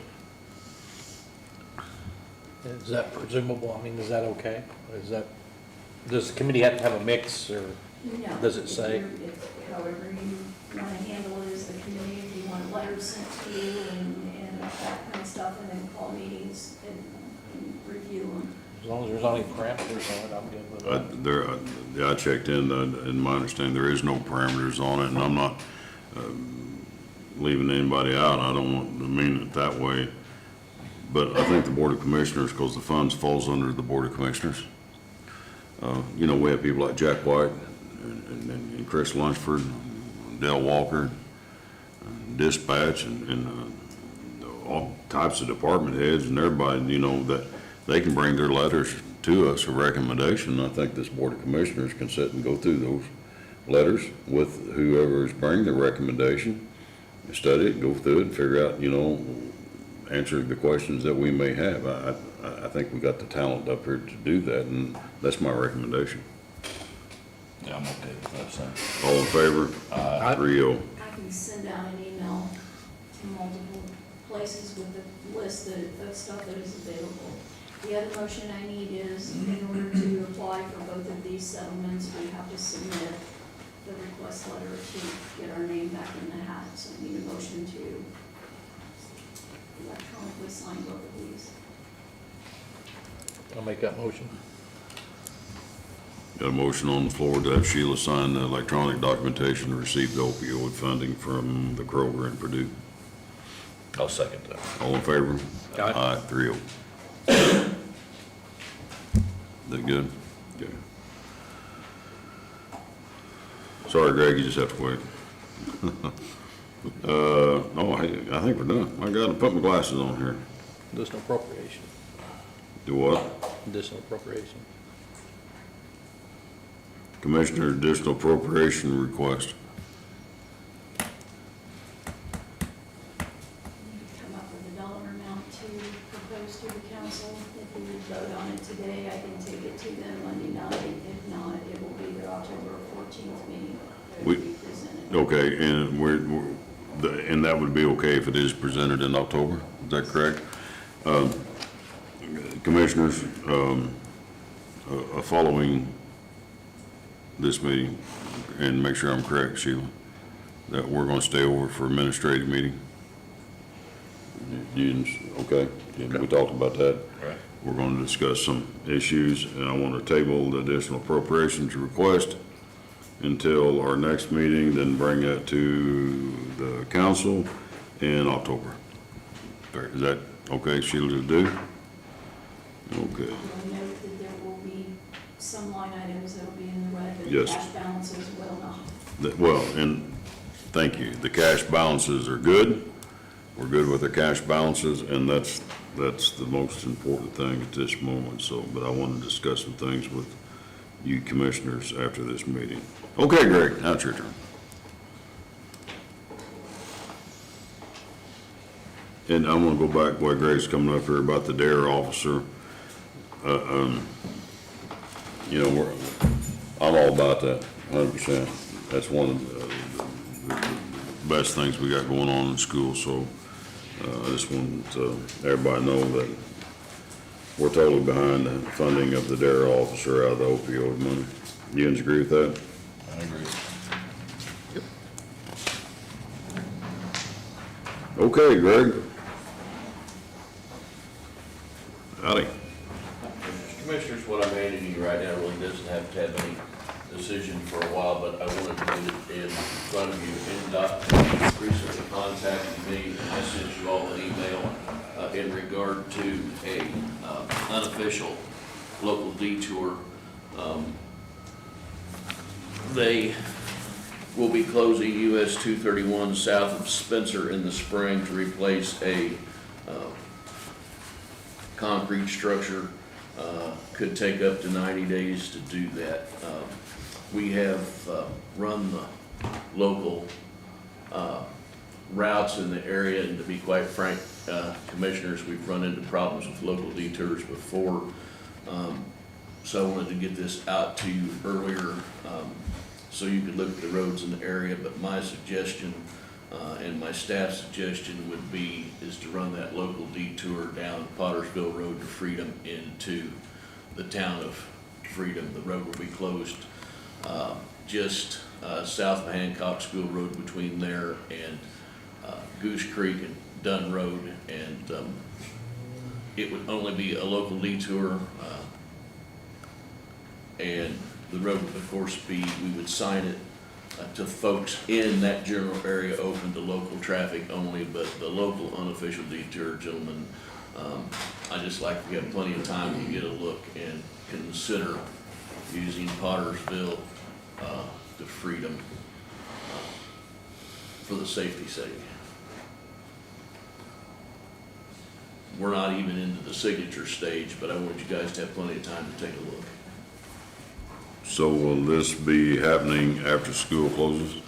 Speaker 2: Is that presumable? I mean, is that okay? Does the committee have to have a mix, or
Speaker 4: No.
Speaker 2: does it say?
Speaker 4: However you want to handle it as the committee, if you want letters sent to you and that kind of stuff, and then call meetings and review them.
Speaker 2: As long as there's only parameters on it, I'm good with that.
Speaker 1: I checked in my understanding, there is no parameters on it, and I'm not leaving anybody out. I don't want to mean it that way. But I think the Board of Commissioners, because the funds falls under the Board of Commissioners. We have people like Jack White and Chris Lunsford, Dale Walker, Dispatch, and all types of department heads and everybody, that they can bring their letters to us, a recommendation. I think this Board of Commissioners can sit and go through those letters with whoever is bringing the recommendation, study it, go through it, and figure out, answer the questions that we may have. I think we got the talent up here to do that, and that's my recommendation.
Speaker 5: Yeah, I'm okay with that, sir.
Speaker 1: All in favor? 3-0.
Speaker 4: I can send out an email to multiple places with a list of stuff that is available. The other motion I need is, in order to apply for both of these settlements, we have to submit the request letter to get our name back in the hat. So I need a motion to electronically sign both of these.
Speaker 2: I'll make that motion.
Speaker 1: Got a motion on the floor to have Sheila sign the electronic documentation to receive the opioid funding from the Kroger in Purdue.
Speaker 5: I'll second that.
Speaker 1: All in favor?
Speaker 2: Aye.
Speaker 1: 3-0. Is that good? Okay. Sorry, Greg, you just have to wait. I think we're done. I gotta put my glasses on here.
Speaker 2: Additional appropriation.
Speaker 1: Do what?
Speaker 2: Additional appropriation.
Speaker 1: Commissioner, additional appropriation request.
Speaker 4: Come up with a dollar amount to propose to the council. If we would vote on it today, I can take it to them Monday night. If not, it will be the October 14th meeting. It will be presented.
Speaker 1: Okay, and that would be okay if it is presented in October, is that correct? Commissioners, following this meeting, and make sure I'm correct, Sheila, that we're going to stay over for administrative meeting. Okay, yeah, we talked about that.
Speaker 5: Right.
Speaker 1: We're gonna discuss some issues, and I want to table the additional appropriations request until our next meeting, then bring that to the council in October. Is that okay, Sheila, to do? Okay,
Speaker 4: You'll note that there will be some line items that will be in the red, but
Speaker 1: Yes.
Speaker 4: cash balances will not.
Speaker 1: Well, and thank you. The cash balances are good. We're good with the cash balances, and that's the most important thing at this moment, so, but I want to discuss some things with you commissioners after this meeting. Okay, Greg, now it's your turn. And I'm gonna go back while Greg's coming up here about the DARE officer. You know, I'm all about that, 100%. That's one of the best things we got going on in school, so I just want everybody to know that we're totally behind the funding of the DARE officer out of the opioid money. You agree with that?
Speaker 5: I agree.
Speaker 1: Okay, Greg. Howdy.
Speaker 14: Commissioners, what I'm handing you right now really doesn't have to have any decision for a while, but I wanted to get it in front of you. NDOT recently contacted me, and I sent you all an email in regard to a unofficial local detour. They will be closing US 231 south of Spencer in the spring to replace a concrete structure. Could take up to 90 days to do that. We have run the local routes in the area, and to be quite frank, commissioners, we've run into problems with local detours before. So I wanted to get this out to you earlier so you could look at the roads in the area, but my suggestion and my staff's suggestion would be is to run that local detour down Pottersville Road to Freedom into the town of Freedom. The road will be closed just south of Hancock School Road between there and Goose Creek and Dunn Road, and it would only be a local detour, and the road would of course be, we would sign it to folks in that general area open to local traffic only, but the local unofficial detour, gentlemen, I just like to have plenty of time to get a look and consider using Pottersville to Freedom for the safety sake. We're not even into the signature stage, but I want you guys to have plenty of time to take a look.
Speaker 1: So will this be happening after school closes?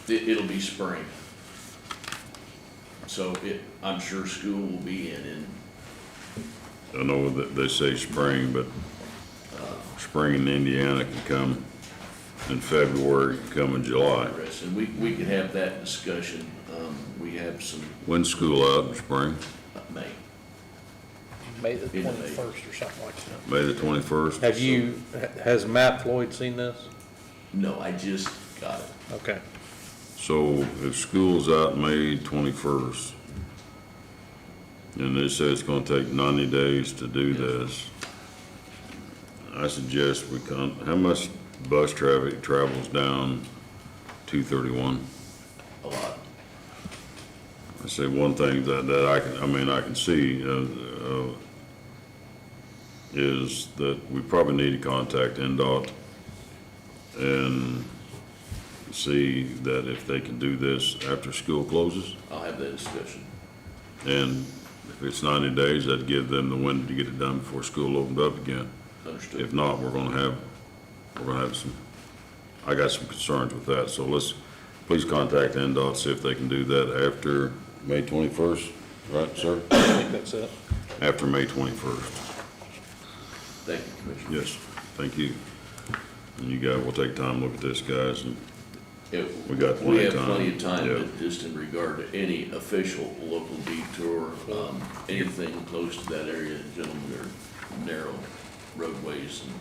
Speaker 14: It'll be spring. So I'm sure school will be in
Speaker 1: I know that they say spring, but spring in Indiana can come in February, can come in July.
Speaker 14: progress, and we can have that discussion. We have some
Speaker 1: When's school out in spring?
Speaker 14: May.
Speaker 2: May the
Speaker 14: In May.
Speaker 2: 21st or something like that.
Speaker 1: May the 21st?
Speaker 2: Has Matt Floyd seen this?
Speaker 14: No, I just got it.
Speaker 2: Okay.
Speaker 1: So if school's out May 21st, and they say it's gonna take 90 days to do this, I suggest we how much bus traffic travels down 231?
Speaker 14: A lot.
Speaker 1: I say one thing that I can see, is that we probably need to contact NDOT and see that if they can do this after school closes.
Speaker 14: I'll have that discussion.
Speaker 1: And if it's 90 days, that'd give them the window to get it done before school opened up again.
Speaker 14: Understood.
Speaker 1: If not, we're gonna have I got some concerns with that, so please contact NDOT, see if they can do that after May 21st, right, sir?
Speaker 2: I think that's it.
Speaker 1: After May 21st.
Speaker 14: Thank you, Commissioner.
Speaker 1: Yes, thank you. And you guys will take time to look at this, guys, and we got plenty of time.
Speaker 14: We have plenty of time,
Speaker 1: Yeah.
Speaker 14: but just in regard to any official local detour, anything close to that area, gentlemen, are narrow roadways, and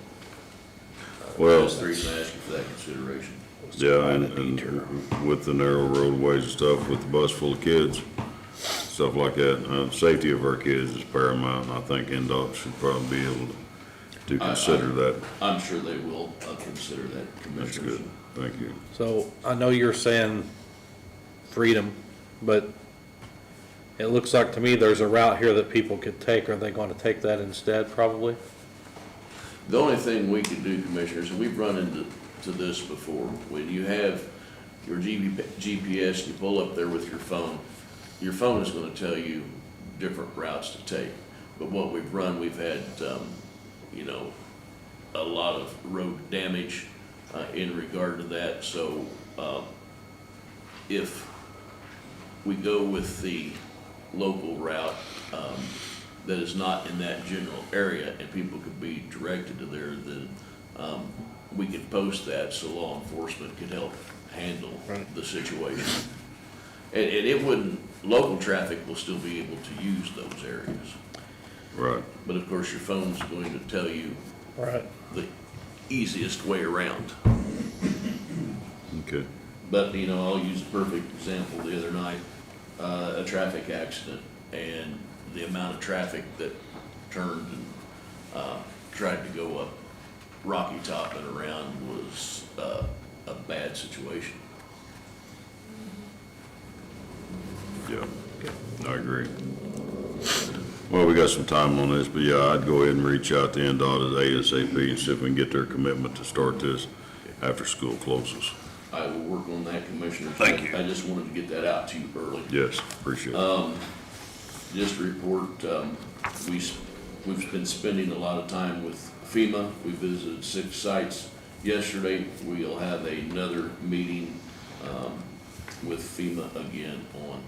Speaker 1: Well-
Speaker 14: that's the reason I ask you for that consideration.
Speaker 1: Yeah, and with the narrow roadways and stuff, with the bus full of kids, stuff like that. Safety of our kids is paramount, and I think NDOT should probably be able to consider that.
Speaker 14: I'm sure they will consider that,
Speaker 1: That's
Speaker 14: Commissioners.
Speaker 1: good, thank you.
Speaker 2: So I know you're saying freedom, but it looks like to me there's a route here that people could take. Are they going to take that instead, probably?
Speaker 14: The only thing we could do, Commissioners, and we've run into this before, when you have your GPS, you pull up there with your phone is gonna tell you different routes to take. But what we've had, you know, a lot of road damage in regard to that. So if we go with the local route that is not in that general area and people could be directed to there, then we could post that so law enforcement could help handle the situation. And it wouldn't, local traffic will still be able to use those areas.
Speaker 1: Right.
Speaker 14: But of course, your phone's going to tell you
Speaker 2: Right.
Speaker 14: the easiest way around.
Speaker 1: Okay.
Speaker 14: But, you know, I'll use a perfect example. The other night, a traffic accident, and the amount of traffic that turned and tried to go up Rocky Top and around was a bad situation.
Speaker 1: Yeah, I agree. Well, we got some time on this, but yeah, I'd go ahead and reach out to NDOT ASAP and see if we can get their commitment to start this after school closes.
Speaker 14: I will work on that, Commissioner.
Speaker 1: Thank you.
Speaker 14: I just wanted to get that out to you early.
Speaker 1: Yes, appreciate it.
Speaker 14: Just to report, we've been spending a lot of time with FEMA. We visited 6 sites yesterday. We'll have another meeting with FEMA again on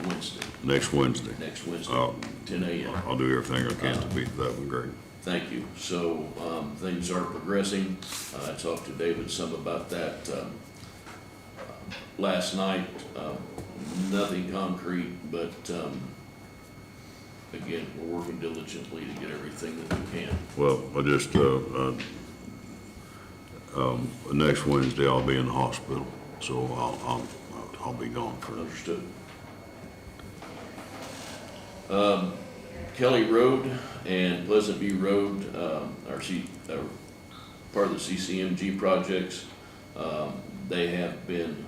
Speaker 14: Wednesday.
Speaker 1: Next Wednesday.
Speaker 14: Next Wednesday,
Speaker 1: Oh.
Speaker 14: 10 a.m.
Speaker 1: I'll do everything I can to beat that one, great.
Speaker 14: Thank you. So things are progressing. I talked to David some about that last night. Nothing concrete, but again, we're working diligently to get everything that we can.
Speaker 1: Well, I just, next Wednesday I'll be in the hospital, so I'll be gone for.
Speaker 14: Understood. Kelly Road and Pleasant View Road are part of the CCMG projects. They have been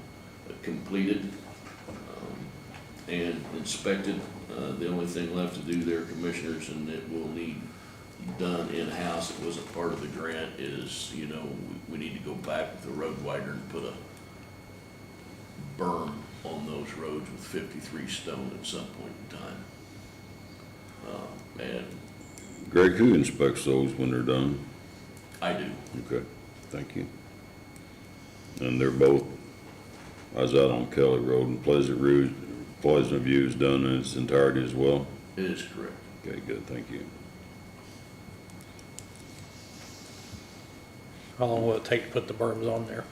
Speaker 14: completed and inspected. The only thing left to do there, Commissioners, and it will need done in-house, it wasn't part of the grant, is, you know, we need to go back with the road widener and put a berm on those roads with 53 stone at some point in time. And
Speaker 1: Greg, who inspects those when they're done?
Speaker 14: I do.
Speaker 1: Okay, thank you. And they're both, I was out on Kelly Road, and Pleasant View is done in its entirety as well?
Speaker 14: It is correct.
Speaker 1: Okay, good, thank you.
Speaker 2: How long will it take to put the berms on there?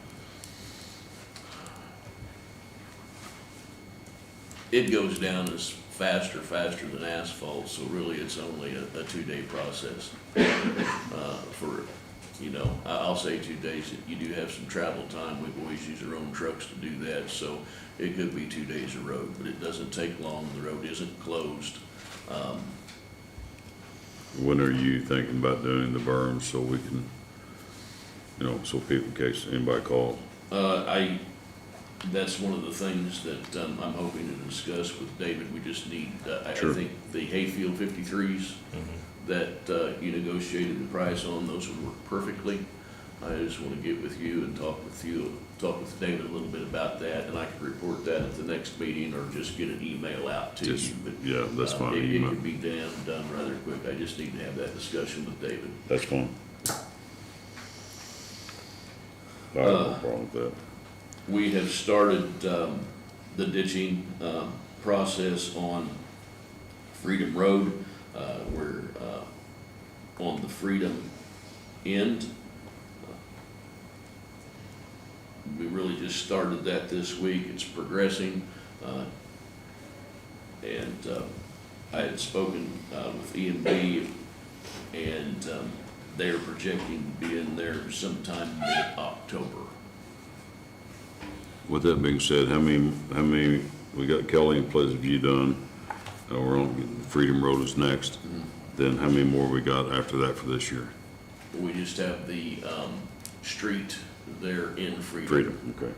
Speaker 14: It goes down as faster than asphalt, so really it's only a 2-day process. For, you know, I'll say 2 days. You do have some travel time. We've always used our own trucks to do that, so it could be 2 days of road, but it doesn't take long. The road isn't closed.
Speaker 1: When are you thinking about doing the berms so we can, you know, so people, in case anybody calls?
Speaker 14: That's one of the things that I'm hoping to discuss with David. We just need, I
Speaker 1: Sure.
Speaker 14: think the Hayfield 53s that you negotiated the price on, those would work perfectly. I just want to get with you and talk with David a little bit about that, and I can report that at the next meeting or just get an email out to you. But
Speaker 1: yeah, that's fine.
Speaker 14: It
Speaker 1: Email.
Speaker 14: could be done rather quick. I just need to have that discussion with David.
Speaker 1: That's fine. I have no problem with that.
Speaker 14: We have started the ditching process on Freedom Road. We're on the Freedom end. We really just started that this week. It's progressing. And I had spoken with EMB, and they are projecting to be in there sometime mid-October.
Speaker 1: With that being said, how many, we got Kelly and Pleasant View done, We're on, Freedom Road is next. Then how many more we got after that for this year?
Speaker 14: We just have the, street there in Freedom.
Speaker 1: Freedom, okay.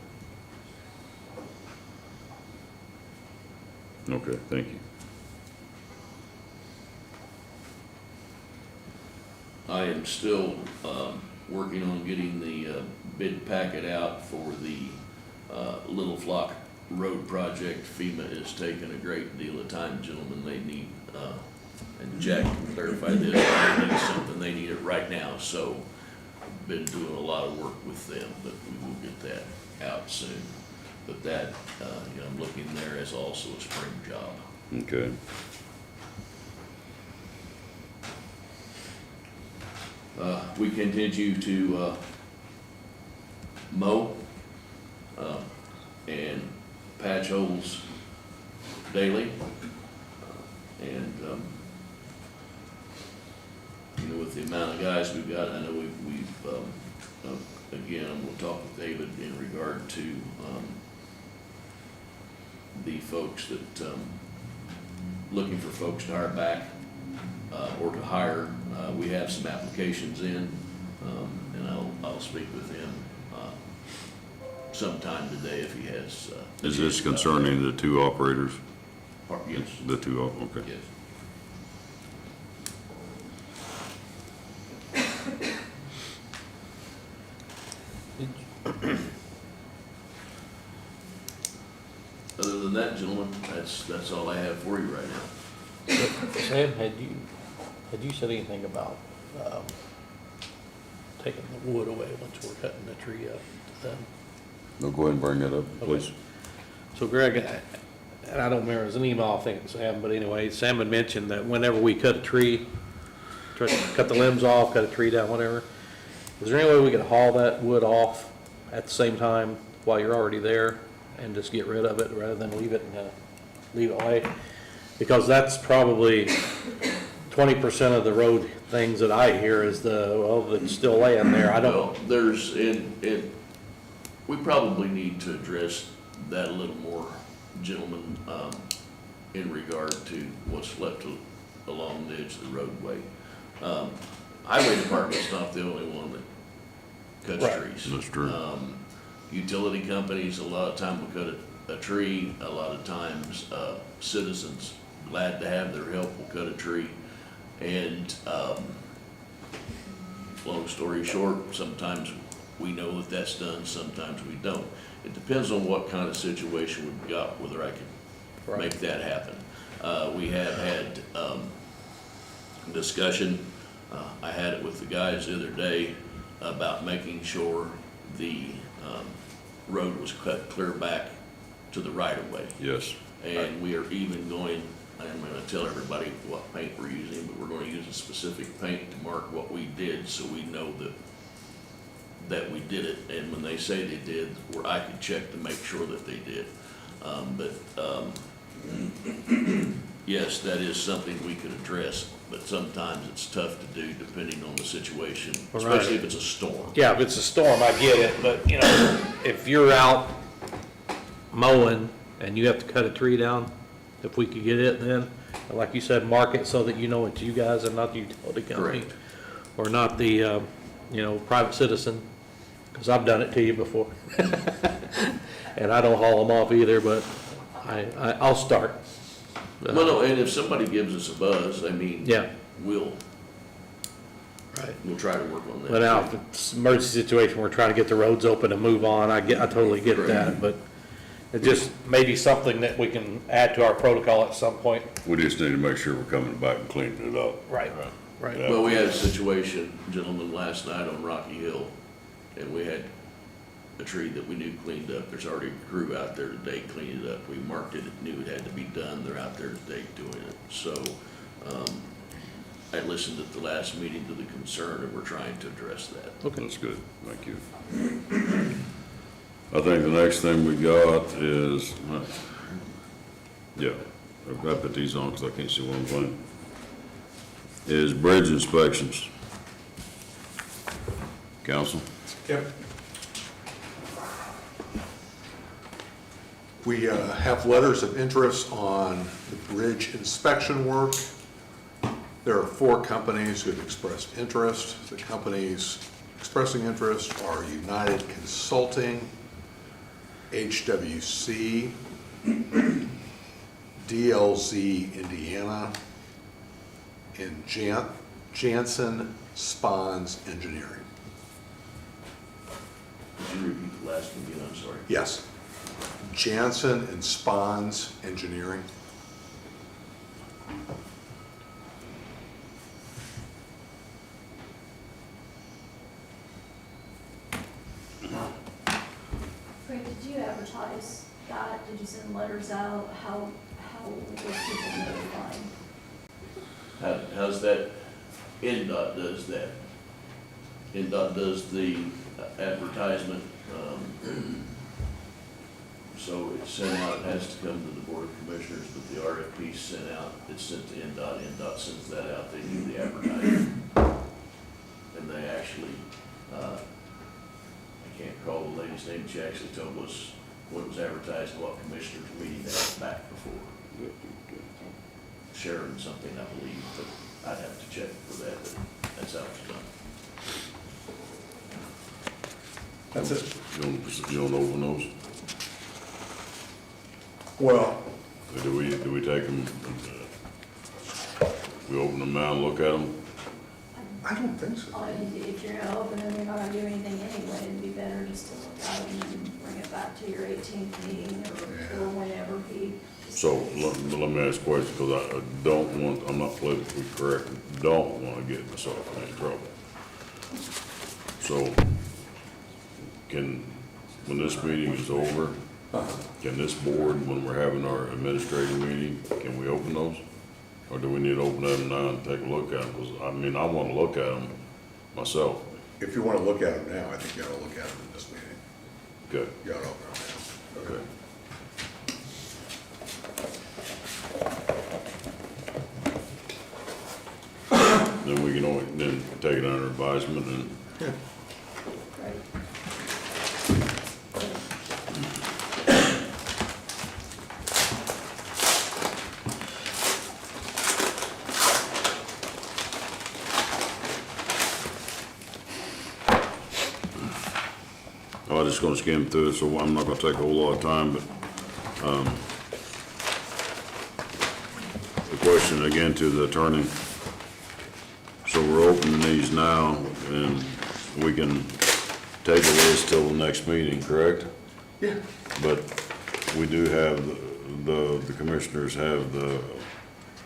Speaker 1: Okay, thank you.
Speaker 14: I am still working on getting the bid packet out for the Little Flock Road project. FEMA is taking a great deal of time, gentlemen. They need, and Jack can clarify this, they need something, they need it right now. So been doing a lot of work with them, but we will get that out soon. But that, you know, I'm looking there as also a spring job.
Speaker 1: Okay.
Speaker 14: We continue to mow and patch holes daily. And, you know, with the amount of guys we've got, I know we've again, I'm gonna talk with David in regard to the folks that, looking for folks to hire back or to hire. We have some applications in, and I'll speak with him sometime today if he has.
Speaker 1: Is this concerning the two operators?
Speaker 14: Yes.
Speaker 1: The two, okay.
Speaker 14: Yes. Other than that, gentlemen, that's all I have for you right now.
Speaker 2: Sam, had you said anything about, taking the wood away once we're cutting the tree up?
Speaker 1: No, go ahead and bring that up, please.
Speaker 2: So Greg, and I don't remember, it was an email, I think, Sam, but anyway, Sam had mentioned that whenever we cut a tree, try to cut the limbs off, cut a tree down, whatever, is there any way we could haul that wood off at the same time while you're already there and just get rid of it rather than leave it lay? Because that's probably 20% of the road things that I hear is it's still laying there. I don't.
Speaker 14: Well, we probably need to address that a little more, gentlemen, in regard to what's left along the edge of the roadway. Highway department's not the only one that cuts trees.
Speaker 1: That's true.
Speaker 14: Utility companies, a lot of time will cut a tree, a lot of times, citizens, glad to have their help, will cut a tree. And, long story short, sometimes we know that that's done, sometimes we don't. It depends on what kind of situation we've got, whether I can make that happen. We have had, discussion, I had it with the guys the other day about making sure the, road was cut clear back to the right of way.
Speaker 1: Yes.
Speaker 14: And we are even going, I'm gonna tell everybody what paint we're using, but we're gonna use a specific paint to mark what we did, so we know that we did it. And when they say they did, where I could check to make sure that they did. Yes, that is something we could address, but sometimes it's tough to do depending on the situation, especially if it's a storm.
Speaker 2: Yeah, if it's a storm, I get it, but you know, if you're out mowing and you have to cut a tree down, if we could get it then, like you said, mark it so that you know it's you guys and not the utility company.
Speaker 14: Correct.
Speaker 2: Or not the, private citizen, because I've done it to you before. And I don't haul them off either, but I'll start.
Speaker 14: Well, no, and if somebody gives us a buzz, I mean,
Speaker 2: Yeah.
Speaker 14: we'll
Speaker 2: Right.
Speaker 14: try to work on that.
Speaker 2: But now, if it's an emergency situation, we're trying to get the roads open and move on, I totally get that, but it just may be something that we can add to our protocol at some point.
Speaker 1: We just need to make sure we're coming back and cleaning it up.
Speaker 2: Right.
Speaker 1: Yeah.
Speaker 14: Well, we had a situation, gentlemen, last night on Rocky Hill, and we had a tree that we knew cleaned up. There's already a crew out there today cleaning it up. We marked it, knew it had to be done. They're out there today doing it. So, I listened at the last meeting to the concern, and we're trying to address that.
Speaker 1: Okay. That's good, thank you. I think the next thing we got is, I've got to put these on because I can't see what I'm playing, is bridge inspections. Council?
Speaker 3: Yep. We have letters of interest on the bridge inspection work. There are 4 companies who have expressed interest. The companies expressing interest are United Consulting, HWC, DLZ Indiana, and Jansen Spons Engineering.
Speaker 14: Could you repeat the last one again? I'm sorry.
Speaker 3: Yes. Jansen and Spons Engineering.
Speaker 4: Frank, did you advertise that? Did you send letters out? How were people notified?
Speaker 14: How's that? NDOT does that. NDOT does the advertisement, so it's sent out, it has to come to the Board of Commissioners, but the RFP's sent out, it's sent to NDOT, NDOT sends that out, they do the advertising. And they actually, I can't recall the lady's name, she actually told us what was advertised, what commissioners meeting that was back before. Sharon something, I believe, but I'd have to check for that, but that's how it's done.
Speaker 3: That's it.
Speaker 1: You don't open those?
Speaker 3: Well,
Speaker 1: Do we take them, we open them now and look at them?
Speaker 3: I don't think so.
Speaker 4: If you're gonna open them, you're not gonna do anything anyway, it'd be better just to look at them and bring it back to your 18th meeting or whenever he.
Speaker 1: So, let me ask a question, because I don't want, I'm not politically correct, don't want to get myself in any trouble. So, when this meeting is over, can this board, when we're having our administrative meeting, can we open those? Or do we need to open them now and take a look at them? Because, I mean, I want to look at them myself.
Speaker 3: If you want to look at them now, I think you ought to look at them in this meeting.
Speaker 1: Good.
Speaker 3: You ought to open them now.
Speaker 1: Okay. Then we can only, then take it under advisement and.
Speaker 3: Yeah.
Speaker 1: I'm just gonna skim through it, so I'm not gonna take a whole lot of time, but, the question again to the attorney. So we're opening these now, and we can table this till the next meeting, correct?
Speaker 3: Yeah.
Speaker 1: But we do have, the commissioners have the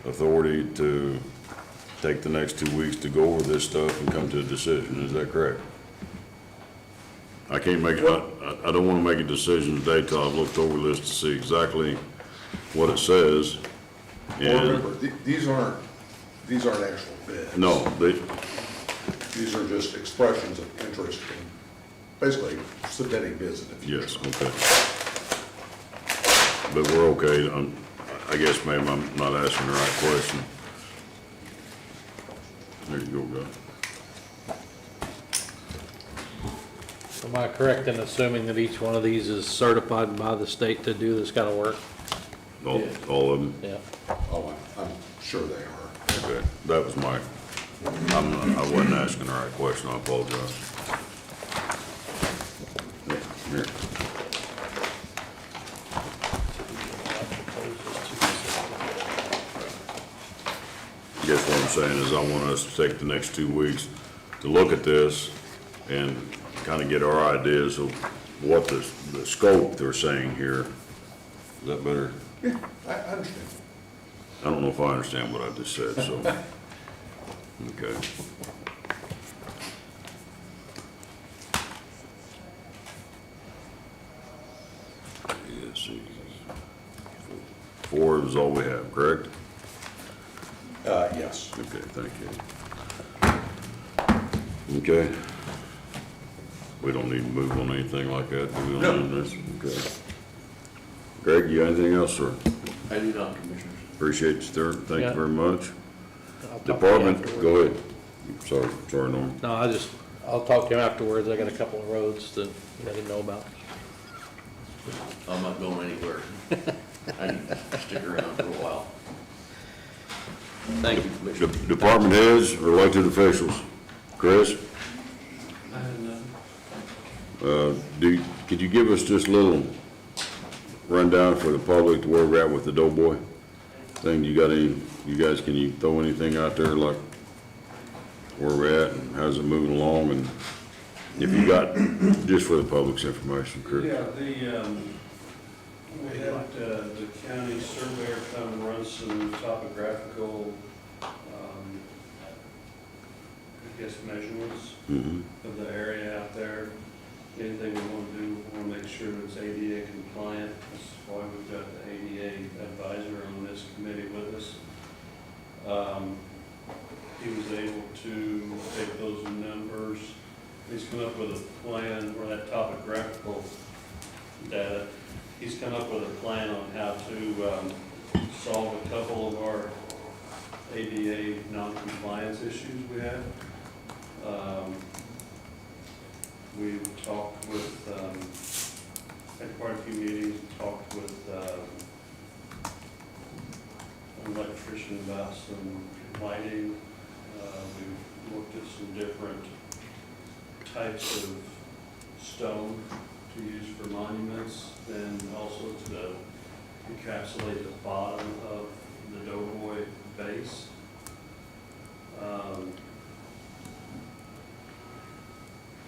Speaker 1: authority to take the next 2 weeks to go over this stuff and come to a decision, is that correct? I can't make, I don't wanna make a decision today till I've looked over this to see exactly what it says.
Speaker 3: Well,
Speaker 1: And,
Speaker 3: remember, these aren't actual bids.
Speaker 1: no,
Speaker 3: These are just expressions of interest in basically submitting bids in the future.
Speaker 1: yes, okay. But we're okay, I guess maybe I'm not asking the right question. There you go, guy.
Speaker 2: Am I correct in assuming that each one of these is certified by the state to do this kind of work?
Speaker 1: All of them?
Speaker 2: Yeah.
Speaker 3: Oh, I'm sure they are.
Speaker 1: Okay, that was my, I wasn't asking the right question, I apologize. Here. I guess what I'm saying is I want us to take the next 2 weeks to look at this and kind of get our ideas of what the scope they're saying here. Is that better?
Speaker 3: Yeah, I understand.
Speaker 1: I don't know if I understand what I just said, so. Okay. Let's see. 4 is all we have, correct?
Speaker 3: Yes.
Speaker 1: Okay, thank you. Okay. We don't need to move on anything like that, do we?
Speaker 3: No.
Speaker 1: On this? Okay. Greg, you got anything else, sir?
Speaker 14: I do not, Commissioners.
Speaker 1: Appreciate you, sir. Thank
Speaker 2: Yeah.
Speaker 1: you very much.
Speaker 2: I'll talk to you
Speaker 1: Department,
Speaker 2: afterwards.
Speaker 1: go ahead. Sorry, Norm.
Speaker 2: No, I'll talk to him afterwards. I got a couple of roads to let him know about.
Speaker 14: I'm not going anywhere. I need to stick around for a while. Thank you, Commissioner.
Speaker 1: Department heads or elected officials? Chris?
Speaker 18: I have nothing.
Speaker 1: Could you give us just a little rundown for the public to where we're at with the Doughboy thing? You guys, can you throw anything out there like where we're at and how's it moving along? And if you got, just for the public's information, Chris.
Speaker 18: Yeah, we had the county surveyor come and run some topographical, I guess, measurements of the area out there. Anything we want to do, we want to make sure it's ADA compliant. That's why we've got the ADA advisor on this committee with us. He was able to take those numbers. He's come up with a plan, or that topographical data. He's come up with a plan on how to solve a couple of our ADA non-compliance issues we have. We've talked with, had quite a few meetings, talked with an electrician about some lighting. We've looked at some different types of stone to use for monuments, and also to encapsulate the bottom of the Doughboy base.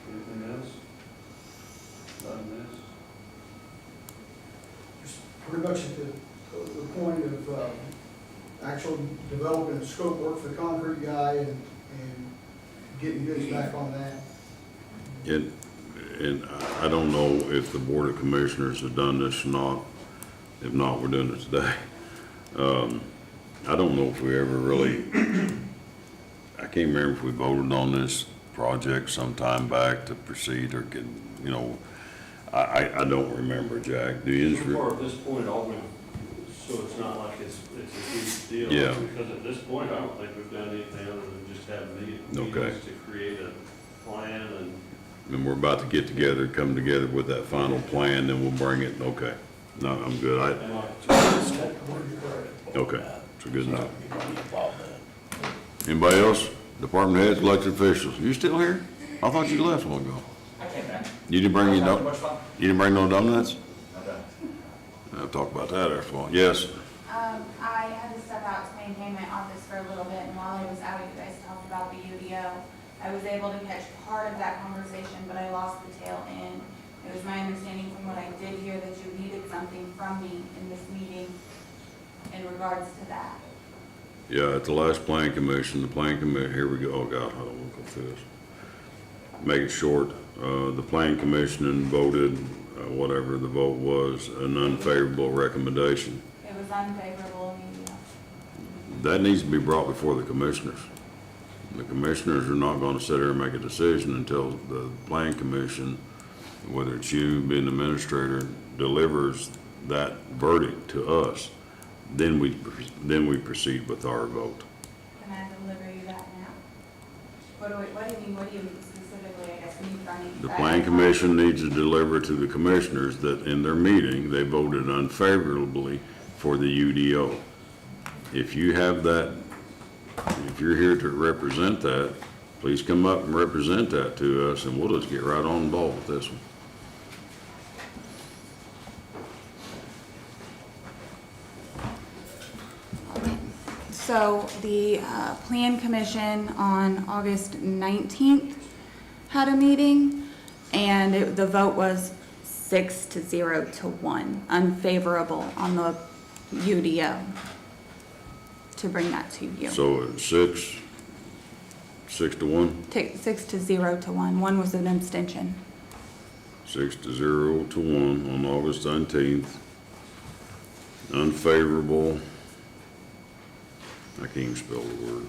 Speaker 18: Anything else? Nothing else?
Speaker 16: Just pretty much at the point of actual developing a scope work for the concrete guy and getting bids back on that.
Speaker 1: And I don't know if the Board of Commissioners have done this or not. If not, we're doing it today. I don't know if we ever really, I can't remember if we voted on this project sometime back to proceed or get, you know, I don't remember, Jack. Do you?
Speaker 18: So far at this point, all we've, so it's not like it's a huge deal.
Speaker 1: Yeah.
Speaker 18: Because at this point, I don't think we've done anything other than just have meetings
Speaker 1: Okay.
Speaker 18: to create a plan
Speaker 1: And we're about to get together, come together with that final plan, then we'll bring it, okay. No, I'm good.
Speaker 18: and like.
Speaker 1: Okay, so good enough. Anybody else? Department heads, elected officials. You still here? I thought you left a while ago.
Speaker 12: I came back.
Speaker 1: You didn't bring any, you didn't bring no donuts?
Speaker 12: Okay.
Speaker 1: I'll talk about that after a while. Yes?
Speaker 9: I had to step out to maintain my office for a little bit, and while I was out, you guys talked about the UDO. I was able to catch part of that conversation, but I lost the tail end. It was my understanding from what I did hear that you needed something from me in this meeting in regards to that.
Speaker 1: Yeah, at the last plan commission, the plan committee, here we go. Oh God, I don't want to go through this. Make it short. The plan commission voted, whatever the vote was, an unfavorable recommendation.
Speaker 9: It was unfavorable in UDO.
Speaker 1: That needs to be brought before the commissioners. The commissioners are not going to sit there and make a decision until the plan commission, whether it's you being the administrator, delivers that verdict to us. Then we proceed with our vote.
Speaker 9: Can I deliver you that now? What do you specifically, I guess, need from me?
Speaker 1: The plan commission needs to deliver to the commissioners that in their meeting, they voted unfavorably for the UDO. If you have that, if you're here to represent that, please come up and represent that to us, and we'll just get right on the ball with this one.
Speaker 9: So the Plan Commission on August 19th had a meeting, and the vote was 6-0 to 1, unfavorable on the UDO, to bring that to you.
Speaker 1: So it's 6 to 1?
Speaker 9: 6-0 to 1, one was an abstention.
Speaker 1: 6-0 to 1 on August 19th. Unfavorable. I can't even spell the word.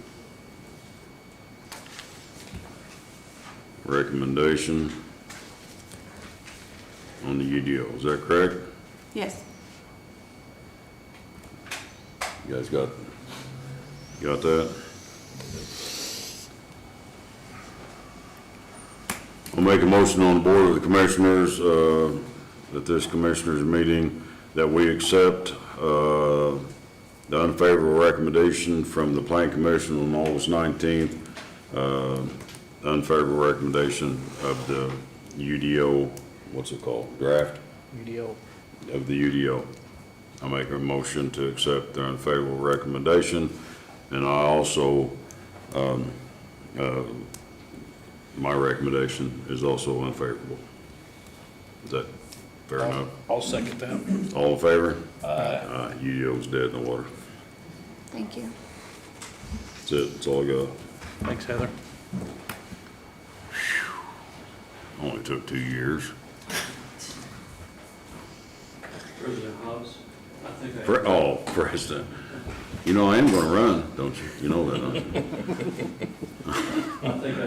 Speaker 1: Recommendation on the UDO, is that correct?
Speaker 9: Yes.
Speaker 1: You guys got that? I'll make a motion on the Board of the Commissioners, at this commissioners meeting that we accept the unfavorable recommendation from the Plan Commission on August 19th, unfavorable recommendation of the UDO, what's it called, draft?
Speaker 2: UDO.
Speaker 1: Of the UDO. I make a motion to accept their unfavorable recommendation, and I also, my recommendation is also unfavorable. Is that fair enough?
Speaker 2: I'll second that.
Speaker 1: All in favor? Aye. UDO's dead in the water.
Speaker 9: Thank you.
Speaker 1: That's it, that's all I got.
Speaker 2: Thanks, Heather.
Speaker 1: Only took 2 years.
Speaker 18: President Hobbs, I think I.
Speaker 1: Oh, President. You know, I am gonna run, don't you? You know that, don't you?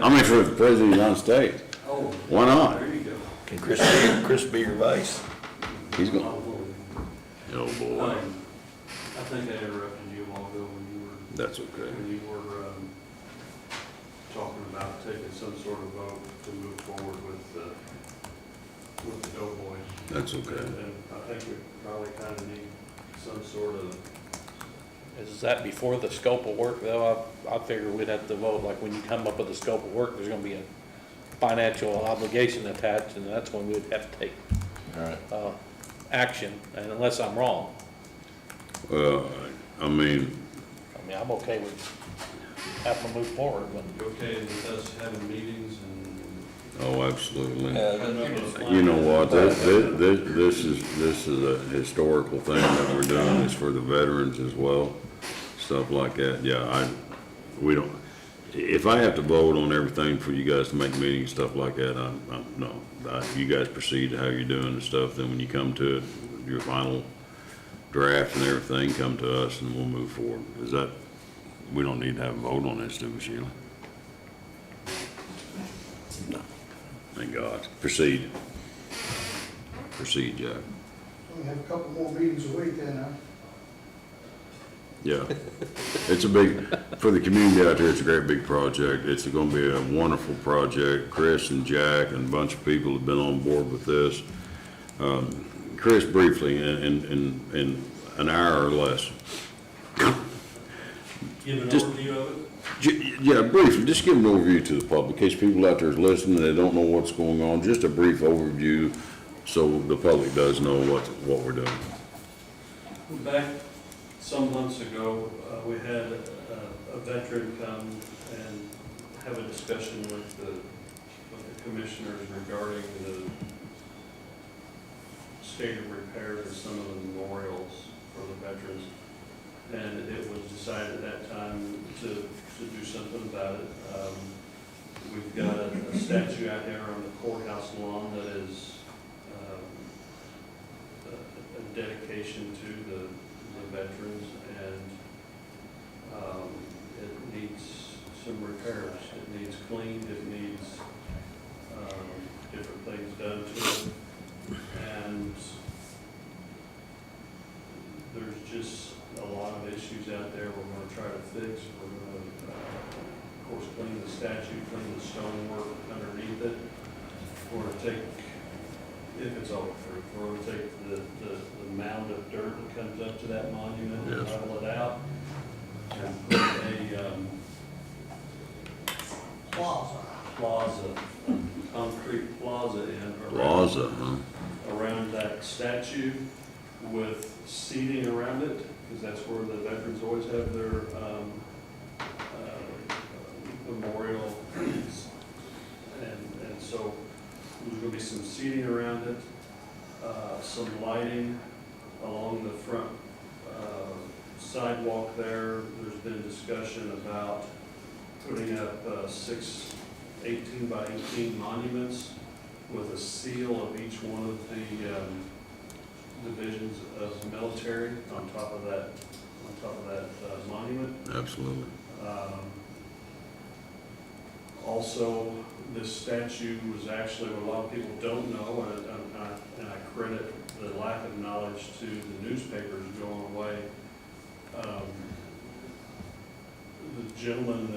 Speaker 1: I mean, for the President of the United States.
Speaker 18: Oh.
Speaker 1: Why not?
Speaker 18: There you go.
Speaker 5: Can Chris be your vice?
Speaker 1: He's gonna,
Speaker 18: Oh,
Speaker 1: oh boy,
Speaker 18: I think I interrupted you a while ago when you were,
Speaker 1: that's okay.
Speaker 18: talking about taking some sort of vote to move forward with the Doughboys.
Speaker 1: That's okay.
Speaker 18: And I think we probably kind of need some sort of,
Speaker 2: Is that before the scope of work though? I figure we'd have to vote, like when you come up with the scope of work, there's gonna be a financial obligation attached, and that's when we'd have to take action, and unless I'm wrong.
Speaker 1: I mean,
Speaker 2: I'm okay with having to move forward, but.
Speaker 18: you okay with us having meetings and?
Speaker 1: oh, absolutely.
Speaker 18: Yeah.
Speaker 1: You know what, this is a historical thing that we're doing, it's for the veterans as well, stuff like that, yeah, we don't, if I have to vote on everything for you guys to make meetings, stuff like that, no. You guys proceed to how you're doing and stuff, then when you come to it, your final draft and everything, come to us and we'll move forward. Is that, we don't need to have a vote on this, do we, Sheila? No. Thank God. Proceed. Proceed, Jack.
Speaker 16: We have a couple more meetings a week then, huh?
Speaker 1: Yeah. It's a big, for the community out there, it's a great big project. It's gonna be a wonderful project. Chris and Jack and a bunch of people have been on board with this. Chris, briefly, in an hour or less.
Speaker 18: Give an
Speaker 1: Just-
Speaker 18: overview of it?
Speaker 1: Yeah, briefly, just give an overview to the public, in case people out there is listening, they don't know what's going on, just a brief overview so the public does know what we're doing.
Speaker 18: Back some months ago, we had a veteran come and have a discussion with the commissioners regarding the state of repair of some of the memorials for the veterans. And it was decided at that time to do something about it. We've got a statue out there on the courthouse lawn that is a dedication to the veterans, and it needs some repairs. It needs cleaned, it needs different things done to it. And there's just a lot of issues out there we're going to try to fix. We're going to, of course, clean the statue, clean the stonework underneath it. We're going to take, if it's all approved, we're going to take the mound of dirt that comes up to that monument and
Speaker 1: Yes.
Speaker 18: level it out and put a plaza, a concrete plaza in
Speaker 1: Plaza, huh?
Speaker 18: around that statue with seating around it, because that's where the veterans always have their memorial. And so there's going to be some seating around it, some lighting along the front sidewalk there. There's been discussion about putting up 6 18 by 18 monuments with a seal of each one of the divisions of military on top of that monument.
Speaker 1: Absolutely.
Speaker 18: Also, this statue was actually, what a lot of people don't know, and I credit the lack of knowledge to the newspapers going away. The gentleman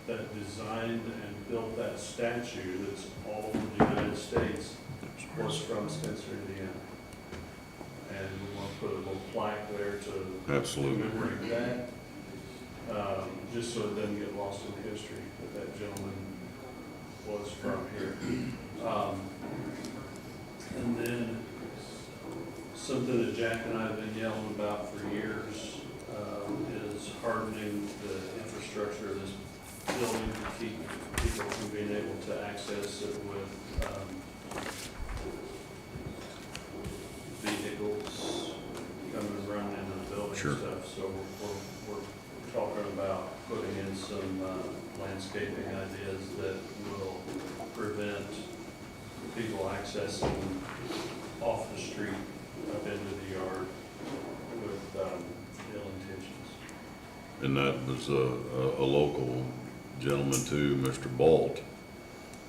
Speaker 18: that designed and built that statue that's all over the United States was from Spencer, Indiana. And we want to put a little plaque there to
Speaker 1: Absolutely.
Speaker 18: commemorate that, just so it doesn't get lost in history that that gentleman was from here. And then something that Jack and I have been yelling about for years is hardening the infrastructure of this building to keep people from being able to access it with vehicles coming and running into the building
Speaker 1: Sure.
Speaker 18: and stuff. So we're talking about putting in some landscaping ideas that will prevent people accessing off the street up into the yard with ill intentions.
Speaker 1: And that was a local gentleman too, Mr. Balt,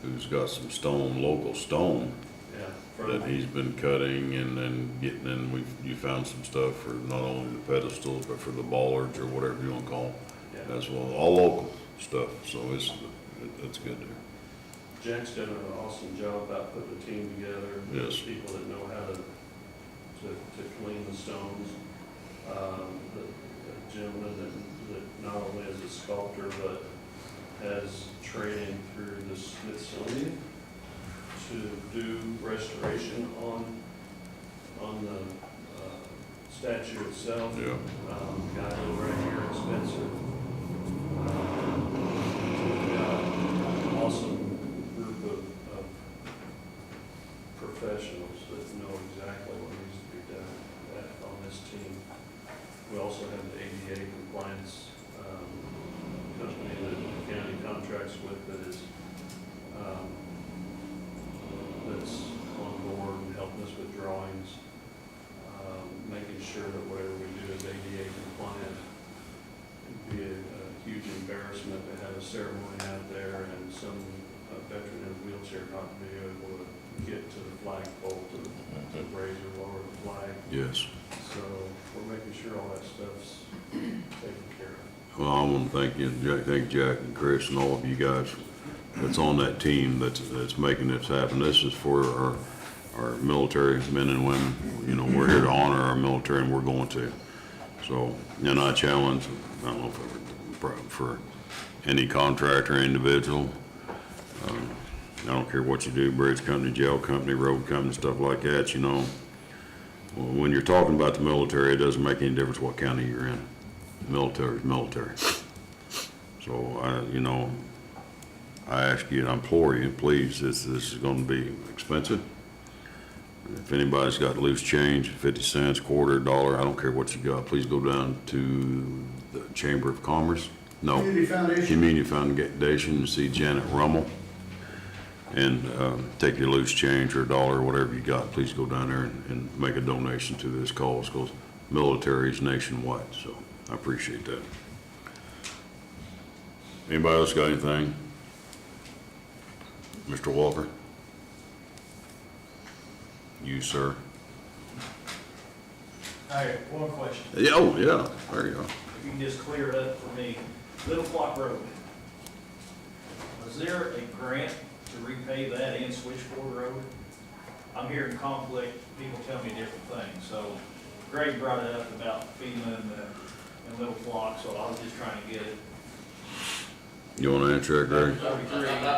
Speaker 1: who's got some local stone
Speaker 18: Yeah.
Speaker 1: that he's been cutting and then getting in. You found some stuff for not only the pedestals, but for the bollards or whatever you want to call them
Speaker 18: Yeah.
Speaker 1: as well. All local stuff, so it's good there.
Speaker 18: Jack's done an awesome job about putting a team together.
Speaker 1: Yes.
Speaker 18: People that know how to clean the stones. The gentleman that not only is a sculptor, but has training through the Smithsonian to do restoration on the statue itself.
Speaker 1: Yeah.
Speaker 18: Guy lives right here in Spencer. Awesome group of professionals that know exactly what needs to be done on this team. We also have the ADA compliance company that the county contracts with that's on board and helping us with drawings, making sure that whatever we do is ADA compliant. It'd be a huge embarrassment to have a ceremony out there and some veteran in a wheelchair not be able to get to the flagpole to raise or lower the flag.
Speaker 1: Yes.
Speaker 18: So we're making sure all that stuff's taken care of.
Speaker 1: Well, I want to thank you, thank Jack and Chris and all of you guys that's on that team that's making this happen. This is for our military men and women. You know, we're here to honor our military, and we're going to. So, and I challenge, I don't know if for any contractor, individual, I don't care what you do, bridge company, jail company, road company, stuff like that, you know. When you're talking about the military, it doesn't make any difference what county you're in. Military is military. So I ask you and I implore you, please, this is going to be expensive. If anybody's got loose change, 50 cents, quarter, dollar, I don't care what you got, please go down to the Chamber of Commerce. No.
Speaker 16: Community Foundation.
Speaker 1: Community Foundation and see Janet Rummel. And take your loose change or dollar or whatever you got, please go down there and make a donation to this cause, because military is nationwide, so I appreciate that. Anybody else got anything? Mr. Walker? You, sir?
Speaker 19: All right, one question.
Speaker 1: Yeah, oh, yeah, there you go.
Speaker 19: If you can just clear it up for me. Little Flock Road. Was there a grant to repay that in Switchboard Road? I'm hearing conflict, people tell me different things. So Greg brought it up about FEMA and Little Flock, so I was just trying to get it.
Speaker 1: You want to answer that, Greg?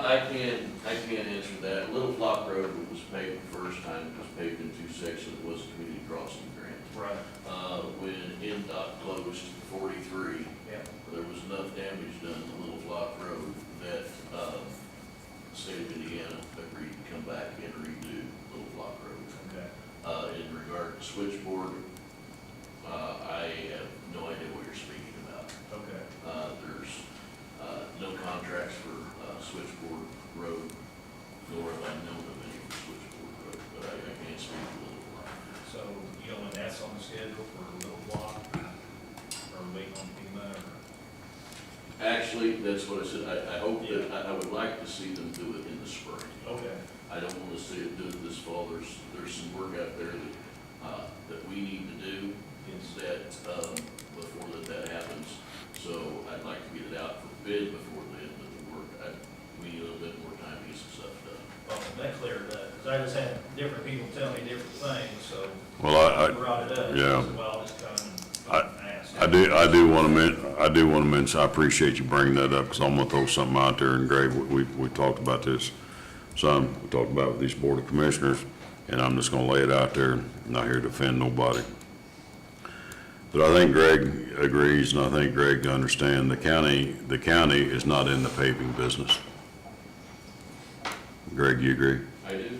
Speaker 14: I can't answer that. Little Flock Road was paved the first time, it was paved in two sections, it was a community crossing grant.
Speaker 19: Right.
Speaker 14: When NDOT closed 43,
Speaker 19: Yeah.
Speaker 14: there was enough damage done to Little Flock Road that the state of Indiana agreed to come back and redo Little Flock Road.
Speaker 19: Okay.
Speaker 14: In regard to Switchboard, I have no idea what you're speaking about.
Speaker 19: Okay.
Speaker 14: There's no contracts for Switchboard Road, nor have I known of any for Switchboard Road, but I can't speak to Little Flock.
Speaker 19: So, you know, when that's on the schedule for Little Flock, or waiting on FEMA, or?
Speaker 14: Actually, that's what I said, I hope that, I would like to see them do it in the spring.
Speaker 19: Okay.
Speaker 14: I don't want to see it do it this fall. There's some work out there that we need to do that before that happens. So I'd like to get it out for bid before then, but the work, we need a little bit more time to get some stuff done.
Speaker 19: Well, that cleared up, Because I just had different people tell me different things, so.
Speaker 1: Well, I
Speaker 19: brought it up.
Speaker 1: yeah.
Speaker 19: I said, well, I'll just come and ask.
Speaker 1: I do want to mention, I appreciate you bringing that up, because I'm gonna throw something out there, and Greg, we talked about this some, we talked about it with these Board of Commissioners, and I'm just gonna lay it out there, not here to offend nobody. But I think Greg agrees, and I think Greg understands, the county is not in the paving business. Greg, you agree?
Speaker 14: I do.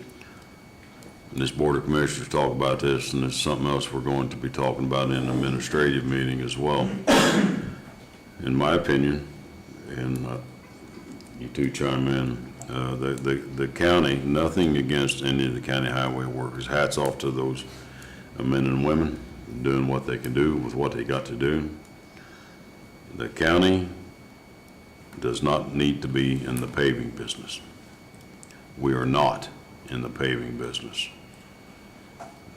Speaker 1: And this Board of Commissioners talk about this, and it's something else we're going to be talking about in an administrative meeting as well. In my opinion, and you two chime in, the county, nothing against any of the county highway workers. Hats off to those men and women doing what they can do with what they got to do. The county does not need to be in the paving business. We are not in the paving business.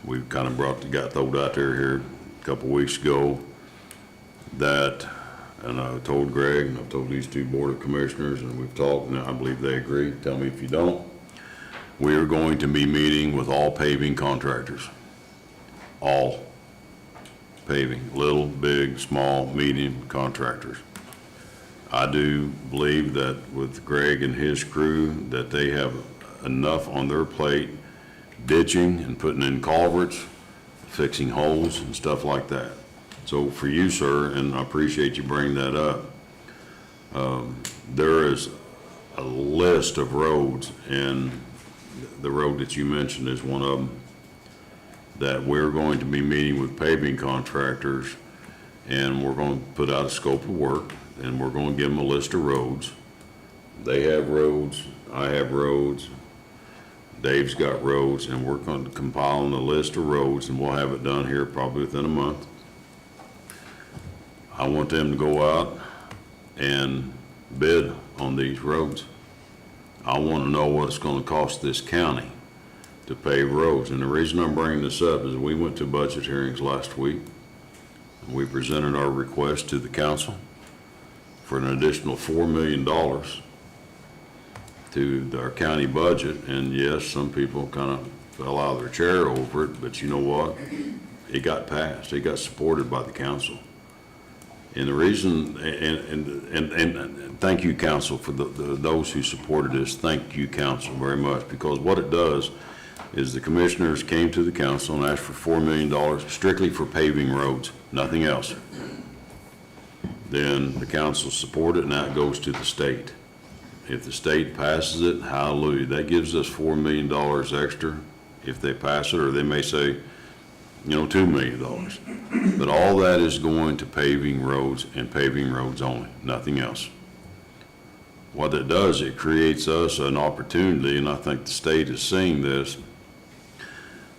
Speaker 1: We've kind of got thrown out there here a couple weeks ago that, and I told Greg, and I've told these two Board of Commissioners, and we've talked, and I believe they agree. Tell me if you don't. We are going to be meeting with all paving contractors. All paving, little, big, small, medium contractors. I do believe that with Greg and his crew, that they have enough on their plate, ditching and putting in culverts, fixing holes and stuff like that. So for you, sir, and I appreciate you bringing that up, there is a list of roads, and the road that you mentioned is one of them, that we're going to be meeting with paving contractors, and we're going to put out a scope of work, and we're going to give them a list of roads. They have roads, I have roads, Dave's got roads, and we're going to compile a list of roads, and we'll have it done here probably within a month. I want them to go out and bid on these roads. I want to know what it's going to cost this county to pave roads. And the reason I'm bringing this up is we went to budget hearings last week. We presented our request to the council for an additional $4 million to our county budget. And yes, some people kind of fell out of their chair over it, but you know what? It got passed. It got supported by the council. And the reason, and thank you, council, for those who supported this. Thank you, council, very much, because what it does is the commissioners came to the council and asked for $4 million strictly for paving roads, nothing else. Then the council supported it, and now it goes to the state. If the state passes it, hallelujah, that gives us $4 million extra if they pass it, or they may say, you know, $2 million. But all that is going to paving roads and paving roads only, nothing else. What it does, it creates us an opportunity, and I think the state is seeing this,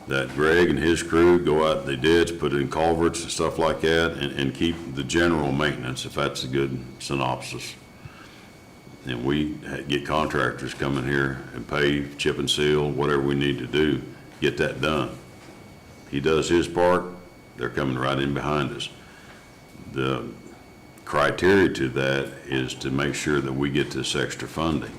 Speaker 1: that Greg and his crew go out, they ditch, put in culverts and stuff like that, and keep the general maintenance, if that's a good synopsis. And we get contractors coming here and pave, chip and seal, whatever we need to do, get that done. He does his part, they're coming right in behind us. The criteria to that is to make sure that we get this extra funding.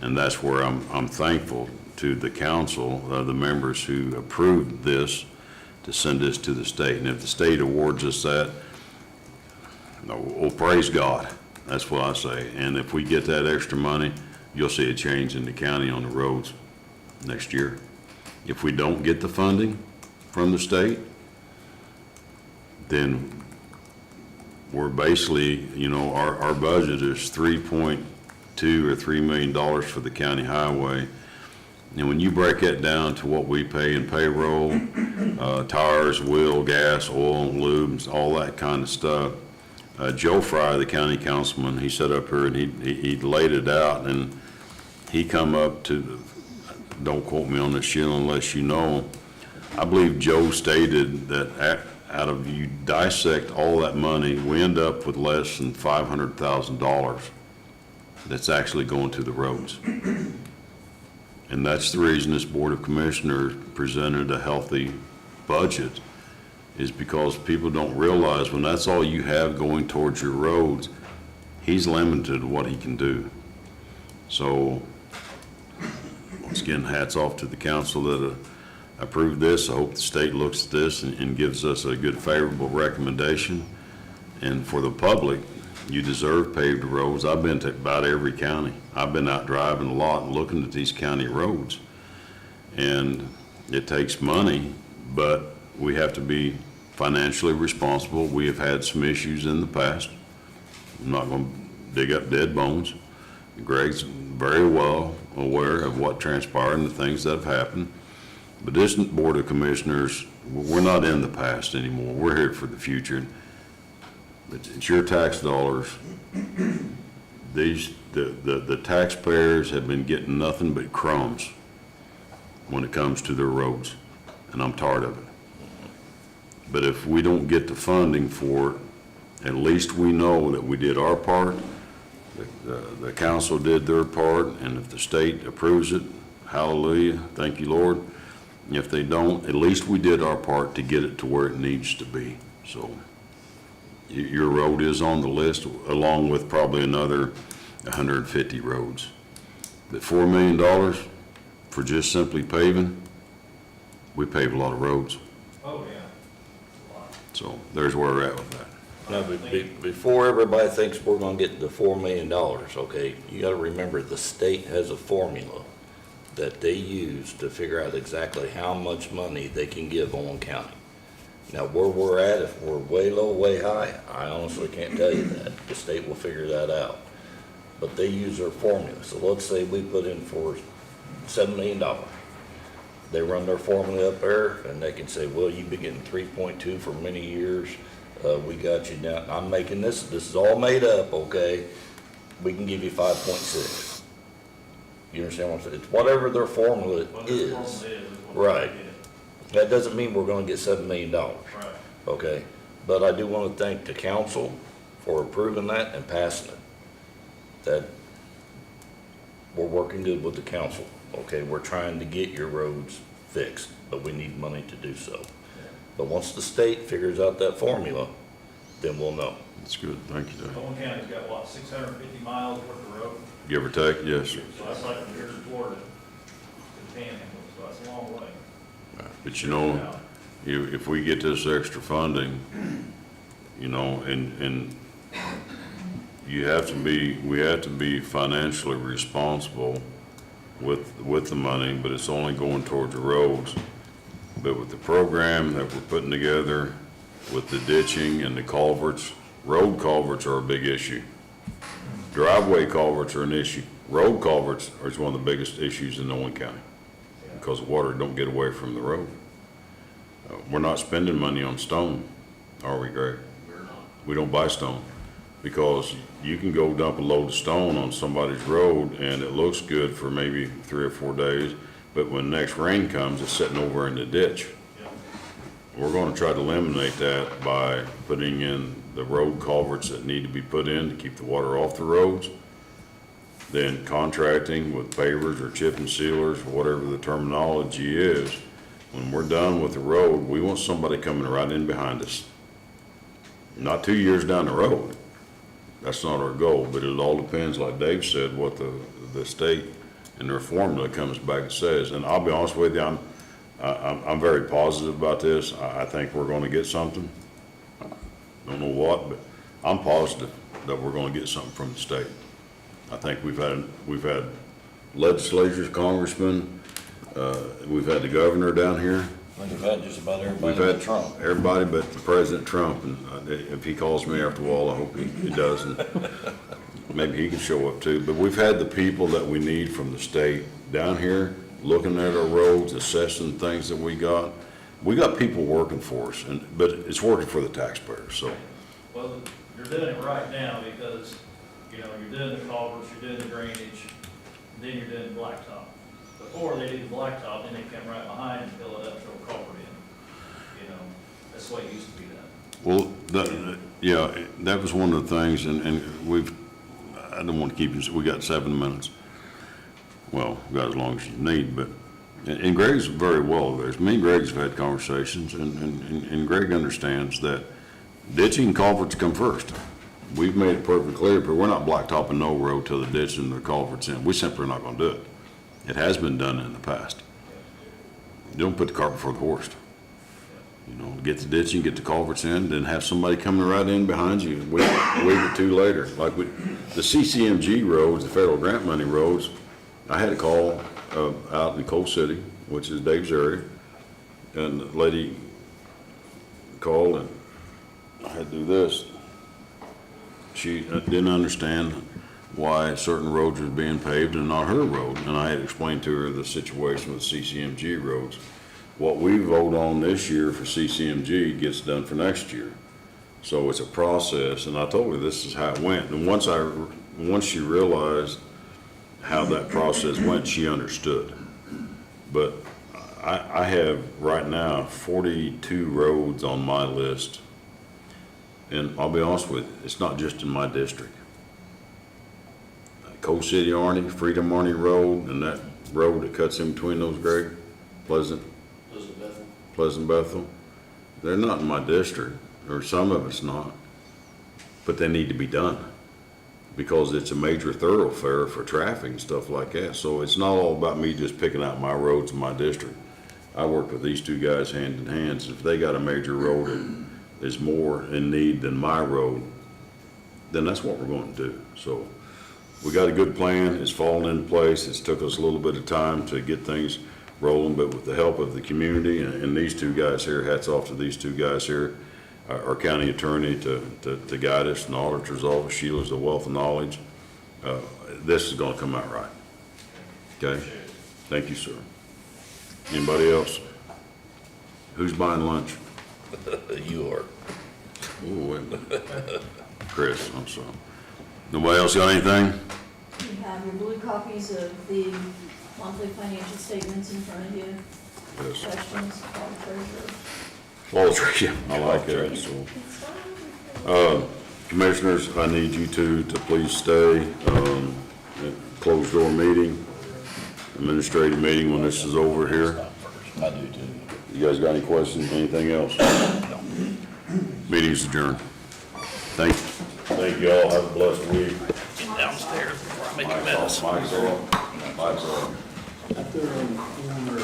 Speaker 1: And that's where I'm thankful to the council, the members who approved this, to send this to the state. And if the state awards us that, well, praise God. That's what I say. And if we get that extra money, you'll see a change in the county on the roads next year. If we don't get the funding from the state, then we're basically, you know, our budget is $3.2 or $3 million for the county highway. And when you break that down to what we pay in payroll, tires, wheel, gas, oil, lubes, all that kind of stuff, Joe Fry, the county councilman, he sat up here and he laid it out, and he come up to, don't quote me on this, Sheila, unless you know, I believe Joe stated that out of, you dissect all that money, we end up with less than $500,000 that's actually going to the roads. And that's the reason this Board of Commissioners presented a healthy budget, is because people don't realize when that's all you have going towards your roads, he's limited to what he can do. So Once again, hats off to the council that approved this. I hope the state looks at this and gives us a good favorable recommendation. And for the public, you deserve paved roads. I've been to about every county. I've been out driving a lot and looking at these county roads. And it takes money, but we have to be financially responsible. We have had some issues in the past. I'm not going to dig up dead bones. Greg's very well aware of what transpired and the things that have happened. But this Board of Commissioners, we're not in the past anymore. We're here for the future. It's your tax dollars. The taxpayers have been getting nothing but crumbs when it comes to their roads, and I'm tired of it. But if we don't get the funding for it, at least we know that we did our part, the council did their part, and if the state approves it, hallelujah, thank you, Lord. And if they don't, at least we did our part to get it to where it needs to be. So your road is on the list, along with probably another 150 roads. But $4 million for just simply paving, we pave a lot of roads.
Speaker 19: Oh, yeah.
Speaker 1: So there's where we're at with that.
Speaker 5: Now, before everybody thinks we're gonna get the $4 million, okay, you gotta remember the state has a formula that they use to figure out exactly how much money they can give Owen County. Now, where we're at, if we're way low, way high, I honestly can't tell you that. The state will figure that out. But they use their formula. So let's say we put in for $7 million. They run their formula up there and they can say, well, you've been getting 3.2 for many years. We got you down. I'm making this is all made up, okay? We can give you 5.6. You understand what I'm saying? It's whatever their formula is. Right. That doesn't mean we're gonna get $7 million. Right. Okay? But I do want to thank the council for approving that and passing it. That we're working good with the council. Okay, we're trying to get your roads fixed, but we need money to do so. But once the state figures out that formula, then we'll know.
Speaker 1: That's good, thank you, Dave.
Speaker 19: Owen County's got, what, 650 miles worth of road?
Speaker 1: Give or take, yes, sir.
Speaker 19: So that's like from here to Florida, to Panhandle, so that's a long way.
Speaker 1: But you know, if we get this extra funding, you know, and we have to be financially responsible with the money, but it's only going towards the roads. But with the program that we're putting together, with the ditching and the culverts, road culverts are a big issue. Driveway culverts are an issue. Road culverts is one of the biggest issues in Owen County because the water don't get away from the road. We're not spending money on stone, are we, Greg?
Speaker 14: We're not.
Speaker 1: We don't buy stone because you can go dump a load of stone on somebody's road and it looks good for maybe 3 or 4 days, but when the next rain comes, it's sitting over in the ditch. We're going to try to eliminate that by putting in the road culverts that need to be put in to keep the water off the roads, then contracting with pavers or chip and sealers, whatever the terminology is. When we're done with the road, we want somebody coming right in behind us. Not 2 years down the road. That's not our goal, but it all depends, like Dave said, what the state and their formula comes back and says. And I'll be honest with you, I'm very positive about this. I think we're going to get something. Don't know what, but I'm positive that we're going to get something from the state. I think we've had legislators, congressmen, we've had the governor down here.
Speaker 5: We've had just about everybody
Speaker 1: We've
Speaker 5: but
Speaker 1: had
Speaker 5: Trump.
Speaker 1: everybody but President Trump, and if he calls me after a while, I hope he doesn't. Maybe he can show up too, but we've had the people that we need from the state down here, looking at our roads, assessing things that we got. We got people working for us, but it's working for the taxpayers, so.
Speaker 19: Well, you're doing it right now because, you know, you're doing the culverts, you're doing the drainage, then you're doing the blacktop. Before they did the blacktop, then they come right behind and fill it up, throw culvert in. You know, that's the way it used to be done.
Speaker 1: Well, that was one of the things, and I don't want to keep you, we got 7 minutes. Well, we got as long as you need, but, and Greg's very well aware. Me and Greg's have had conversations, and Greg understands that ditching and culverts come first. We've made it perfectly clear, but we're not blacktopping no road till the ditch and the culvert's in. We simply are not going to do it. It has been done in the past. You don't put the cart before the horse. You know, get the ditching, get the culverts in, then have somebody coming right in behind you, wait or two later. Like with the CCMG roads, the federal grant money roads, I had a call out in Coal City, which is Dave's area, and the lady called and I had to do this. She didn't understand why certain roads were being paved and not her road, and I had explained to her the situation with CCMG roads. What we vote on this year for CCMG gets done for next year. So it's a process, and I told her this is how it went. And once she realized how that process went, she understood. But I have right now 42 roads on my list. And I'll be honest with you, it's not just in my district. Coal City Arnie, Freedom Arnie Road, and that road that cuts in between those, Greg, Pleasant Bethel, they're not in my district, or some of it's not, but they need to be done because it's a major thoroughfare for traffic and stuff like that. So it's not all about me just picking out my roads in my district. I work with these two guys hand in hand. So if they got a major road that is more in need than my road, then that's what we're going to do. So we got a good plan. It's fallen into place. It's took us a little bit of time to get things rolling, but with the help of the community and these two guys here, hats off to these two guys here, our county attorney to guide us, and auditor's office, Sheila's a wealth of knowledge. This is gonna come out right. Okay? Thank you, sir. Anybody else? Who's buying lunch?
Speaker 5: You are.
Speaker 1: Ooh, wait a minute. Chris, I'm sorry. Nobody else got anything?
Speaker 4: You have your blue copies of the monthly financial statements in front of you.
Speaker 1: Yes.
Speaker 4: Questions, call the treasurer.
Speaker 1: Well, yeah, I like that, so. Commissioners, I need you two to please stay, closed door meeting, administrative meeting when this is over here.
Speaker 5: I do too.
Speaker 1: You guys got any questions, anything else? Meeting's adjourned. Thank you all, have a blessed week.
Speaker 5: Downstairs before I make a mess.
Speaker 1: Mike's on.
Speaker 16: Up there on the corner